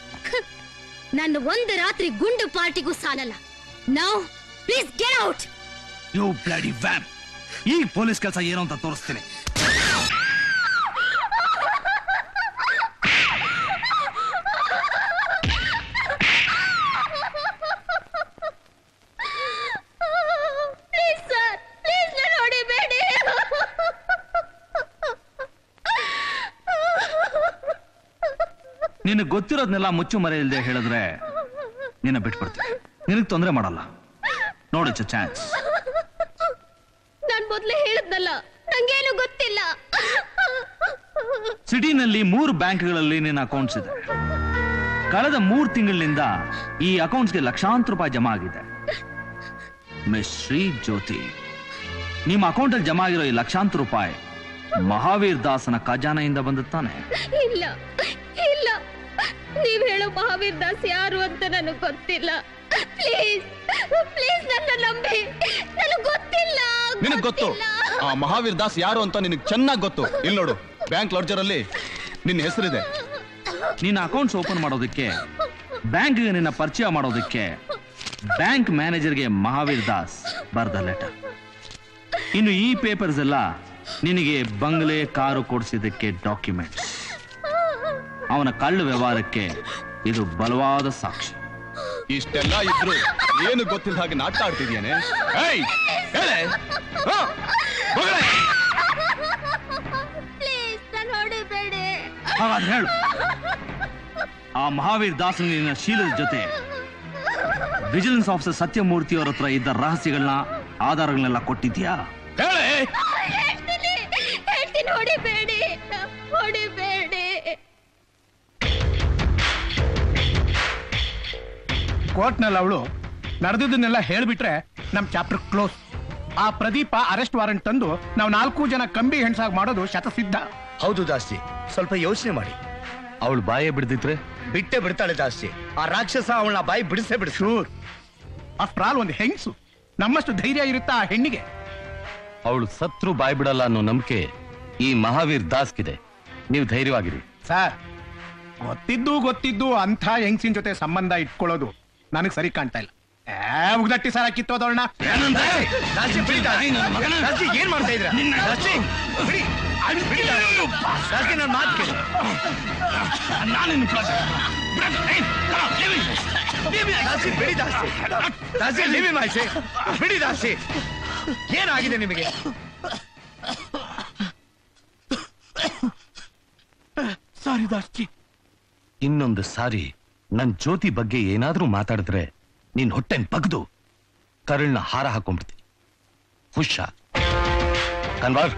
ನನ್ನ ಒಂದು ರಾತ್ರಿ ಗುಂಡು ಪಾರ್ಟಿಗೂ ಸಾಲಲ್ಲ. Now please get out. You bloody vamp. ಈ ಪೊಲೀಸ್ ಕೆಲಸ ಏನು ಅಂತ ತೋರಿಸ್ತೀನಿ. ನಿನಗೆ ಗೊತ್ತಿರೋದ್ನೆಲ್ಲ ಮುಚ್ಚು ಮರೆ ಇಲ್ಲದೆ ಹೇಳಿದ್ರೆ ನಿನ್ನ ಬಿಟ್ಬಿಡ್ತೀನಿ. ನಿನಗೆ ತೊಂದರೆ ಮಾಡಲ್ಲ. ನೋಡಿ ಚಾನ್ಸ್. ನಾನ್ ಮೊದ್ಲೇ ಹೇಳಿದ್ನಲ್ಲ, ನಂಗೇನು ಗೊತ್ತಿಲ್ಲ. ಸಿಟಿನಲ್ಲಿ 3 ಬ್ಯಾಂಕ್ಗಳಲ್ಲಿ ನಿನ್ನ ಅಕೌಂಟ್ಸ್ ಇದೆ. ಕಳೆದ 3 ತಿಂಗಳಿನಿಂದ ಈ ಅಕೌಂಟ್ಸ್ಗೆ ಲಕ್ಷಾಂತರ ರೂಪಾಯಿ ಜಮಾ ಆಗಿದೆ. ಮಿಸ್ ಶ್ರೀ ಜ್ಯೋತಿ, ನಿಮ್ಮ ಅಕೌಂಟಲ್ಲಿ ಜಮಾ ಆಗಿರೋ ಈ ಲಕ್ಷಾಂತರ ರೂಪಾಯಿ ಮಹಾವೀರ್ ದಾಸನ ಖಜಾನೆಯಿಂದ ಬಂದುತ್ತಾನೆ? ಇಲ್ಲ ಇಲ್ಲ, ನೀವ್ ಹೇಳೋ ಮಹಾವೀರ್ ದಾಸ್ ಯಾರು ಅಂತ ನನಗೆ ಗೊತ್ತಿಲ್ಲ. ಪ್ಲೀಸ್ ಪ್ಲೀಸ್ ನನ್ನ ನಂಬಿ, ನನಗೆ ಗೊತ್ತಿಲ್ಲ. ನಿನಗೆ ಗೊತ್ತು? ಆ ಮಹಾವೀರ್ ದಾಸ್ ಯಾರು ಅಂತ ನಿನಗೆ ಚೆನ್ನಾಗಿ ಗೊತ್ತು. ಇಲ್ಲಿ ನೋಡು, ಬ್ಯಾಂಕ್ ಲಾಡ್ಜರ್ ಅಲ್ಲಿ ನಿನ್ನ ಹೆಸರಿದೆ. ನಿನ್ನ ಅಕೌಂಟ್ಸ್ ಓಪನ್ ಮಾಡೋದಕ್ಕೆ, ಬ್ಯಾಂಕ್ಗೆ ನಿನ್ನ ಪರಿಚಯ ಮಾಡೋದಕ್ಕೆ ಬ್ಯಾಂಕ್ ಮ್ಯಾನೇಜರ್ಗೆ ಮಹಾವೀರ್ ದಾಸ್ ಬರ್ದ ಲೆಟರ್. ಇನ್ನು ಈ ಪೇಪರ್ಸ್ ಎಲ್ಲ ನಿನಗೆ ಬಂಗ್ಲೆ, ಕಾರು ಕೊಡಿಸಿದ್ದಕ್ಕೆ ಡಾಕ್ಯುಮೆಂಟ್ಸ್. ಅವನ ಕಳ್ಳ ವ್ಯವಹಾರಕ್ಕೆ ಇದು ಬಲವಾದ ಸಾಕ್ಷಿ. ಇಷ್ಟೆಲ್ಲ ಇದ್ರು ಏನು ಗೊತ್ತಿಲ್ಲ ಹಾಗೆ ನಾಟಕ ಆಡ್ತಿದ್ಯಾನೆ? ಹಾಗಾದ್ರೆ ಹೇಳು, ಆ ಮಹಾವೀರ್ ದಾಸನ ನಿನ್ನ ಶೀಲದ ಜೊತೆ ವಿಜಿಲೆನ್ಸ್ ಆಫೀಸರ್ ಸತ್ಯಮೂರ್ತಿ ಅವರ ಹತ್ರ ಇದ್ದ ರಹಸ್ಯಗಳನ್ನ, ಆಧಾರಗಳನ್ನೆಲ್ಲ ಕೊಟ್ಟಿದ್ಯಾ? ಹೇಳ್ತೀನಿ, ಹೊಡಿಬೇಡಿ ಹೊಡಿಬೇಡಿ. ಕೋರ್ಟ್ನಲ್ಲಿ ಅವಳು ನಡೆದಿದ್ದನ್ನೆಲ್ಲ ಹೇಳ್ಬಿಟ್ರೆ ನಮ್ ಚಾಪ್ಟರ್ ಕ್ಲೋಸ್. ಆ ಪ್ರದೀಪ ಅರೆಸ್ಟ್ ವಾರೆಂಟ್ ತಂದು ನಾವು 4 ಜನ ಕಂಬಿ ಹೆಣ್ಸಾಗಿ ಮಾಡೋದು ಶತಸಿದ್ಧ. ಹೌದು ದಾಸ್ತಿ, ಸ್ವಲ್ಪ ಯೋಚನೆ ಮಾಡಿ. ಅವಳು ಬಾಯೇ ಬಿಡ್ದಿದ್ರೆ ಬಿಟ್ಟೆ ಬಿಡ್ತಾಳೆ ದಾಸ್ತಿ. ಆ ರಾಕ್ಷಸ ಅವಳನ್ನ ಬಾಯಿ ಬಿಡಿಸೇ ಬಿಡಿಸು. ಶೂರ್. ಆಫ್ಟರ್ ಆಲ್ ಒಂದು ಹೆಂಗಸು, ನಮ್ಮಷ್ಟು ಧೈರ್ಯ ಇರುತ್ತಾ ಆ ಹೆಣ್ಣಿಗೆ? ಅವಳು ಸತ್ರು ಬಾಯ್ ಬಿಡಲ್ಲ ಅನ್ನೋ ನಂಬಿಕೆ ಈ ಮಹಾವೀರ್ ದಾಸ್ಗಿದೆ. ನೀವು ಧೈರ್ಯವಾಗಿರಿ. ಸರ್, ಗೊತ್ತಿದ್ದು ಅಂಥ ಹೆಂಗಸಿನ ಜೊತೆ ಸಂಬಂಧ ಇಟ್ಕೊಳ್ಳೋದು ನನಗೆ ಸರಿ ಕಾಣ್ತಾ ಇಲ್ಲ. ಉಗ್ದಟ್ಟಿ ಸರ ಕಿತ್ತೋದವಳನ್ನ ಏನ್ ಮಾಡ್ತಾ ಇದ್ರ? ನನ್ನ ಮಾತು ಕೇಳಿ. ನಾನೇನು ಬಿಡಿ ದಾಸಿ, ದಾಸಿ ನೀವೇ ಮಾಹಿತಿ ಬಿಡಿ ದಾಸಿ. ಏನಾಗಿದೆ ನಿಮಗೆ? ಸಾರಿ ದಾಸ್ತಿ. ಇನ್ನೊಂದು ಸಾರಿ ನನ್ ಜ್ಯೋತಿ ಬಗ್ಗೆ ಏನಾದ್ರೂ ಮಾತಾಡಿದ್ರೆ ನೀನ್ ಹೊಟ್ಟೆನ್ ಬಗ್ದು ಕರಳ್ನ ಹಾರ ಹಾಕೊಂಡ್ಬಿಡ್ತೀನಿ. ಹುಷಾರ್ ಕನ್ವಾರ್.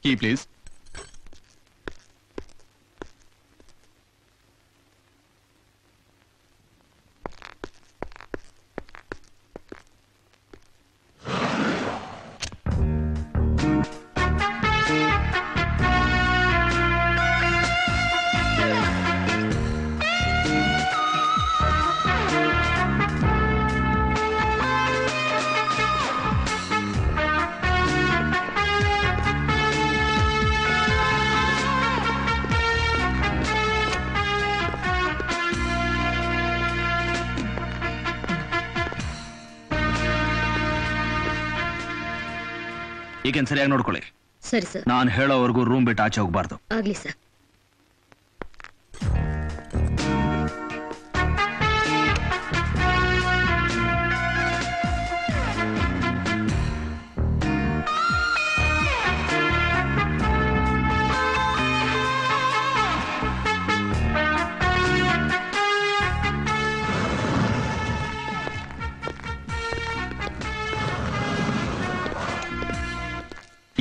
Key please. ಈಗೇನ್ ಸರಿಯಾಗಿ ನೋಡ್ಕೊಳ್ಳಿ. ಸರಿ ಸರ್. ನಾನು ಹೇಳೋವರೆಗೂ ರೂಮ್ ಬಿಟ್ಟು ಆಚೆ ಹೋಗ್ಬಾರ್ದು. ಆಗ್ಲಿ ಸರ್.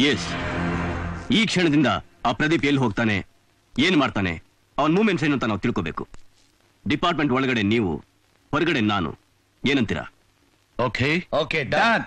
ಎಸ್, ಈ ಕ್ಷಣದಿಂದ ಆ ಪ್ರದೀಪ್ ಎಲ್ಲಿ ಹೋಗ್ತಾನೆ, ಏನ್ ಮಾಡ್ತಾನೆ, ಅವನ್ ಮೂವ್ಮೆಂಟ್ಸ್ ಏನು ಅಂತ ನಾವು ತಿಳ್ಕೋಬೇಕು. ಡಿಪಾರ್ಟ್ಮೆಂಟ್ ಒಳಗಡೆ ನೀವು, ಹೊರಗಡೆ ನಾನು. ಏನಂತೀರಾ? Okay okay done.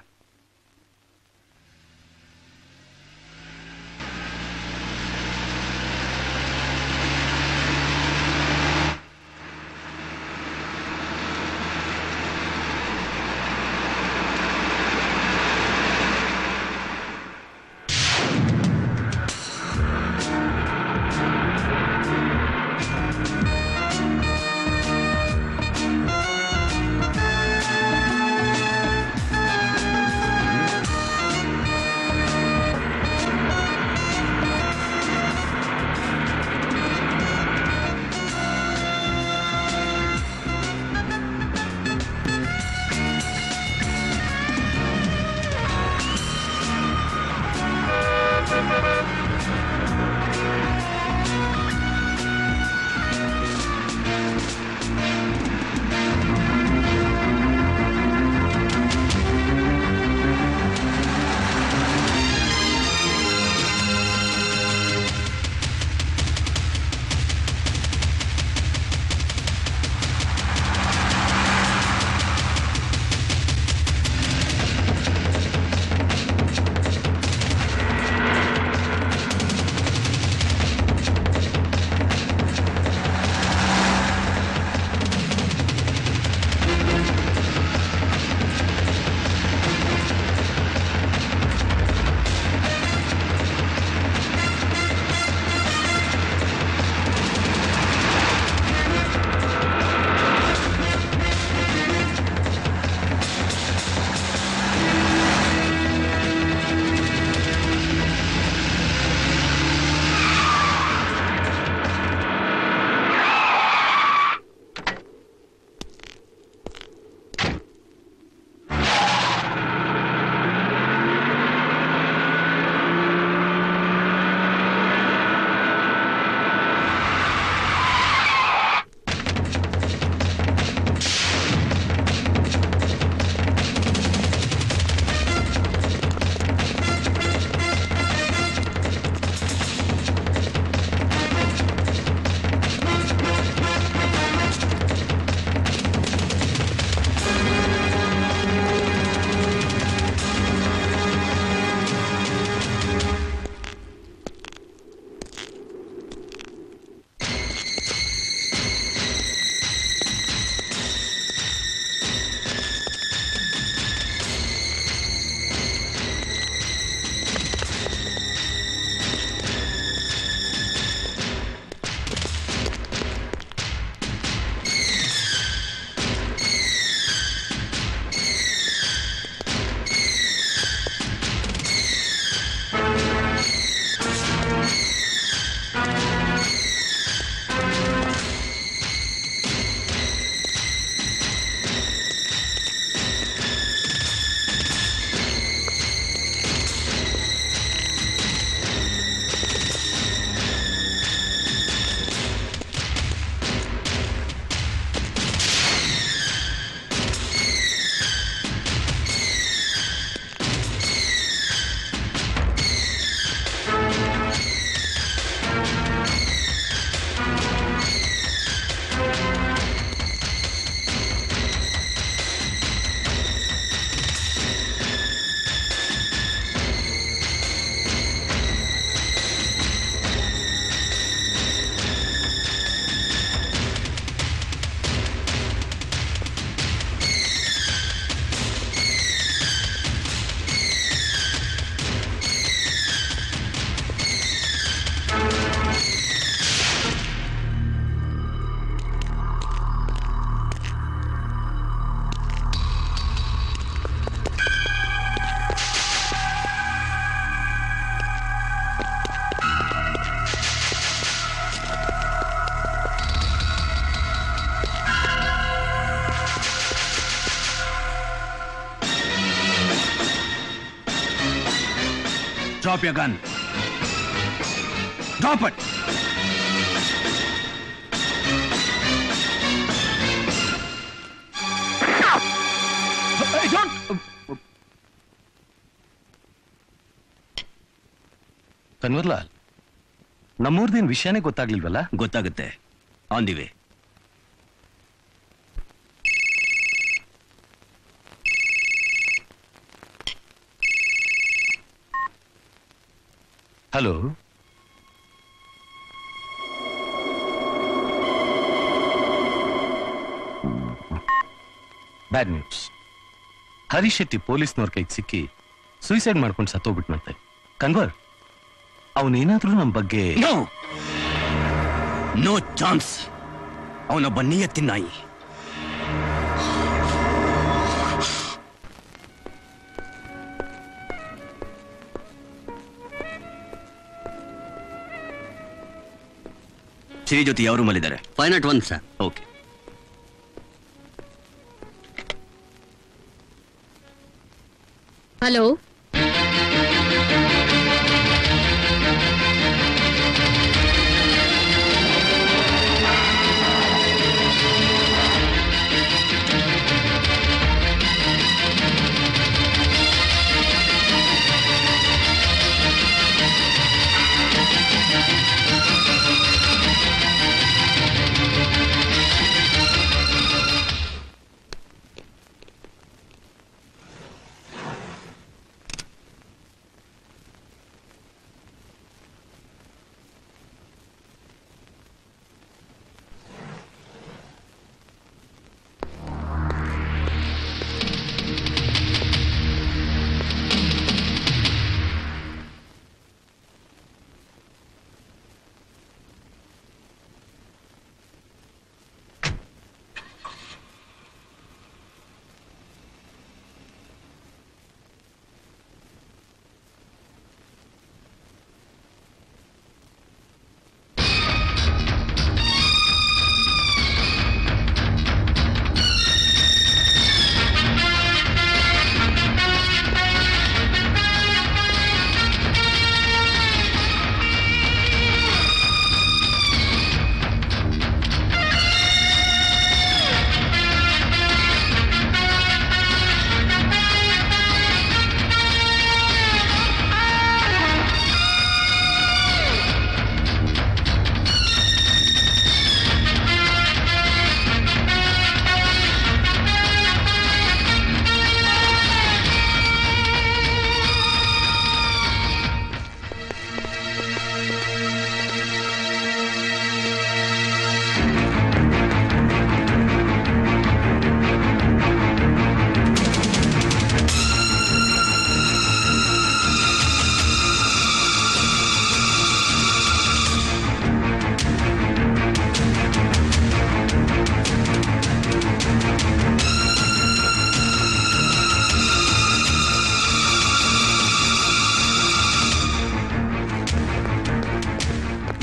Drop your gun. Drop it. Kanwarlal, ನಮ್ಮೂರ್ದೇನ್ ವಿಷಯನೇ ಗೊತ್ತಾಗ್ಲಿಲ್ವಲ್ಲ? ಗೊತ್ತಾಗುತ್ತೆ, on the way. Hello, bad news. Harish Shetty ಪೊಲೀಸ್ನವ್ರ ಕೈಗೆ ಸಿಕ್ಕಿ ಸೂಸೈಡ್ ಮಾಡ್ಕೊಂಡು ಸತ್ತೋಗ್ಬಿಟ್ನಂತೆ. ಕನ್ವರ್, ಅವನೇನಾದ್ರೂ ನಮ್ ಬಗ್ಗೆ... ನೋ ಚಾನ್ಸ್. ಅವನೊಬ್ಬ ನಿಯತ್ತಿನ ನಾಯಿ. ಶ್ರೀ ಜೊತೆ ಯಾವ ರೂಮಲ್ಲಿದ್ದಾರೆ? 501 sir. Okay. Hello,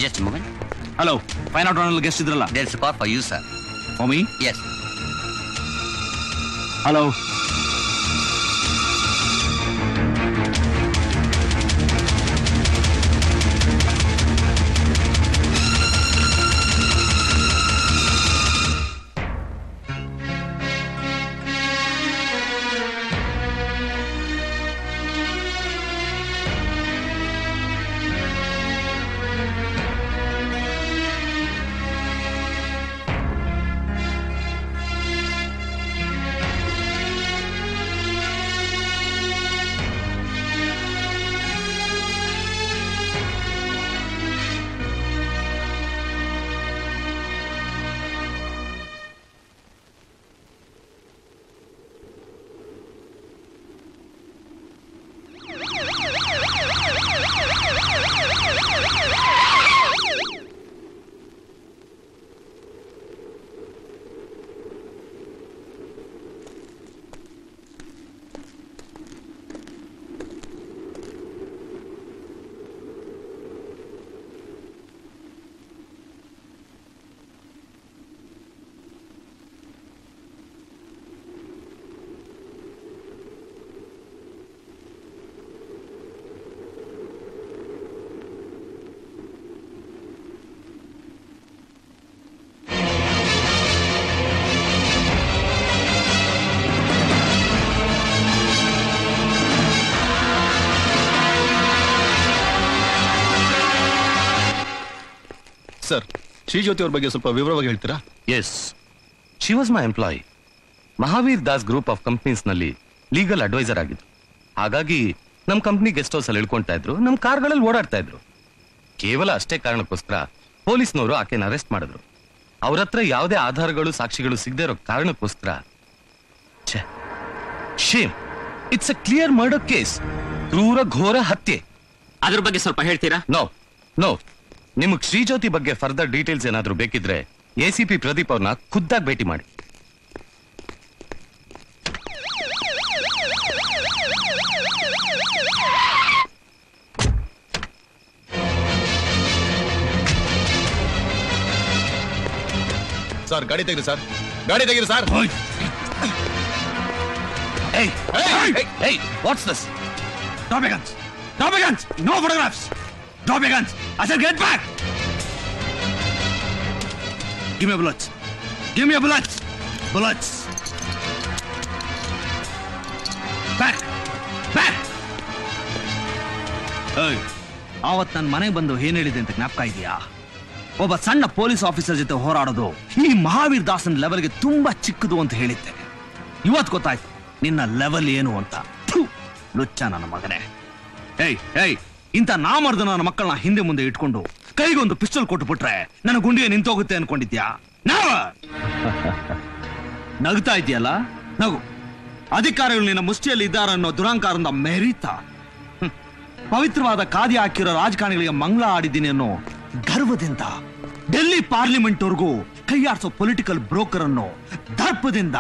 Just a moment. Hello, 501 guest ಇದ್ರಲ್ಲ? There's a call for you, sir. For me? Yes. Hello. Sir, Srijyothi ಅವ್ರ ಬಗ್ಗೆ ಸ್ವಲ್ಪ ವಿವರವಾಗಿ ಹೇಳ್ತೀರಾ? Yes, she was my employee. Mahavir Das group of companies ನಲ್ಲಿ ಲೀಗಲ್ ಅಡ್ವೈಸರ್ ಆಗಿದ್ರು. ಹಾಗಾಗಿ ನಮ್ ಕಂಪ್ನಿ ಗೆಸ್ಟ್ ಹೌಸ್ ಅಲ್ಲಿ ಇಳ್ಕೊಂತಾ ಇದ್ರು, ನಮ್ ಕಾರ್ಗಳಲ್ಲಿ ಓಡಾಡ್ತಾ ಇದ್ರು. ಕೇವಲ ಅಷ್ಟೇ ಕಾರಣಕ್ಕೋಸ್ಕರ ಪೊಲೀಸ್ನವರು ಆಕೆನ ಅರೆಸ್ಟ್ ಮಾಡಿದ್ರು. ಅವ್ರ ಹತ್ರ ಯಾವುದೇ ಆಧಾರಗಳು ಸಾಕ್ಷಿಗಳು ಸಿಗದೆ ಇರೋ ಕಾರಣಕ್ಕೋಸ್ಕರ shame. It's a clear murder case. ಕ್ರೂರ ಘೋರ ಹತ್ಯೆ. ಅದ್ರ ಬಗ್ಗೆ ಸ್ವಲ್ಪ ಹೇಳ್ತೀರಾ? ನೋ ನೋ, ನಿಮಗ್ ಶ್ರೀಜ್ಯೋತಿ ಬಗ್ಗೆ ಫರ್ದರ್ ಡೀಟೇಲ್ಸ್ ಏನಾದ್ರೂ ಬೇಕಿದ್ರೆ ACP ಪ್ರದೀಪ್ ಅವ್ರನ್ನ ಖುದ್ದಾಗಿ ಭೇಟಿ ಮಾಡಿ. ಸರ್, ಗಾಡಿ ತೆಗ್ರಿ ಸರ್, ಗಾಡಿ ತೆಗ್ರಿ sir. Hey! Hey! What's this? Drop your guns! Drop your guns! No photographs! Drop your guns! I said get back! Give me your bullets! Give me your bullets! Bullets! Back! Back! Hey! ಆವತ್ ನನ್ನ ಮನೆಗೆ ಬಂದು ಏನ್ ಹೇಳಿದೆ ಅಂತ ಜ್ಞಾಪಕ ಇದೆಯಾ? ಒಬ್ಬ ಸಣ್ಣ ಪೊಲೀಸ್ ಆಫೀಸರ್ ಜೊತೆ ಹೋರಾಡೋದು ಈ ಮಹಾವೀರ್ ದಾಸನ್ ಲೆವೆಲ್ಗೆ ತುಂಬಾ ಚಿಕ್ಕದು ಅಂತ ಹೇಳಿದ್ದೆ. ಇವತ್ತು ಗೊತ್ತಾಯ್ತು ನಿನ್ನ ಲೆವೆಲ್ ಏನು ಅಂತ. ಲುಚ್ಚ ನನ್ನ ಮಗನೇ. ಇಂಥ ನಾಮರ್ದ ನನ್ನ ಮಕ್ಕಳನ್ನ ಹಿಂದೆ ಮುಂದೆ ಇಟ್ಕೊಂಡು ಕೈಗೊಂದು ಪಿಸ್ಟಲ್ ಕೊಟ್ಟು ಬಿಟ್ರೆ ನನ್ನ ಗುಂಡಿಗೆ ನಿಂತೋಗುತ್ತೆ ಅನ್ಕೊಂಡಿದ್ಯಾ? ನಗ್ತಾ ಇದೆಯಲ್ಲ, ನಗು. ಅಧಿಕಾರಿಗಳು ನಿನ್ನ ಮುಷ್ಟಿಯಲ್ಲಿ ಇದ್ದಾರೆ ಅನ್ನೋ ದುರಾಂಕಾರದಿಂದ ಮೆರೀತಾ ಪವಿತ್ರವಾದ ಖಾದಿ ಹಾಕಿರೋ ರಾಜಕಾರಣಿಗಳಿಗೆ ಮಂಗಳ ಆಡಿದ್ದೀನಿ ಅನ್ನೋ ಗರ್ವದಿಂದ ಡೆಲ್ಲಿ ಪಾರ್ಲಿಮೆಂಟ್ ವರ್ಗೂ ಕೈಯಾಡಿಸೋ ಪೊಲಿಟಿಕಲ್ ಬ್ರೋಕರ್ ಅನ್ನೋ ದರ್ಪದಿಂದ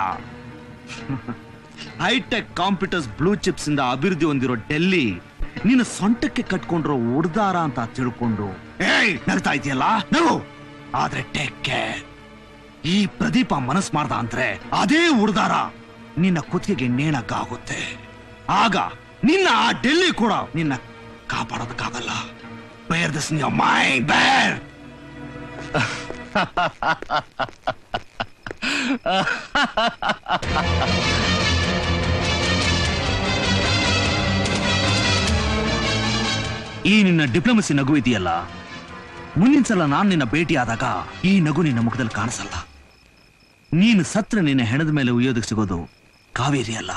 ಹೈಟೆಕ್ ಕಾಂಪ್ಯೂಟರ್ಸ್ ಬ್ಲೂ ಚಿಪ್ಸ್ ಇಂದ ಅಭಿವೃದ್ಧಿ ಹೊಂದಿರೋ ಡೆಲ್ಲಿ ನಿನ್ನ ಸೊಂಟಕ್ಕೆ ಕಟ್ಕೊಂಡಿರೋ ಉಡ್ದಾರ ಅಂತ ತಿಳ್ಕೊಂಡು ನಗ್ತಾ ಇದೆಯಲ್ಲ, ನಗು. ಆದ್ರೆ ಟೇಕ್ ಕೇರ್, ಈ ಪ್ರದೀಪ ಮನಸ್ ಮಾಡ್ದ ಅಂದ್ರೆ ಅದೇ ಉಡ್ದಾರ ನಿನ್ನ ಕುತ್ತಿಗೆಗೆ ನೇಣಕ್ಕಾಗುತ್ತೆ. ಆಗ ನಿನ್ನ ಆ ಡೆಲ್ಲಿ ಕೂಡ ನಿನ್ನ ಕಾಪಾಡೋದಕ್ಕಾಗಲ್ಲ. ಬೇರ್ ದಿಸ್ ಇನ್ ಯೋರ್ ಮೈಂಡ್, ಬೇರ್. ಈ ನಿನ್ನ ಡಿಪ್ಲೊಮಸಿ ನಗು ಇದೆಯಲ್ಲ, ಮುಂದಿನ ಸಲ ನಾನು ನಿನ್ನ ಭೇಟಿ ಆದಾಗ ಈ ನಗು ನಿನ್ನ ಮುಖದಲ್ಲಿ ಕಾಣಿಸಲ್ಲ. ನೀನು ಸತ್ರ ನಿನ್ನ ಹೆಣದ ಮೇಲೆ ಉಯ್ಯೋದಕ್ಕೆ ಸಿಗೋದು ಕಾವೇರಿ ಅಲ್ಲ.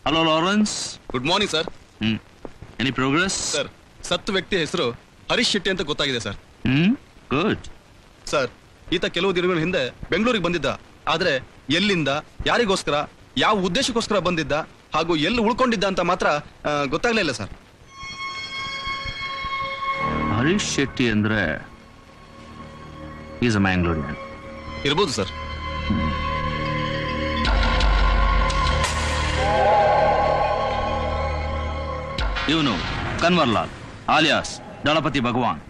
Hello Lawrence. Good morning sir. Any progress? Sir, ಸತ್ತು ವ್ಯಕ್ತಿ ಹೆಸರು ಹರೀಶ್ ಶೆಟ್ಟಿ ಅಂತ ಗೊತ್ತಾಗಿದೆ ಸರ್. ಗುಡ್. ಸರ್, ಈತ ಕೆಲವು ದಿನಗಳ ಹಿಂದೆ ಬೆಂಗಳೂರಿಗೆ ಬಂದಿದ್ದ. ಆದ್ರೆ ಎಲ್ಲಿಂದ, ಯಾರಿಗೋಸ್ಕರ, ಯಾವ ಉದ್ದೇಶಕ್ಕೋಸ್ಕರ ಬಂದಿದ್ದ ಹಾಗೂ ಎಲ್ಲಿ ಉಳ್ಕೊಂಡಿದ್ದ ಅಂತ ಮಾತ್ರ ಗೊತ್ತಾಗ್ಲಿಲ್ಲ ಸರ್. ಹರೀಶ್ ಶೆಟ್ಟಿ ಅಂದ್ರೆ ಈಸ್ ಅ ಮ್ಯಾಂಗ್ಳೂರಿಯನ್ ಇರ್ಬೋದು ಸರ್. ಇವನು ಕನ್ವರ್ಲಾಲ್ ಆಲಿಯಾಸ್ ದಳಪತಿ ಭಗವಾನ್.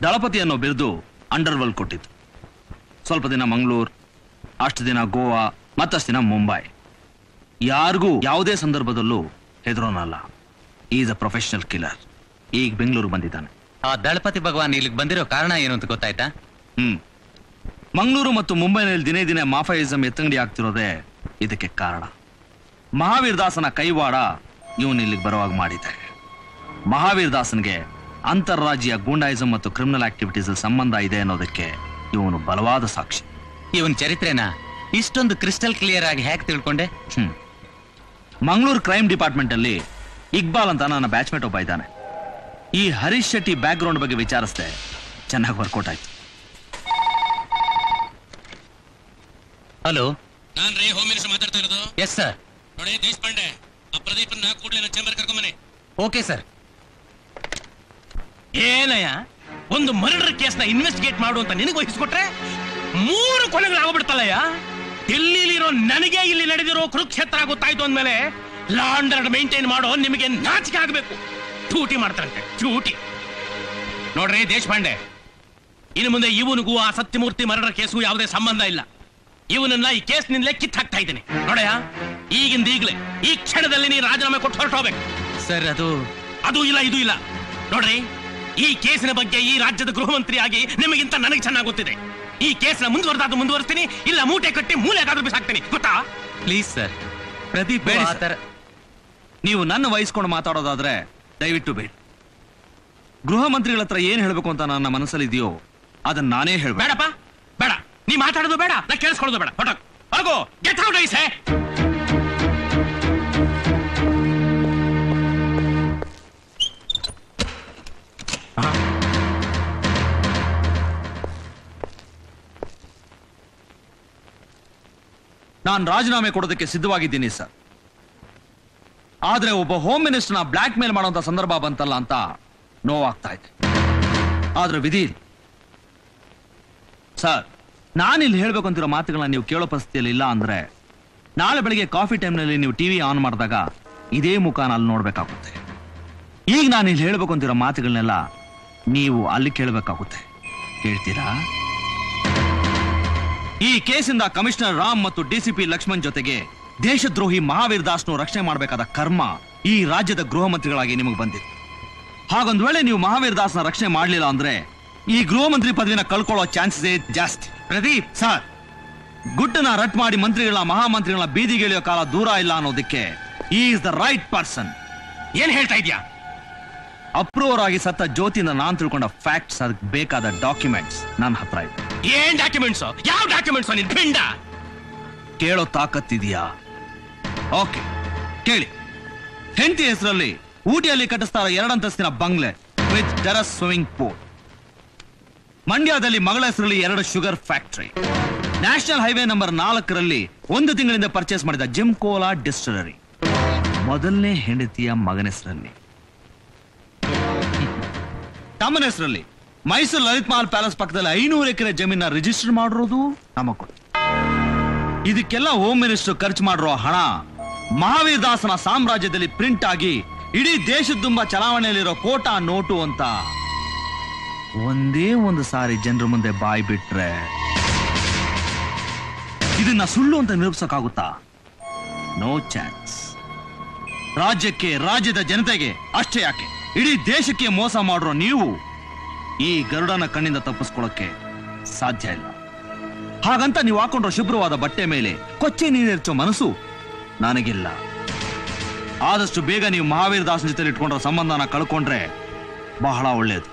ದಳಪತಿ ಅನ್ನೋ ಬಿರುದು ಅಂಡರ್ವರ್ಲ್ಡ್ ಕೊಟ್ಟಿತ್ತು. ಸ್ವಲ್ಪ ದಿನ ಮಂಗಳೂರು, ಅಷ್ಟು ದಿನ ಗೋವಾ, ಮತ್ತಷ್ಟು ದಿನ ಮುಂಬೈ. ಯಾರಿಗೂ ಯಾವುದೇ ಸಂದರ್ಭದಲ್ಲೂ ಹೆದರೋನಲ್ಲ. Is a professional killer. ಈಗ ಬೆಂಗಳೂರು ಬಂದಿದ್ದಾನೆ. ಆ ದಳಪತಿ ಭಗವಾನ್ ಇಲ್ಲಿಗೆ ಬಂದಿರೋ ಕಾರಣ ಏನು ಅಂತ ಗೊತ್ತಾಯ್ತಾ? ಮಂಗಳೂರು ಮತ್ತು ಮುಂಬೈನಲ್ಲಿ ದಿನೇ ದಿನೇ ಮಾಫಿಯಾಯಿಸಂ ಎತ್ತಂಗಡಿ ಆಗ್ತಿರೋದೇ ಇದಕ್ಕೆ ಕಾರಣ. ಮಹಾವೀರ್ ದಾಸನ ಕೈವಾಡ ಇವನು ಇಲ್ಲಿಗೆ ಬರುವಾಗ ಮಾಡಿದೆ. ಮಹಾವೀರ್ ದಾಸನ್ಗೆ ಅಂತಾರಾಜ್ಯ ಗೂಂಡಾಯಿಸಂ ಮತ್ತು ಕ್ರಿಮಿನಲ್ ಆಕ್ಟಿವಿಟೀಸ್ ಸಂಬಂಧ ಇದೆ ಅನ್ನೋದಕ್ಕೆ ಇವನು ಬಲವಾದ ಸಾಕ್ಷಿ. ಇವನ್ ಚರಿತ್ರೆನ ಇಷ್ಟೊಂದು ಕ್ರಿಸ್ಟಲ್ ಕ್ಲಿಯರ್ ಆಗಿ ಹೇಗೆ ತಿಳ್ಕೊಂಡೆ? ಮಂಗಳೂರು ಕ್ರೈಮ್ ಡಿಪಾರ್ಟ್ಮೆಂಟ್ ಅಲ್ಲಿ ಇಕ್ಬಾಲ್ ಅಂತ ನನ್ನ ಬ್ಯಾಚ್ಮೇಟ್ ಒಬ್ಬ ಇದ್ದಾನೆ. ಈ ಹರೀಶ್ ಶೆಟ್ಟಿ ಬ್ಯಾಕ್ ಗ್ರೌಂಡ್ ಬಗ್ಗೆ ವಿಚಾರಿಸಿದೆ, ಚೆನ್ನಾಗಿ ವರ್ಕೌಟ್ ಆಯ್ತು. ಹಲೋ, ನಾನ್ ರೀ ಹೋಮ್ ಮಿನಿಸ್ಟರ್ ಮಾತಾಡ್ತಾ ಇರೋದು. Yes sir. ನೋಡಿ ದೇಶಪಾಂಡೆ, ಆ ಪ್ರದೀಪನ್ನ ಕೂಡಲೇ ನನ್ನ ಚೇಂಬರ್ ಕರ್ಕೊಂಬನ್ನಿ. Okay sir. ಏನಯ್ಯ, ಒಂದು ಮರ್ಡರ್ ಕೇಸ್ನ ಇನ್ವೆಸ್ಟಿಗೇಟ್ ಮಾಡು ಅಂತ ನಿನಗೆ ವಹಿಸ್ಕೊಟ್ರೆ 3 ಕೊಲೆಗಳು ಆಗ್ಬಿಡ್ತಲ್ಲಯ್ಯ. ಡೆಲ್ಲಿಲಿರೋ ನನಗೆ ಇಲ್ಲಿ ನಡೆದಿರೋ ಕುರುಕ್ಷೇತ್ರ ಗೊತ್ತಾಯ್ತು ಅಂದ್ಮೇಲೆ ಲಾ ಅಂಡ್ ಆರ್ಡರ್ ಮೇಂಟೈನ್ ಮಾಡೋ ನಿಮಗೆ ನಾಚಿಕೆ ಆಗ್ಬೇಕು. ಚೂಟಿ ಮಾಡ್ತಾರಂತೆ, ಚೂಟಿ. ನೋಡ್ರಿ ದೇಶಪಾಂಡೆ, ಇನ್ನು ಮುಂದೆ ಇವನಿಗೂ ಆ ಸತ್ಯಮೂರ್ತಿ ಮರ್ಡರ್ ಕೇಸ್ಗೂ ಯಾವುದೇ ಸಂಬಂಧ ಇಲ್ಲ. ಇವನನ್ನ ಈ ಕೇಸ್ನಿಂದಲೇ ಕಿತ್ತು ಹಾಕ್ತಾ ಇದ್ದೀನಿ ನೋಡಯ್ಯ. ಈಗಲೇ ಈ ಕ್ಷಣದಲ್ಲಿ ನೀನು ರಾಜೀನಾಮೆ ಕೊಟ್ಟು ಹೊರಟೋಗ್ಬೇಕು. ಸರ್ ಅದು ಇಲ್ಲ ಇದು ಇಲ್ಲ. ನೋಡ್ರಿ, ಈ ಕೇಸಿನ ಬಗ್ಗೆ ಈ ರಾಜ್ಯದ ಗೃಹ ಮಂತ್ರಿಯಾಗಿ ನಿಮಗಿಂತ ನನಗೆ ಚೆನ್ನಾಗಿ ಗೊತ್ತಿದೆ. ಈ ಕೇಸ್ನ ಮುಂದುವರಿಸ್ತೀನಿ, ಇಲ್ಲ ಮೂಟೆ ಕಟ್ಟಿ ಮೂಲೆಗಾದ್ರೂ ಬಿಸಾಕ್ತೀನಿ, ಗೊತ್ತಾ? ಪ್ಲೀಸ್ ಸರ್, ಪ್ರದೀಪ್ ಬೇಡಿ ಆ ಥರ ನೀವು ನನ್ನ ವಹಿಸ್ಕೊಂಡು ಮಾತಾಡೋದಾದ್ರೆ ದಯವಿಟ್ಟು ಬೇಡಿ. ಗೃಹ ಮಂತ್ರಿಗಳ ಹತ್ರ ಏನ್ ಹೇಳ್ಬೇಕು ಅಂತ ನನ್ನ ಮನಸ್ಸಲ್ಲಿ ಇದೆಯೋ ಅದನ್ನ ನಾನೇ ಹೇಳ್ಬೇಡ. ಬೇಡಪ್ಪ, ಬೇಡ. ನೀ ಮಾತಾಡೋದು ಬೇಡ, ನಾ ಕೇಳಿಸ್ಕೊಳ್ಳೋದು ಬೇಡ. ಹೊರಗೋ, ಗೆಟ್ ಔಟ್ ಐಸೆ. ನಾನು ರಾಜೀನಾಮೆ ಕೊಡೋದಕ್ಕೆ ಸಿದ್ಧವಾಗಿದ್ದೀನಿ ಸರ್. ಆದ್ರೆ ಒಬ್ಬ ಹೋಮ್ ಮಿನಿಸ್ಟರ್ನ ಬ್ಲಾಕ್ ಮೇಲ್ ಮಾಡುವಂತ ಸಂದರ್ಭ ಬಂತಲ್ಲ ಅಂತ ನೋವಾಗ್ತಾ ಇದೆ. ಆದ್ರೆ ವಿಧಿ ಸರ್, ನಾನಿಲ್ಲಿ ಹೇಳ್ಬೇಕು ಅಂತಿರೋ ಮಾತುಗಳನ್ನ ನೀವು ಕೇಳೋ ಪರಿಸ್ಥಿತಿಯಲ್ಲಿ ಇಲ್ಲ ಅಂದ್ರೆ ನಾಳೆ ಬೆಳಿಗ್ಗೆ ಕಾಫಿ ಟೈಮ್ನಲ್ಲಿ ನೀವು ಟಿವಿ ಆನ್ ಮಾಡಿದಾಗ ಇದೇ ಮುಖಾನ ಅಲ್ಲಿ ನೋಡ್ಬೇಕಾಗುತ್ತೆ. ಈಗ ನಾನು ಇಲ್ಲಿ ಹೇಳ್ಬೇಕು ಅಂತಿರೋ ಮಾತುಗಳನ್ನೆಲ್ಲ ನೀವು ಅಲ್ಲಿ ಕೇಳಬೇಕಾಗುತ್ತೆ. ಕೇಳ್ತೀರಾ? ಈ ಕೇಸಿಂದ ಕಮಿಷನರ್ ರಾಮ್ ಮತ್ತು ಡಿಸಿಪಿ ಲಕ್ಷ್ಮಣ್ ಜೊತೆಗೆ ದೇಶದ್ರೋಹಿ ಮಹಾವೀರ್ ದಾಸ್ನು ರಕ್ಷಣೆ ಮಾಡಬೇಕಾದ ಕರ್ಮ ಈ ರಾಜ್ಯದ ಗೃಹ ಮಂತ್ರಿಗಳಾಗಿ ನಿಮಗೆ ಬಂದಿದೆ. ಹಾಗೊಂದ್ ವೇಳೆ ನೀವು ಮಹಾವೀರ್ ದಾಸ್ನ ರಕ್ಷಣೆ ಮಾಡಲಿಲ್ಲ ಅಂದ್ರೆ ಈ ಗೃಹ ಮಂತ್ರಿ ಪದವಿನ ಕಳ್ಕೊಳ್ಳೋ ಚಾನ್ಸಸ್ ಜಾಸ್ತಿ. ಪ್ರದೀಪ್ ಸರ್, ಗುಟ್ಟನ ರಟ್ ಮಾಡಿ ಮಂತ್ರಿಗಳ ಮಹಾಮಂತ್ರಿಗಳ ಬೀದಿಗಿಳಿಯೋ ಕಾಲ ದೂರ ಇಲ್ಲ ಅನ್ನೋದಕ್ಕೆ ಈಸ್ ದ ರೈಟ್ ಪರ್ಸನ್. ಏನ್ ಹೇಳ್ತಾ ಇದ್ಯಾ? ಅಪ್ರೂವರ್ ಆಗಿ ಸತ್ತ ಜ್ಯೋತಿನ ನಾನ್ ತಿಳ್ಕೊಂಡ ಫ್ಯಾಕ್ಟ್ಸ್, ಅದಕ್ಕೆ ಬೇಕಾದ ಡಾಕ್ಯುಮೆಂಟ್ಸ್ ನನ್ನ ಹತ್ರ ಇದೆ. ಏನ್ ಡಾಕ್ಯುಮೆಂಟ್ಸ್? ಯಾವ ಡಾಕ್ಯುಮೆಂಟ್ಸ್? ನಿನ್ ಪಿಂಡ ಕೇಳೋ ತಾಕತ್ತಿದೆಯಾ? ಓಕೆ, ಕೇಳಿ. ಹೆಂಡತಿ ಹೆಸರಲ್ಲಿ ಊಟಿಯಲ್ಲಿ ಕಟ್ಟಿಸ್ತಾರ 2 ಅಂತಸ್ತಿನ ಬಂಗ್ಲೆ ವಿತ್ ಟೆರಸ್ ಸ್ವಿಮ್ಮಿಂಗ್ ಪೂಲ್. ಮಂಡ್ಯದಲ್ಲಿ ಮಗಳ ಹೆಸರಲ್ಲಿ 2 sugar factory. National highway number 4ರಲ್ಲಿ 1 ತಿಂಗಳಿಂದ ಪರ್ಚೇಸ್ ಮಾಡಿದ ಜಿಮ್ ಕೋಲಾ ಡಿಸ್ಟಿಲರಿ. ಮೊದಲನೇ ಹೆಂಡತಿಯ ಮಗನ ಹೆಸರಲ್ಲಿ. ತಮ್ಮನ ಹೆಸರಲ್ಲಿ ಮೈಸೂರು ಲಲಿತ್ ಮಹಲ್ ಪ್ಯಾಲೇಸ್ ಪಕ್ಕದಲ್ಲಿ 500 ಎಕರೆ ಜಮೀನ ರಿಜಿಸ್ಟರ್ ಮಾಡಿರೋದು ನಮಗ್ ಗೊತ್ತು. ಇದಕ್ಕೆಲ್ಲ ಹೋಮ್ ಮಿನಿಸ್ಟರ್ ಖರ್ಚು ಮಾಡಿರೋ ಹಣ ಮಹಾವೀರ್ ದಾಸನ ಸಾಮ್ರಾಜ್ಯದಲ್ಲಿ ಪ್ರಿಂಟ್ ಆಗಿ ಇಡೀ ದೇಶದ ತುಂಬ ಚಲಾವಣೆಯಲ್ಲಿರೋ ಕೋಟಾ ನೋಟು ಅಂತ ಒಂದೇ ಒಂದು ಸಾರಿ ಜನರ ಮುಂದೆ ಬಾಯಿ ಬಿಟ್ರೆ ಇದನ್ನ ಸುಳ್ಳು ಅಂತ ನಿರೂಪಿಸಕ್ಕಾಗುತ್ತಾ? No chance. ರಾಜ್ಯಕ್ಕೆ, ರಾಜ್ಯದ ಜನತೆಗೆ ಅಷ್ಟೇ ಯಾಕೆ, ಇಡೀ ದೇಶಕ್ಕೆ ಮೋಸ ಮಾಡಿರೋ ನೀವು ಈ ಗರುಡನ ಕಣ್ಣಿಂದ ತಪ್ಪಿಸ್ಕೊಳ್ಳೋಕೆ ಸಾಧ್ಯ ಇಲ್ಲ. ಹಾಗಂತ ನೀವು ಹಾಕೊಂಡ್ರೋ ಶುಭ್ರವಾದ ಬಟ್ಟೆ ಮೇಲೆ ಕೊಚ್ಚೆ ನೀರಿರ್ಚೋ ಮನಸ್ಸು ನನಗಿಲ್ಲ. ಆದಷ್ಟು ಬೇಗ ನೀವು ಮಹಾವೀರ್ ದಾಸನ ಜೊತೆ ಇಟ್ಕೊಂಡ್ರ ಸಂಬಂಧನ ಕಳ್ಕೊಂಡ್ರೆ ಬಹಳ ಒಳ್ಳೆಯದು.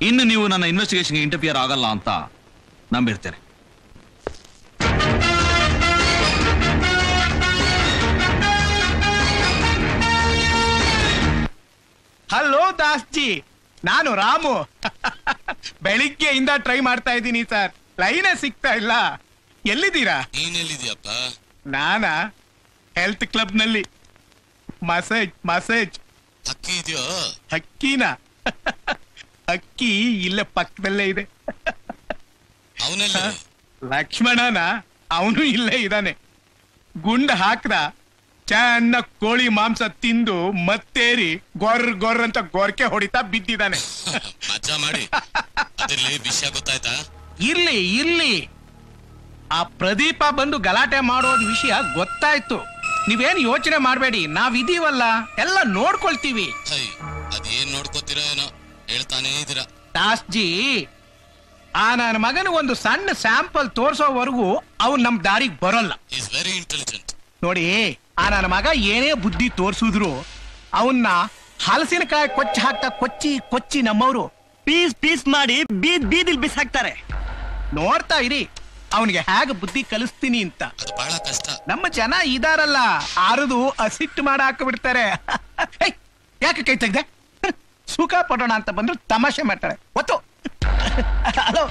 ಇನ್ನು ನೀವು ನನ್ನ ಇನ್ವೆಸ್ಟಿಗೇಷನ್ಗೆ ಇಂಟರ್ಫಿಯರ್ ಆಗಲ್ಲ ಅಂತ ನಂಬಿರ್ತೇನೆ. ಹಲೋ ದಾಸ್ಜಿ, ನಾನು ರಾಮು. ಬೆಳಿಗ್ಗೆಯಿಂದ ಟ್ರೈ ಮಾಡ್ತಾ ಇದ್ದೀನಿ ಸರ್, ಲೈನೇ ಸಿಗ್ತಾ ಇಲ್ಲ. ಎಲ್ಲಿದ್ದೀರಾ? ನೀನೆಲ್ಲಿದ್ಯಪ್ಪ? ನಾನಾ ಹೆಲ್ತ್ ಕ್ಲಬ್ ನಲ್ಲಿ. ಮಸೇಜ್ ಅಕ್ಕಿ ಇದೆಯೋ? ಅಕ್ಕಿನ? ಅಕ್ಕಿ ಇಲ್ಲೇ ಪಕ್ಕದಲ್ಲೇ ಇದೆ. ಅವನೆಲ್ಲ ಲಕ್ಷ್ಮಣನ? ಅವನು ಇಲ್ಲೇ ಇದ್ದಾನೆ. ಗುಂಡ ಹಾಕ್ದ, ಚೆನ್ನಾಗಿ ಕೋಳಿ ಮಾಂಸ ತಿಂದು ಮತ್ತೇರಿ ಗೊರ್ ಅಂತ ಗೊರ್ಕೆ ಹೊಡಿತಾ ಬಿದ್ದಿದ್ದಾನೆ. ಮಜಾ ಮಾಡಿ. ಅದ್ರಲ್ಲಿ ವಿಷಯ ಗೊತ್ತಾಯ್ತಾ? ಇರ್ಲಿ. ಆ ಪ್ರದೀಪ ಬಂದು ಗಲಾಟೆ ಮಾಡೋದ್ ವಿಷಯ ಗೊತ್ತಾಯ್ತು. ನೀವೇನು ಯೋಚನೆ ಮಾಡ್ಬೇಡಿ, ನಾವಿದೀವಲ್ಲ, ಎಲ್ಲ ನೋಡ್ಕೊಳ್ತೀವಿ. ಅದೇನ್ ನೋಡ್ಕೋತೀರಾ ಏನೋ, ಹೇಳ್ತಾನೇ ಇದೀರಾ. ದಾಸ್ಜಿ, ಆ ನನ್ನ ಮಗನ ಒಂದು ಸಣ್ಣ ಸ್ಯಾಂಪಲ್ ತೋರ್ಸೋವರೆಗೂ ಅವ್ನು ನಮ್ ದಾರಿಗೆ ಬರೋಲ್ಲ. Is very intelligent. ನೋಡಿ, ಆ ನನ್ನ ಮಗ ಏನೇ ಬುದ್ಧಿ ತೋರ್ಸಿದ್ರು ಅವನ್ನ ಹಲಸಿನಕಾಯಿ ಕೊಚ್ಚಿ ನಮ್ಮವರು ಪೀಸ್ ಮಾಡಿ ಬೀದಿಲ್ ಬಿಸಾಕ್ತಾರೆ. ನೋಡ್ತಾ ಇರಿ ಅವನಿಗೆ ಹೇಗೆ ಬುದ್ಧಿ ಕಲಿಸ್ತೀನಿ ಅಂತ. ಅದು ಬಹಳ ಕಷ್ಟ. ನಮ್ಮ ಜನ ಇದಾರಲ್ಲ, ಆರದು ಅಸಿಟ್ಟು ಮಾಡಾಕ ಬಿಡ್ತಾರೆ. ಯಾಕೆ ಕೈ ತೆಗ್ದೆ? ಸುಖ ಪಡೋಣ ಅಂತ ಬಂದ್ರು ತಮಾಷೆ ಮಾಡ್ತಾರೆ. ಒತ್ತು. ಹಲೋ,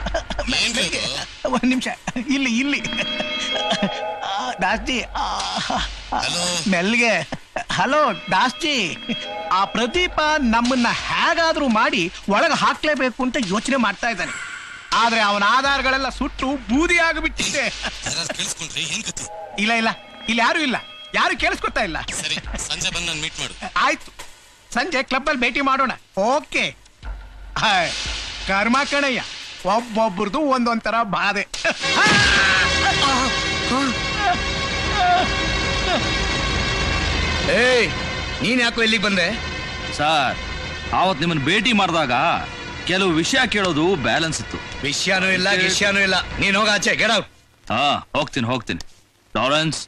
ಒಂದ್ ನಿಮಿಷ. ಇಲ್ಲಿ ದಾಸ್ಜಿ, ಮೆಲ್ಗೆ. ಹಲೋ ದಾಸ್ಜಿ, ಆ ಪ್ರದೀಪ ನಮ್ಮನ್ನ ಹೇಗಾದ್ರೂ ಮಾಡಿ ಒಳಗೆ ಹಾಕ್ಲೇಬೇಕು ಅಂತ ಯೋಚನೆ ಮಾಡ್ತಾ ಇದ್ದಾನೆ. ಆದ್ರೆ ಅವನ ಆಧಾರಗಳೆಲ್ಲ ಸುಟ್ಟು ಬೂದಿ ಆಗಿಬಿಟ್ಟಿದೆ. ಇಲ್ಲ, ಇಲ್ಲಿ ಯಾರು ಕೇಳಿಸ್ಕೊತಾ ಇಲ್ಲ. ಸರಿ, ಸಂಜೆ ಬಂದು ನಾನು ಮೀಟ್ ಮಾಡು. ಆಯ್ತು. ಸಂಜೆ ಕ್ಲಬ್ ಅಲ್ಲಿ ಭೇಟಿ ಮಾಡೋಣ. ಓಕೆ. ಕರ್ಮ ಕಣಯ್ಯ, ಒಬ್ಬೊಬ್ರದು ಒಂದೊಂಥರ ಬಾಧೆ. ಏಯ್, ನೀನ್ ಯಾಕೋ ಇಲ್ಲಿಗೆ ಬಂದೆ? ಸರ್, ಅವತ್ ನಿಮ್ಮನ್ನ ಭೇಟಿ ಮಾಡಿದಾಗ ಕೆಲವು ವಿಷಯ ಕೇಳೋದು ಬ್ಯಾಲೆನ್ಸ್ ಇತ್ತು. ವಿಷಯನೂ ಇಲ್ಲ ಗಿಷ್ಯಾನೂ ಇಲ್ಲ, ನೀನ್ ಹೋಗ ಆಚೆ, ಗೆಟ್ ಔಟ್. ಹಾ, ಹೋಗ್ತೀನಿ. ಲಾರೆನ್ಸ್,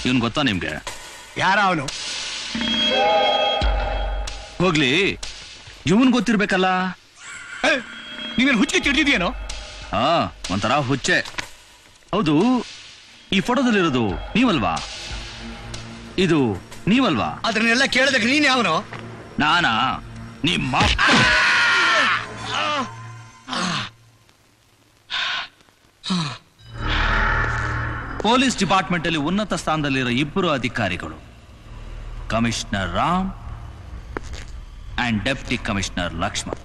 ಇವನ್ ಗೊತ್ತಾ ನಿಮ್ಗೆ? ಯಾರ ಅವನು? ಹೋಗ್ಲಿ, ಇವನ್ ಗೊತ್ತಿರ್ಬೇಕಲ್ಲ. ನೀವೇನು ಹುಚ್ಚಿಗೆ ಚಿಡ್ದಿದ್ಯೇನೋ? ಹಾ, ಒಂಥರ ಹುಚ್ಚೆ. ಹೌದು, ಈ ಫೋಟೋದಲ್ಲಿರೋದು ನೀವಲ್ವಾ? ಇದು ನೀವಲ್ವಾ? ಅದನ್ನೆಲ್ಲ ಕೇಳದಕ್ಕೆ ನೀನ್ ಯಾವನು? ನಾನಾ? ನಿಮ್ಮ ಪೊಲೀಸ್ ಡಿಪಾರ್ಟ್ಮೆಂಟ್ ಅಲ್ಲಿ ಉನ್ನತ ಸ್ಥಾನದಲ್ಲಿರೋ ಇಬ್ಬರು ಅಧಿಕಾರಿಗಳು, commissioner Ram and deputy commissioner Lakshman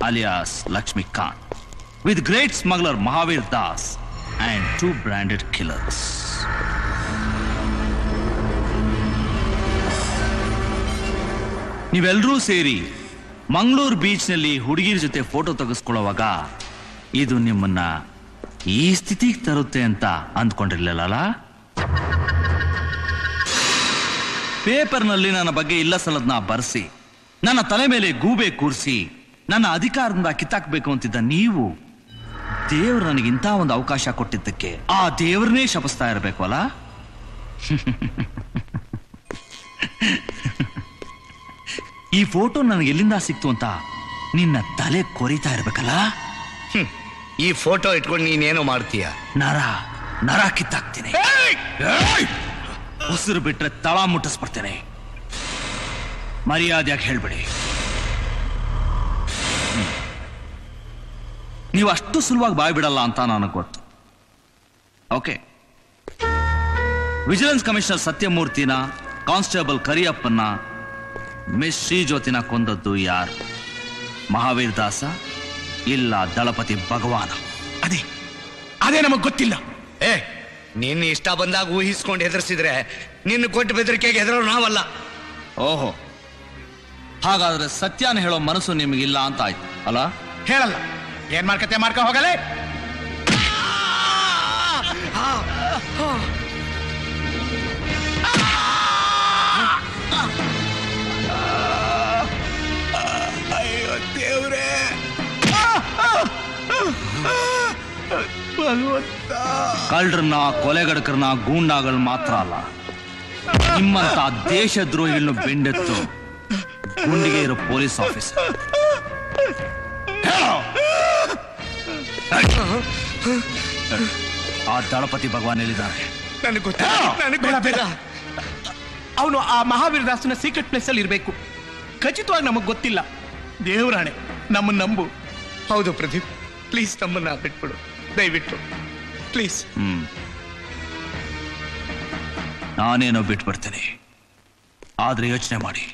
alias Lakshmikant, with great smuggler Mahavir Das and 2 branded killers. ನೀವೆಲ್ಲರೂ ಸೇರಿ ಮಂಗಳೂರು ಬೀಚ್ನಲ್ಲಿ ಹುಡುಗಿರ ಜೊತೆ ಫೋಟೋ ತೆಗೆಸ್ಕೊಳ್ಳುವಾಗ ಇದು ನಿಮ್ಮನ್ನ ಈ ಸ್ಥಿತಿಗೆ ತರುತ್ತೆ ಅಂತ ಅಂದ್ಕೊಂಡಿರ್ಲಿಲ್ಲ. ಪೇಪರ್ನಲ್ಲಿ ನನ್ನ ಬಗ್ಗೆ ಇಲ್ಲ ಸಲದ್ನ ಬರ್ಸಿ, ನನ್ನ ತಲೆ ಮೇಲೆ ಗೂಬೆ ಕೂರಿಸಿ ನನ್ನ ಅಧಿಕಾರದಿಂದ ಕಿತ್ತಾಕ್ಬೇಕು ಅಂತಿದ್ದ ನೀವು, ದೇವ್ರು ನನಗಿಂತ ಒಂದು ಅವಕಾಶ ಕೊಟ್ಟಿದ್ದಕ್ಕೆ ಆ ದೇವ್ರನ್ನೇ ಶಪಿಸ್ತಾ ಇರಬೇಕು ಅಲ್ಲ? ಈ ಫೋಟೋ ನನಗೆ ಎಲ್ಲಿಂದ ಸಿಕ್ತು ಅಂತ ನಿನ್ನ ತಲೆ ಕೊರಿತಾ ಇರ್ಬೇಕಲ್ಲ? ಈ ಫೋಟೋ ಇಟ್ಕೊಂಡು ನೀನೇನೋ ಮಾಡ್ತೀಯ? ನರ ಕಿತ್ತಾಕ್ತೀನಿ. ಉಸಿರು ಬಿಟ್ರೆ ತಳ ಮುಟ್ಟಿಸ್ಬಿಡ್ತೇನೆ. ಮರ್ಯಾದೆಯಾಗಿ ಹೇಳ್ಬಿಡಿ. ನೀವು ಅಷ್ಟು ಸುಲಭವಾಗಿ ಬಾಯ್ ಬಿಡಲ್ಲ ಅಂತ ನನಗೆ ಗೊತ್ತು. ಓಕೆ, ವಿಜಿಲೆನ್ಸ್ ಕಮಿಷನರ್ ಸತ್ಯಮೂರ್ತಿನ, ಕಾನ್ಸ್ಟೇಬಲ್ ಕರಿಯಪ್ಪನ್ನ, ಮಿಸ್ ಶ್ರೀಜ್ಯೋತಿನ ಕೊಂದದ್ದು ಯಾರು? ಮಹಾವೀರ್ ದಾಸ ಇಲ್ಲ ದಳಪತಿ ಭಗವಾನ? ಅದೇ ನಮಗ್ ಗೊತ್ತಿಲ್ಲ. ನಿನ್ನ ಇಷ್ಟ ಬಂದಾಗ ಊಹಿಸ್ಕೊಂಡು ಹೆದರ್ಸಿದ್ರೆ ನಿನ್ನ ಕೊಟ್ಟು ಬೆದರಿಕೆಗೆ ಹೆದರೋರು ನಾವಲ್ಲ. ಓಹೋ, ಹಾಗಾದ್ರೆ ಸತ್ಯನ ಹೇಳೋ ಮನಸ್ಸು ನಿಮಗಿಲ್ಲ ಅಂತ ಆಯ್ತು ಅಲ್ಲ? ಹೇಳಲ್ಲ. ಏನ್ ಮಾಡ್ಕ ಹೋಗಲೇ. ಅಯ್ಯೋ ದೇವ್ರೇ, ಭಗವಂತ. ಕಳ್ಳರನ್ನ, ಕೊಲೆಗಡಕರನ್ನ, ಗೂಂಡಾಗಳು ಮಾತ್ರ ಅಲ್ಲ, ನಿಮ್ಮಂತ ದೇಶದ್ರೋಹಿಗಳನ್ನು ಬೆಂಡೆತ್ತು ಗುಂಡಿಗೆ ಇರೋ ಪೊಲೀಸ್ ಆಫೀಸರ್. ಆ ದಳಪತಿ ಭಗವಾನ್ ಎಲ್ಲಿದ್ದಾರೆ? ನನಗೆ ಗೊತ್ತಿಲ್ಲ. ಅವನು ಆ ಮಹಾವೀರ್ ದಾಸನ ಸೀಕ್ರೆಟ್ ಪ್ಲೇಸ್ ಅಲ್ಲಿ ಇರ್ಬೇಕು. ಖಚಿತವಾಗಿ ನಮಗ್ ಗೊತ್ತಿಲ್ಲ. ದೇವರಾಣೆ, ನಮ್ಮನ್ನ ನಂಬು. ಹೌದು ಪ್ರದೀಪ್, ಪ್ಲೀಸ್ ನಮ್ಮನ್ನ ಬಿಟ್ಬಿಡು, ದಯವಿಟ್ಟು ಪ್ಲೀಸ್. ನಾನೇನೋ ಬಿಟ್ಬಿಡ್ತೇನೆ, ಆದ್ರೆ ಯೋಚನೆ ಮಾಡಿ,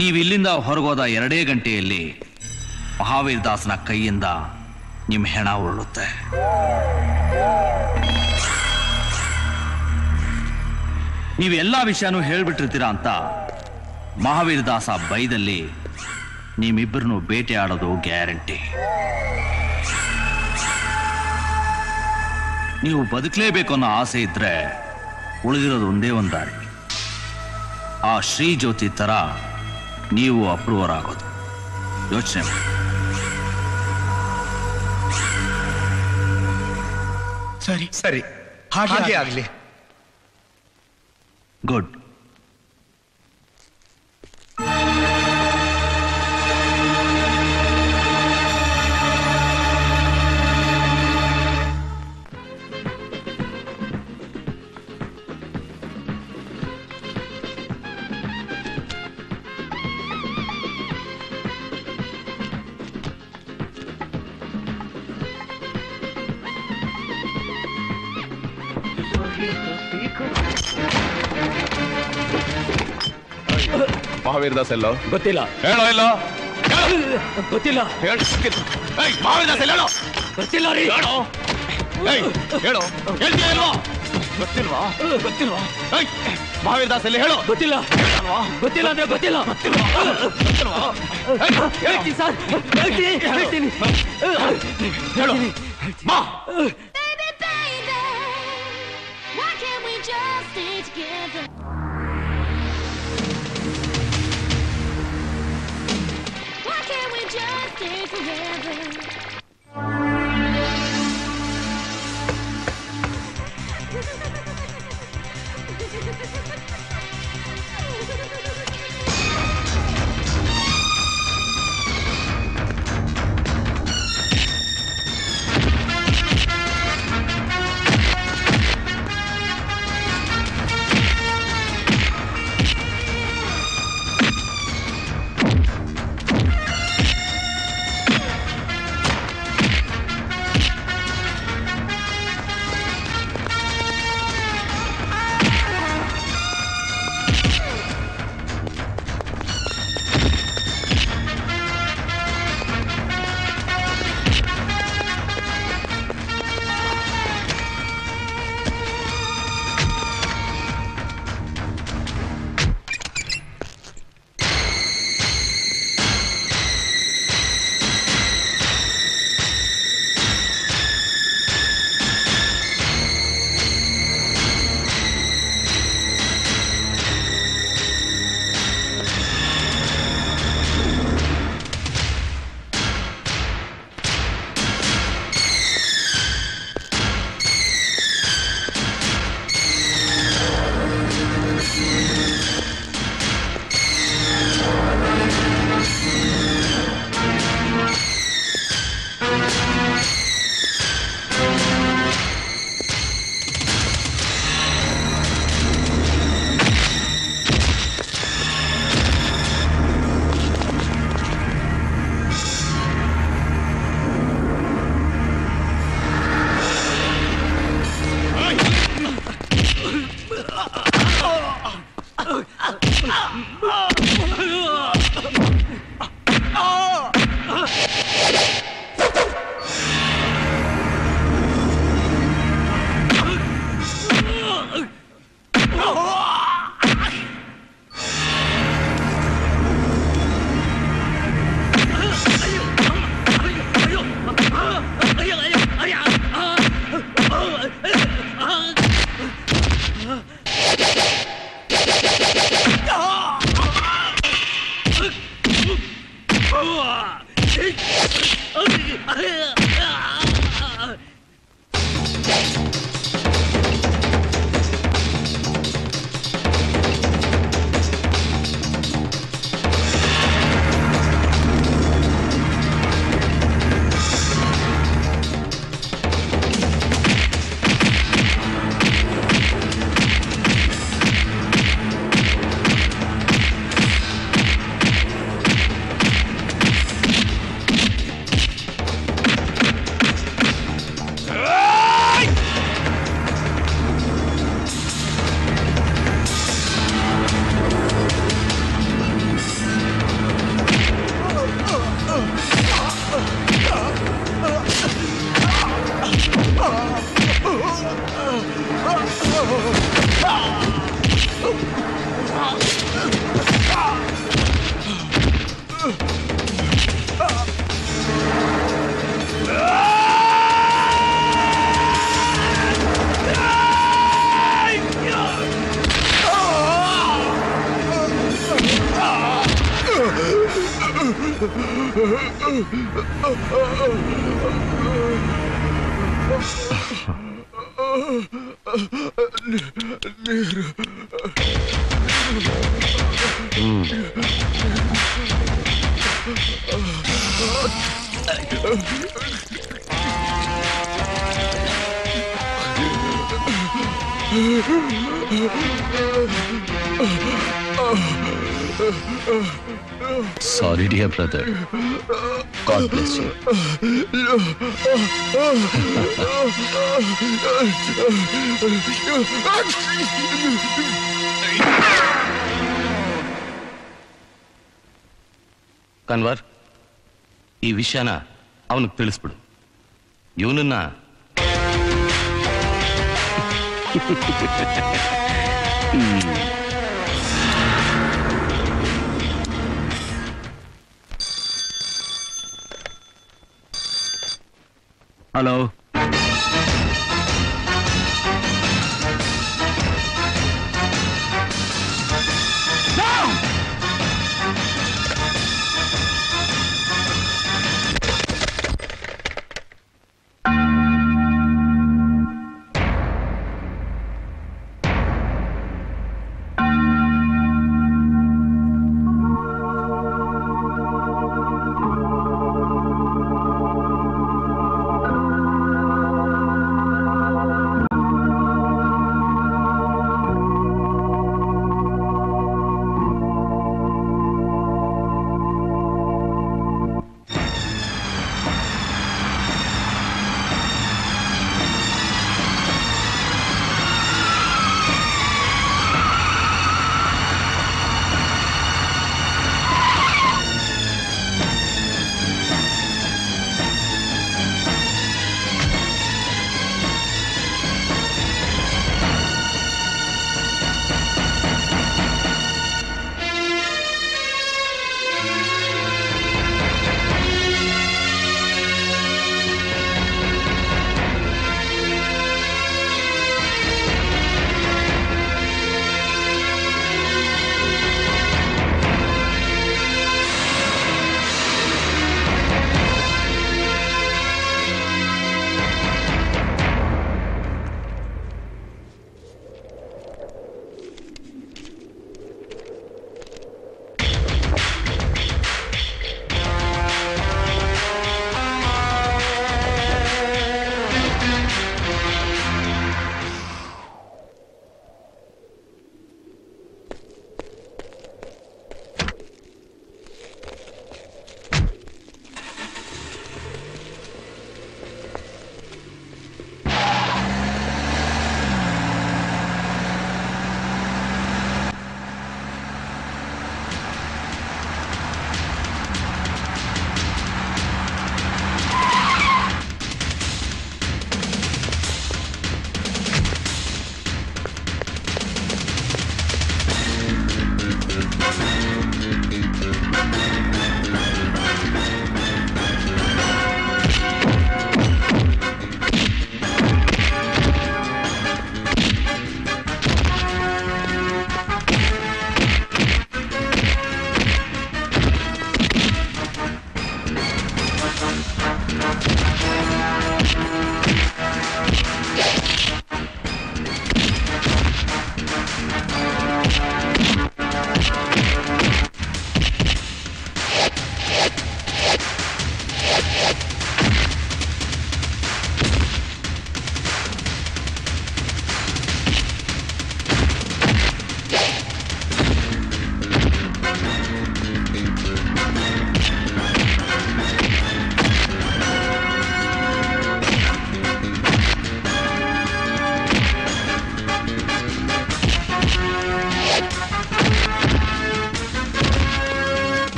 ನೀವು ಇಲ್ಲಿಂದ ಹೊರಗೋದ 2 ಗಂಟೆಯಲ್ಲಿ ಮಹಾವೀರ್ ದಾಸನ ಕೈಯಿಂದ ನಿಮ್ಮ ಹೆಣ ಉರುಳುತ್ತೆ. ನೀವೆಲ್ಲಾ ವಿಷಯನೂ ಹೇಳ್ಬಿಟ್ಟಿರ್ತೀರಾ ಅಂತ ಮಹಾವೀರ್ ದಾಸ ಬೈದಲ್ಲಿ ನಿಮ್ಮಿಬ್ಬರನ್ನು ಬೇಟೆ ಆಡೋದು ಗ್ಯಾರಂಟಿ. ನೀವು ಬದುಕಲೇಬೇಕು ಅನ್ನೋ ಆಸೆ ಇದ್ರೆ ಉಳಿದಿರೋದು ಒಂದೇ ಒಂದು ದಾರಿ. ಆ ಶ್ರೀಜ್ಯೋತಿ ತರ ನೀವು ಅಪ್ರೂವರ್ ಆಗೋದು. ಯೋಚನೆ ಮಾಡಿ. ಸರಿ, ಹಾಗೆ ಆಗ್ಲಿ. ಗುಡ್. ಮಹಾವೀರ್ ದಾಸ್ ಎಲ್ಲೋ? ಗೊತ್ತಿಲ್ಲ. ಹೇಳೋ ಎಲ್ಲೋ? ಗೊತ್ತಿಲ್ಲ. ಮಹಾವೀರ್ ದಾಸ್ ಎಲ್ಲೋ? ಗೊತ್ತಿಲ್ಲ ರೀ. ಹೇಳೋ. ಹೇಳೋ, ಹೇಳ್ತೀಯ ಇಲ್ವೋ? ಗೊತ್ತಿಲ್ವಾ ಗೊತ್ತಿಲ್ವಾ ಮಹಾವೀರ್ ದಾಸ್ ಎಲ್ಲಿ ಹೇಳು ಗೊತ್ತಿಲ್ಲ ಗೊತ್ತಿಲ್ಲ ಅಂದ್ರೆ ಗೊತ್ತಿಲ್ಲ ಹೇಳ್ತೀನಿ ಸರ್ ಹೇಳ್ತೀನಿ ಹೇಳು ಬಾ Sorry, dear brother. God bless you. Kanwar, ಈ ವಿಷಯನ ಅವನಿಗೆ ತಿಳಿಸ್ಬಿಡು. ಇವನನ್ನ ಹಲೋ,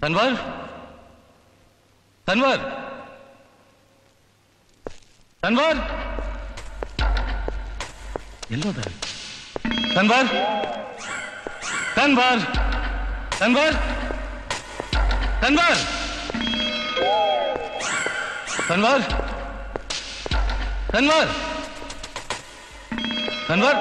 ತನ್ವರ್ ತನ್ವರ್ ತನ್ವರ್ ಎಲ್ಲೋದ ತನ್ವರ್ ತನ್ವರ್ ತನ್ವರ್ ತನ್ವರ್ ತನ್ವರ್ ತನ್ವರ್ ತನ್ವರ್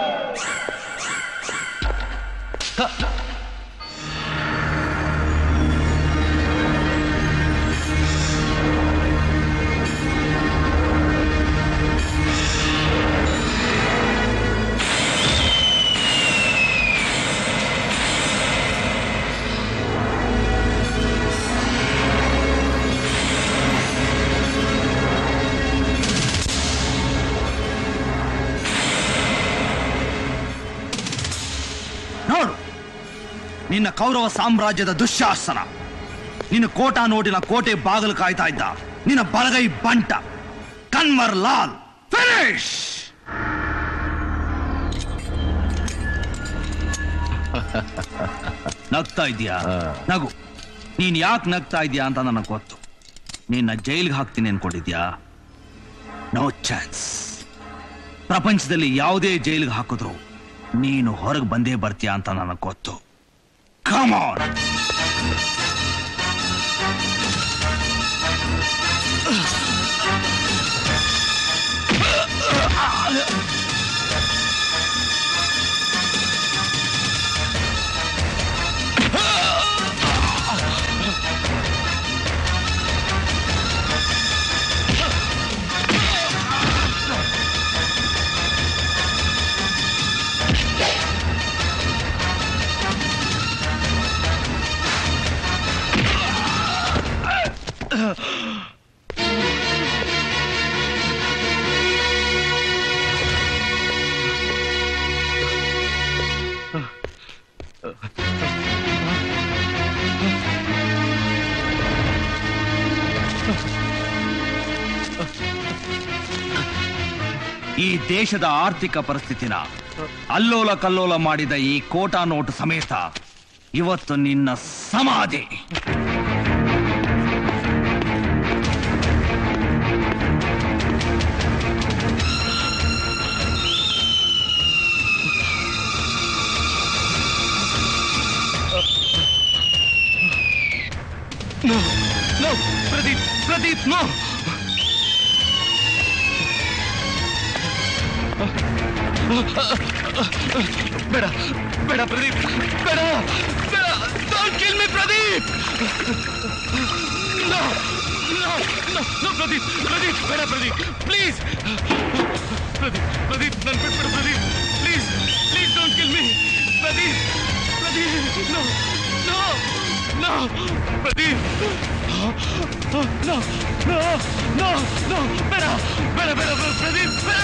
ನಿನ್ನ ಕೌರವ ಸಾಮ್ರಾಜ್ಯದ ದುಶ್ಯಾಸನ. ನಿನ್ನ ಕೋಟಾ ನೋಟಿನ ಕೋಟೆ ಬಾಗಿಲು ಕಾಯ್ತಾ ಇದ್ದ ನಿನ್ನ ಬಲಗೈ ಬಂಟ ಕನ್ವರ್ ಲಾಲ್. ಫಿನಿಶ್! ನಗ್ತಾ ಇದೀಯಾ? ನಗು. ನೀನ್ ಯಾಕೆ ನಗ್ತಾ ಇದೀಯಾ ಅಂತ ನನಗೆ ಗೊತ್ತು. ನಿನ್ನ ಜೈಲ್ಗೆ ಹಾಕ್ತೀನಿ ಅನ್ಕೊಂಡಿದ್ಯಾ? No chance. ಪ್ರಪಂಚದಲ್ಲಿ ಯಾವುದೇ ಜೈಲ್ಗೆ ಹಾಕಿದ್ರು ನೀನು ಹೊರಗೆ ಬಂದೇ ಬರ್ತೀಯ ಅಂತ ನನಗೆ ಗೊತ್ತು. Come on! ಈ ದೇಶದ ಆರ್ಥಿಕ ಪರಿಸ್ಥಿತಿನ ಅಲ್ಲೋಲ ಕಲ್ಲೋಲ ಮಾಡಿದ ಈ ಕೋಟಾ ನೋಟು ಸಮೇತ ಇವತ್ತು ನಿನ್ನ ಸಮಾಧಿ. No, no, Pradeep, Pradeep, no! ಬೇಡ ಬೇಡ ಪ್ರದೀಪ್, ಬೇಡ ಬೇಡ, don't kill me Pradeep. No no no no Pradeep, Pradeep ಬೇಡ ಪ್ರದೀಪ್, ಪ್ಲೀಸ್ ಪ್ರದೀಪ್, ಪ್ರದೀಪ್ ನನ್ನ ಬಿಟ್ಬಿಡು Pradeep, please please don't kill me Pradeep, Pradeep no no no Pradeep, no no no no ಬೇಡ ಬೇಡ ಬೇಡ ಪ್ರದೀಪ್, ಬೇಡ.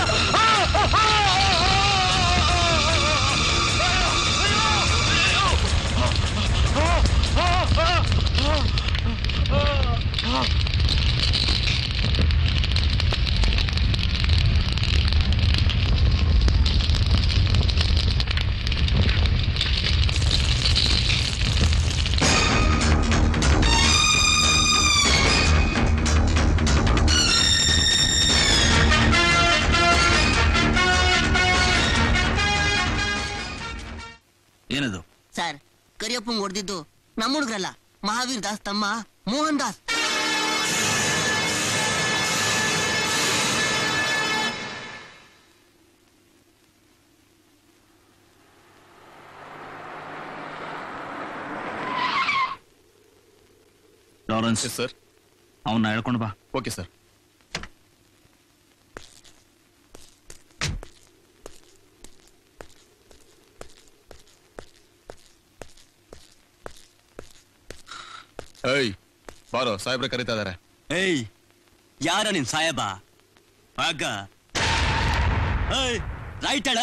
ಸರ್ ಕರಿಯಪ್ಪಂಗ್ ಹೊಡೆದಿದ್ದು ನಮ್ಮ ಹುಡುಗರಲ್ಲ, ಮಹಾವೀರ್ ದಾಸ್ ತಮ್ಮ ಮೋಹನ್ ದಾಸ್. Lawrence sir. ಅವನ್ನ ಹೇಳ್ಕೊಂಡು ಬಾ. Okay sir. ಏಯ್ ಬಾರೋ, ಸಾಹೇಬ್ರೆ ಕರೀತಾ ಇದಾರೆ. ಏಯ್ ಯಾರ ನಿನ್ ಸಾಯಬ ಆಗ ರೈಟ್ ಅಳ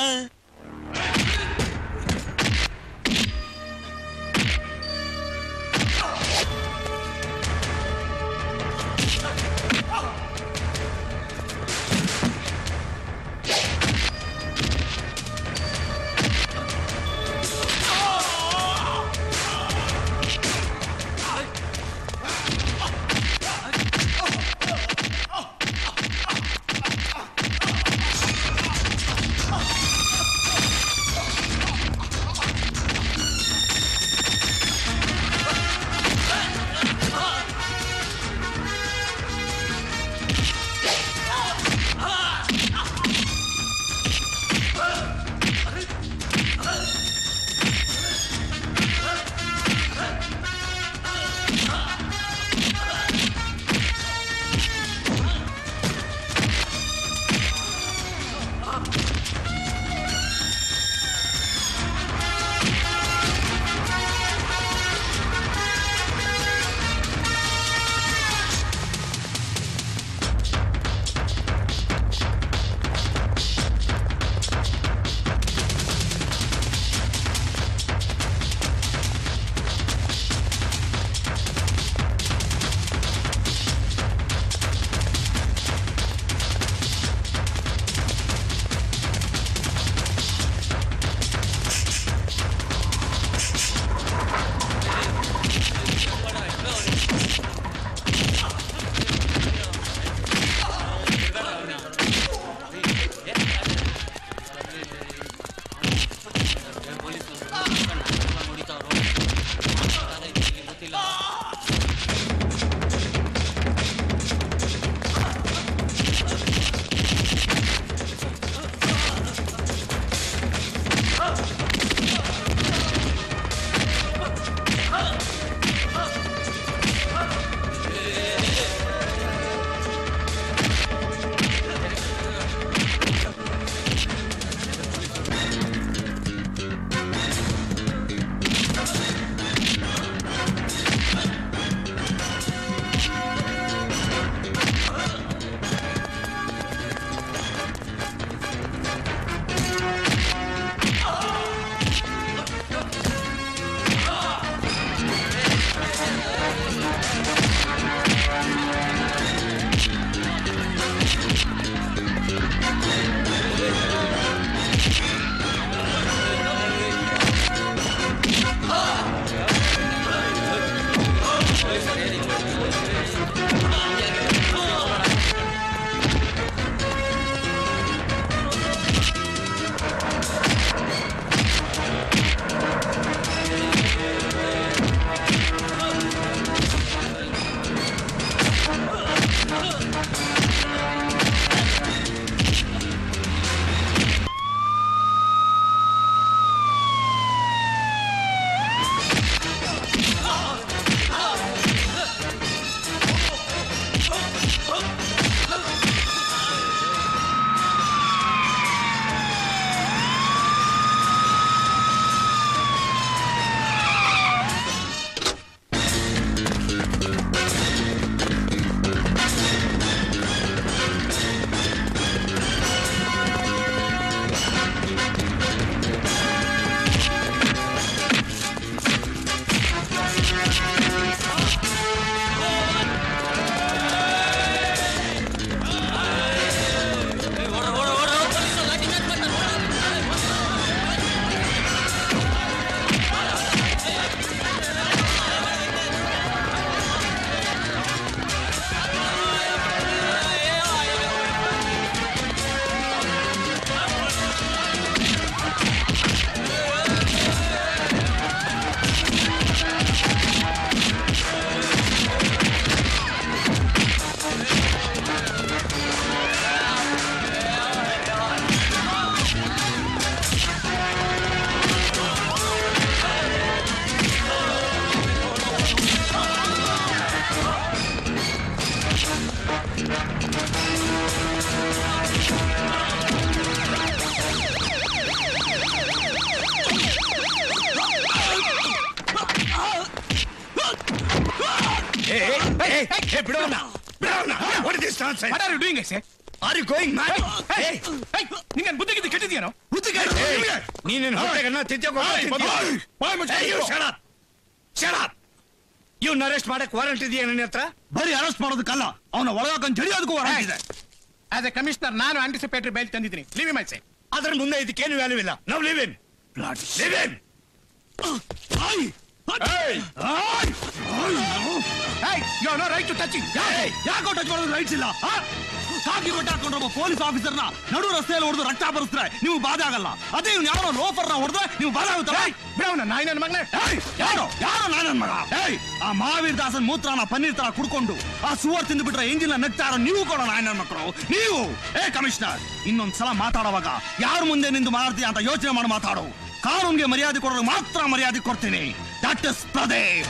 ನಿಂಗೆ ಬುದ್ಧಿ ಗಿದ್ದಿ ಕೆಟ್ಟಿದ್ಯಾನೋ? ನೀನೇನು ಇವ್ನ ಅರೆಸ್ಟ್ ಮಾಡಕ್ ವಾರಂಟ್ ಇದೆಯಾ ನನ್ನ ಹತ್ರ? ಬರೀ ಅರೆಸ್ಟ್ ಮಾಡೋದಕ್ಕಲ್ಲ, ಅವನ ಒಳಗಾಕೊಂಡು ಜಡಿಯೋದಕ್ಕೂ ವಾರಂಟ್ ಇದೆ. ಆಸ್ ಎ ಕಮಿಷನರ್ ನಾನು ಆಂಟಿಸಿಪೇಟರಿ ಬೈಲ್ ತಂದಿದ್ದೀನಿ. Leave my say. ಅದ್ರ ಮುಂದೆ ಇದಕ್ಕೇನು ವ್ಯಾಲ್ಯೂ ಇಲ್ಲ. ನಾವು leave in. You are no right to touching. ಯಾಕೋ ಟಚ್ ಮಾಡೋದು ರೈಟ್ಸ್ ಇಲ್ಲ? ಸಾಕಿ ಕೊಟ್ಟಾಕೊಂಡ್ರೊಬ್ಬ ಪೊಲೀಸ್ ಆಫೀಸರ್ನ ನಡು ರಸ್ತೆಯಲ್ಲಿ ಹೊಡೆದು ರಕ್ತ ಬರಿಸ್ತಾರೆ, ನೀವು ಬಾಧೆ ಆಗಲ್ಲ. ಅದೇ ಇವ್ನು ಯಾರೋ ಲೋಫರ್ನ ಹೊಡೆದ್ರೆ ನೀವು ಬಾಧೆ ಆಗುತ್ತಲ್ಲ. ಬಿಡವನ ನಾಯಿ ನನ್ನ ಮಗನೇ. ಯಾರೋ ನಾನನ್ ಮಗ. ಆ ಮಹಾವೀರ್ ದಾಸನ್ ಮೂತ್ರನ ಪನ್ನೀರ್ ತರ ಕುಡ್ಕೊಂಡು ಆ ಸುವರ್ ತಿಂದು ಬಿಟ್ರೆ ಎಂಜಿನ್ ನಗ್ತಾರ ನೀವು ಕೊಡೋ ನಾಯನ ಮಕ್ಕಳು ನೀವು. ಕಮಿಷನರ್, ಇನ್ನೊಂದ್ಸಲ ಮಾತಾಡುವಾಗ ಯಾರ ಮುಂದೆ ನಿಂದು ಮಾತಾಡ್ತೀಯ ಅಂತ ಯೋಚನೆ ಮಾಡಿ ಮಾತಾಡು. ಕಾನೂನ್ಗೆ ಮರ್ಯಾದೆ ಕೊಡೋದು ಮಾತ್ರ ಮರ್ಯಾದೆ ಕೊಡ್ತೀನಿ. That is ಪ್ರದೇವ್.